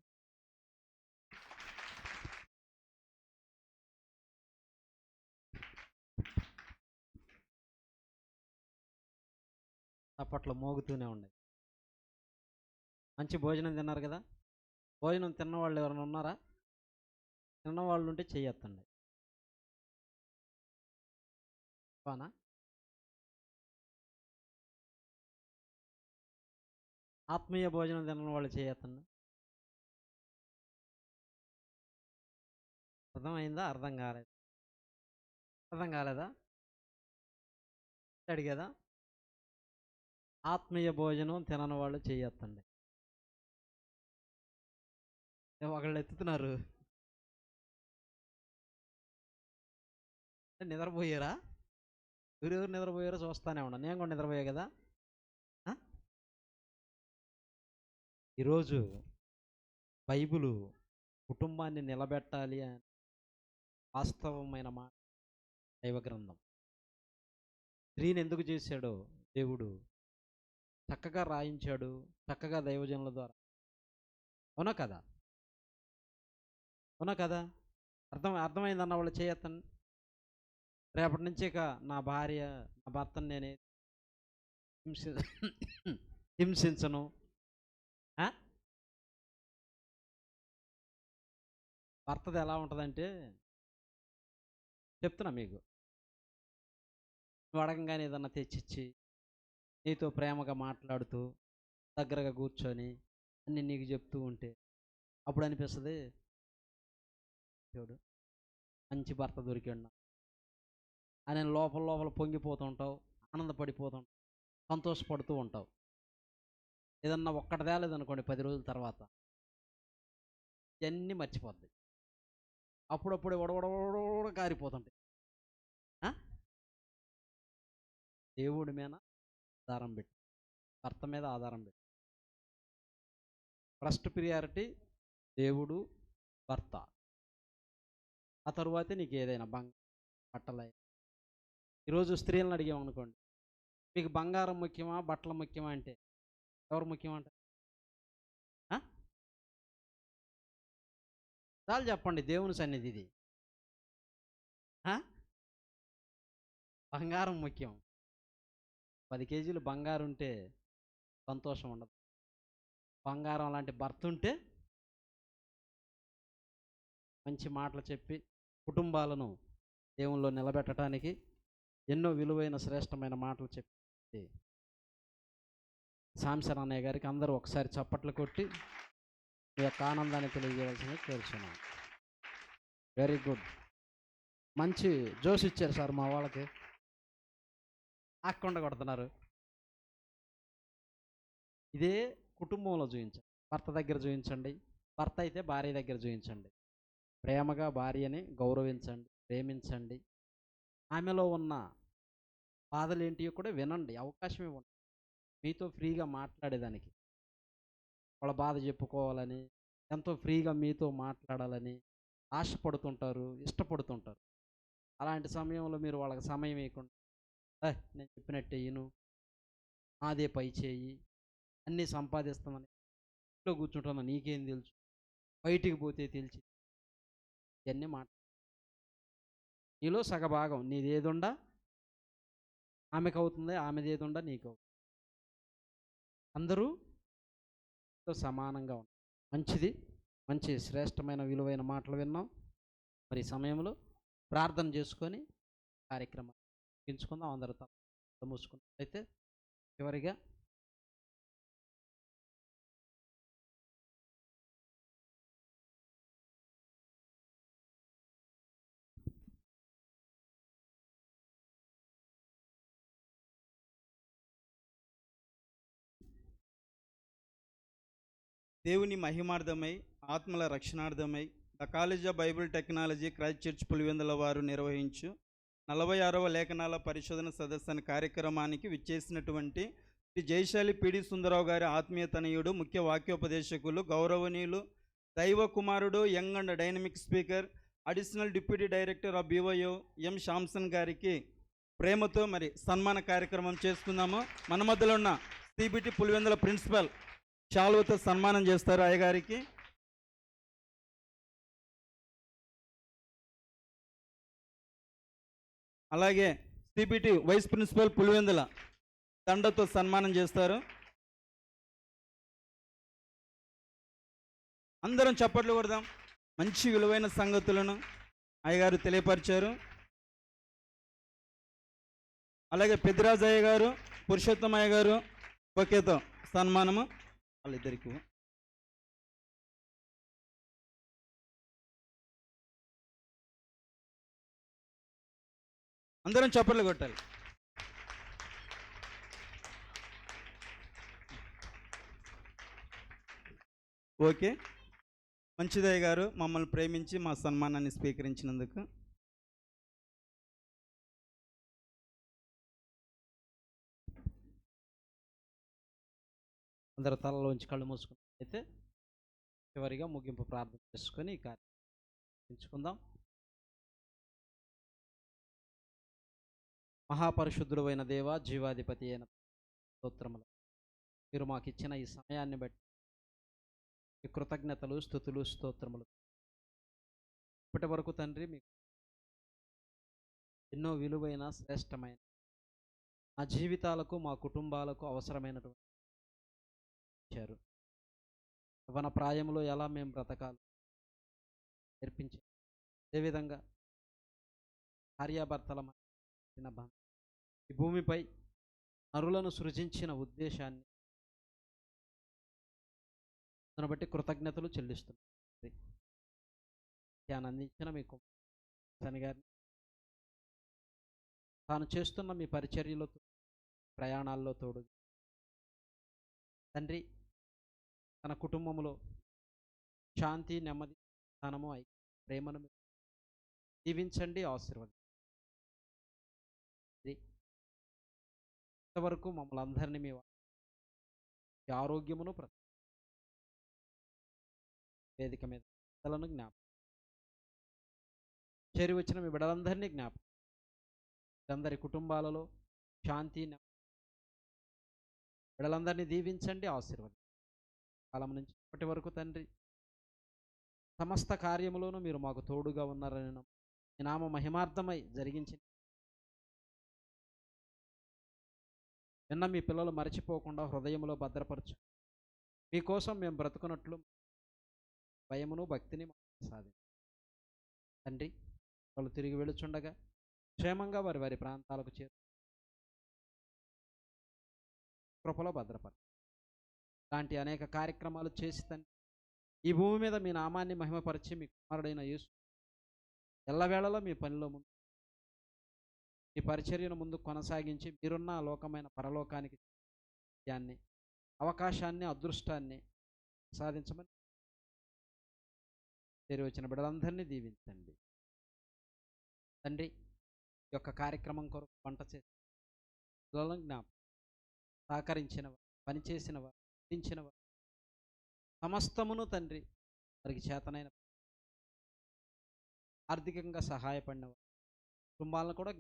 అప్పట్లో మోగుతూనే ఉన్నాయి. మంచి భోజనం తిన్నారు కదా. భోజనం తిన్నవాళ్ళు ఎవరైనా ఉన్నారా? తిన్నవాళ్ళు ఉంటే చెయ్యొత్తండి. బానా ఆత్మీయ భోజనం తిన్న వాళ్ళు చేయొత్తండి. అర్థమైందా? అర్థం కాలేదు. అర్థం కాలేదా? అడిగేదా? ఆత్మీయ భోజనం తినని వాళ్ళు చేయొత్తండి. ఒకళ్ళు ఎత్తుతున్నారు. నిద్రపోయారా? ఎవరెవరు నిద్రపోయారో చూస్తానే ఉన్నా. నేను కూడా నిద్రపోయా కదా. ఈరోజు బైబిలు కుటుంబాన్ని నిలబెట్టాలి అని వాస్తవమైన మాట. దైవ గ్రంథం స్త్రీని ఎందుకు చేశాడో దేవుడు చక్కగా రాయించాడు, చక్కగా దైవజనుల ద్వారా. అవునా కదా? అవునా కదా? అర్థమైందన్న వాళ్ళు చేయొద్దండి. రేపటి నుంచి ఇక నా భార్య నా భర్తను నేనే హింసించను. భర్తది ఎలా ఉంటుందంటే చెప్తున్నా మీకు, నువ్వు అడగంగానే ఏదన్నా తెచ్చిచ్చి నీతో ప్రేమగా మాట్లాడుతూ దగ్గరగా కూర్చొని అన్నీ నీకు చెప్తూ ఉంటే అప్పుడు అనిపిస్తుంది చూడు మంచి భర్త దొరికాడు అని. లోపల లోపల పొంగిపోతుంటావు, ఆనందపడిపోతుంటావు, సంతోషపడుతూ ఉంటావు. ఏదన్నా ఒక్కటి తేలేదనుకోండి 10 రోజుల తర్వాత ఇవన్నీ మర్చిపోద్ది. అప్పుడప్పుడు ఉడవడవడ కారిపోతుంటాయి. దేవుడి మీద ఆధారం పెట్టి, భర్త మీద ఆధారం పెట్టి. ఫస్ట్ ప్రియారిటీ దేవుడు, భర్త. ఆ తరువాతే నీకు ఏదైనా బట్టలు. ఈరోజు స్త్రీలను అడిగామనుకోండి, మీకు బంగారం ముఖ్యమా బట్టలు ముఖ్యమా అంటే ఎవరు ముఖ్యమంట? చాలు చెప్పండి. దేవుని సన్నిధి ఇది. బంగారం ముఖ్యం. 10 కేజీలు బంగారం ఉంటే సంతోషం ఉండదు. బంగారం లాంటి భర్త ఉంటే మంచి మాటలు చెప్పి కుటుంబాలను దేవుల్లో నిలబెట్టడానికి ఎన్నో విలువైన శ్రేష్టమైన మాటలు చెప్పి సాంసన్ అన్నయ్య గారికి అందరూ ఒకసారి చప్పట్లు కొట్టి మీ యొక్క ఆనందాన్ని తెలియజేయవలసింది కోరుచున్నాను. Very good. మంచి జోష్ ఇచ్చారు సార్ మా వాళ్ళకి. ఆక్కుండా కొడుతున్నారు. ఇదే కుటుంబంలో చూపించండి. భర్త దగ్గర చూపించండి. భర్త అయితే భార్య దగ్గర చూపించండి. ప్రేమగా భార్యని గౌరవించండి, ప్రేమించండి. ఆమెలో ఉన్న బాధలు ఏంటియో కూడా వినండి, అవకాశం ఇవ్వండి మీతో ఫ్రీగా మాట్లాడేదానికి. వాళ్ళ బాధ చెప్పుకోవాలని, ఎంతో ఫ్రీగా మీతో మాట్లాడాలని ఆశపడుతుంటారు, ఇష్టపడుతుంటారు. అలాంటి సమయంలో మీరు వాళ్ళకి సమయం ఇవ్వకుండా, నేను చెప్పినట్టే విను, నాదే పై చేయి, అన్నీ సంపాదిస్తామని ఇంట్లో కూర్చుంటున్నా నీకేం తెలుసు, బయటికి పోతే తెలిసి, ఇవన్నీ మాట. నీలో సగభాగం నీదేదుండా ఆమెకు అవుతుంది, ఆమెదేదుండా నీకు అవుతుంది. అందరూ సమానంగా ఉంటారు. మంచిది, మంచి శ్రేష్టమైన విలువైన మాటలు విన్నాం. మరి ఈ సమయంలో ప్రార్థన చేసుకొని కార్యక్రమం ముగించుకుందాం. అందరూ తప్ప మూసుకున్నట్లయితే చివరిగా దేవుని మహిమార్థమై ఆత్మల రక్షణార్థమై the college of Bible technology Christ church Pulivendula వారు నిర్వహించు 46వ లేఖనాల పరిశోధన సదస్సు అనే కార్యక్రమానికి విచ్చేసినటువంటి శ్రీ జయశాలి పిడి సుందరరావు గారి ఆత్మీయ తనయుడు, ముఖ్య వాక్యోపదేశకులు, గౌరవనీయులు, దైవ కుమారుడు, young and dynamic speaker, additional deputy director of BYO M Samson గారికి ప్రేమతో మరి సన్మాన కార్యక్రమం చేసుకుందాము. మన మధ్యలో ఉన్న సిబిటి పులివెందుల ప్రిన్సిపల్ శాలువతో సన్మానం చేస్తారు అయ్యగారికి. అలాగే సిబిటి వైస్ ప్రిన్సిపల్ పులివెందుల దండతో సన్మానం చేస్తారు. అందరం చప్పట్లు కొడదాం. మంచి విలువైన సంగతులను అయ్యగారు తెలియపరిచారు. అలాగే పెద్దిరాజు అయ్య గారు, పురుషోత్తమ అయ్య గారు ఒకేతో సన్మానము వాళ్ళిద్దరికి. అందరం చప్పట్లు కొట్టాలి. ఓకే, మంచిదయ్య గారు మమ్మల్ని ప్రేమించి మా సన్మానాన్ని స్వీకరించినందుకు. అందరు తలలోంచి కళ్ళు మూసుకున్నట్లయితే చివరిగా ముగింపు ప్రార్థన చేసుకొని ఈ కార్యక్రమం ఎంచుకుందాం. మహాపరిశుద్ధుడు అయిన దేవ, జీవాధిపతి అయిన స్తోత్రములు. మీరు మాకు ఇచ్చిన ఈ సమయాన్ని బట్టి ఈ కృతజ్ఞతలు, స్తుతులు, స్తోత్రములు. ఇప్పటి వరకు తండ్రి మీకు ఎన్నో విలువైన శ్రేష్టమైన మా జీవితాలకు, మా కుటుంబాలకు అవసరమైనటువంటి ఇచ్చారు. యవ్వన ప్రాయంలో ఎలా మేము బ్రతకాలి నేర్పించారు. అదేవిధంగా భార్యాభర్తల మధ్య బంధం, ఈ భూమిపై నరులను సృజించిన ఉద్దేశాన్ని దాన్ని బట్టి కృతజ్ఞతలు చెల్లిస్తున్నాం. అందించిన మీకు సని గారిని తాను చేస్తున్న మీ పరిచర్యలో, ప్రయాణాల్లో తోడు తండ్రి, తన కుటుంబంలో శాంతి, నెమ్మది, స్థానము, ప్రేమను దీవించండి, ఆశీర్వదించండి. ఇంతవరకు మమ్మల్ని అందరినీ మీ ఆరోగ్యమును వేదిక మీద బిడ్డలను జ్ఞాపకం చేరి వచ్చిన మీ బిడ్డలందరినీ జ్ఞాపకం, అందరి కుటుంబాలలో శాంతి, బిడ్డలందరినీ దీవించండి, ఆశీర్వదించండి. కాలం నుంచి ఇప్పటి వరకు తండ్రి సమస్త కార్యములోనూ మీరు మాకు తోడుగా ఉన్నారని మీ నామ మహిమార్థమై జరిగించిన నిన్న మీ పిల్లలు మరచిపోకుండా హృదయంలో భద్రపరచు. మీకోసం మేము బ్రతుకున్నట్లు భయమును, భక్తిని సాధించండి తండ్రి. వాళ్ళు తిరిగి వెళుచుండగా క్షేమంగా వారి వారి ప్రాంతాలకు చేరు కృపలో భద్రపరచు. ఇలాంటి అనేక కార్యక్రమాలు చేసి తండ్రి ఈ భూమి మీద మీ నామాన్ని మహిమపరిచి మీ కుమారుడైన యేసు ఎల్లవేళలో మీ పనిలో ముందు ఈ పరిచర్యను ముందు కొనసాగించి మీరున్న లోకమైన పరలోకానికి దాన్ని అవకాశాన్ని, అదృష్టాన్ని సాధించమని చేరి వచ్చిన బిడ్డలందరినీ దీవించండి తండ్రి. ఈ యొక్క కార్యక్రమం కొరకు వంట చేసి పిల్లలను జ్ఞాపకం, సహకరించిన వారు, పనిచేసిన వారు, అందించిన వారు, సమస్తమును తండ్రి వారికి చేతనైన ఆర్థికంగా సహాయపడిన వారు కుటుంబాలను కూడా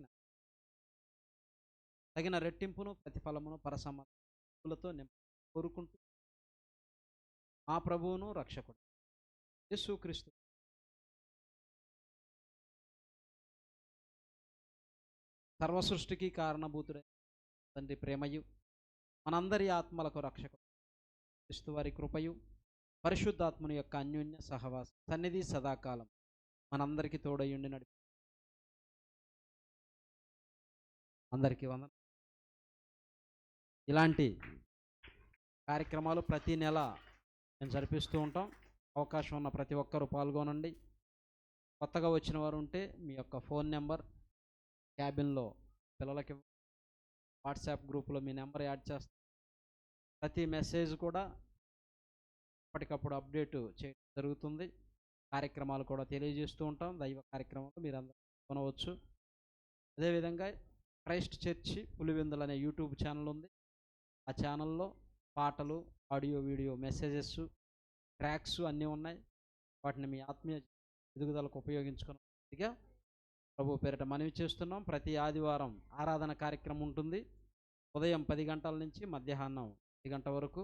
తగిన రెట్టింపును ప్రతిఫలమును పరసమలతో కోరుకుంటూ మా ప్రభువును రక్షకుడు యేసుక్రీస్తు సర్వసృష్టికి కారణభూతుడైన తండ్రి ప్రేమయు మనందరి ఆత్మలకు రక్షకుడు క్రీస్తు వారి కృపయు పరిశుద్ధాత్మని యొక్క అన్యోన్య సహవాసం సన్నిధి సదాకాలం మనందరికీ తోడయుండి నడిపి అందరికీ వందనం. ఇలాంటి కార్యక్రమాలు ప్రతి నెల మేము జరిపిస్తూ ఉంటాం. అవకాశం ఉన్న ప్రతి ఒక్కరూ పాల్గొనండి. కొత్తగా వచ్చిన వారు ఉంటే మీ యొక్క ఫోన్ నెంబర్ క్యాబిన్లో పిల్లలకి వాట్సాప్ గ్రూపులో మీ నెంబర్ యాడ్ చేస్తాం. ప్రతి మెసేజ్ కూడా ఎప్పటికప్పుడు అప్డేట్ చేయడం జరుగుతుంది. కార్యక్రమాలు కూడా తెలియజేస్తూ ఉంటాం. దైవ కార్యక్రమాలు మీరు అందరూ కొనవచ్చు. అదేవిధంగా క్రైస్ట్ చర్చి పులివెందులు అనే యూట్యూబ్ ఛానల్ ఉంది. ఆ ఛానల్లో పాటలు, ఆడియో, వీడియో, మెసేజెస్, ట్రాక్స్ అన్నీ ఉన్నాయి. వాటిని మీ ఆత్మీయ ఎదుగుదలకు ఉపయోగించుకున్నట్టుగా ప్రభు పేరిట మనవి చేస్తున్నాం. ప్రతి ఆదివారం ఆరాధన కార్యక్రమం ఉంటుంది. ఉదయం 10 గంటల నుంచి మధ్యాహ్నం 1 గంట వరకు.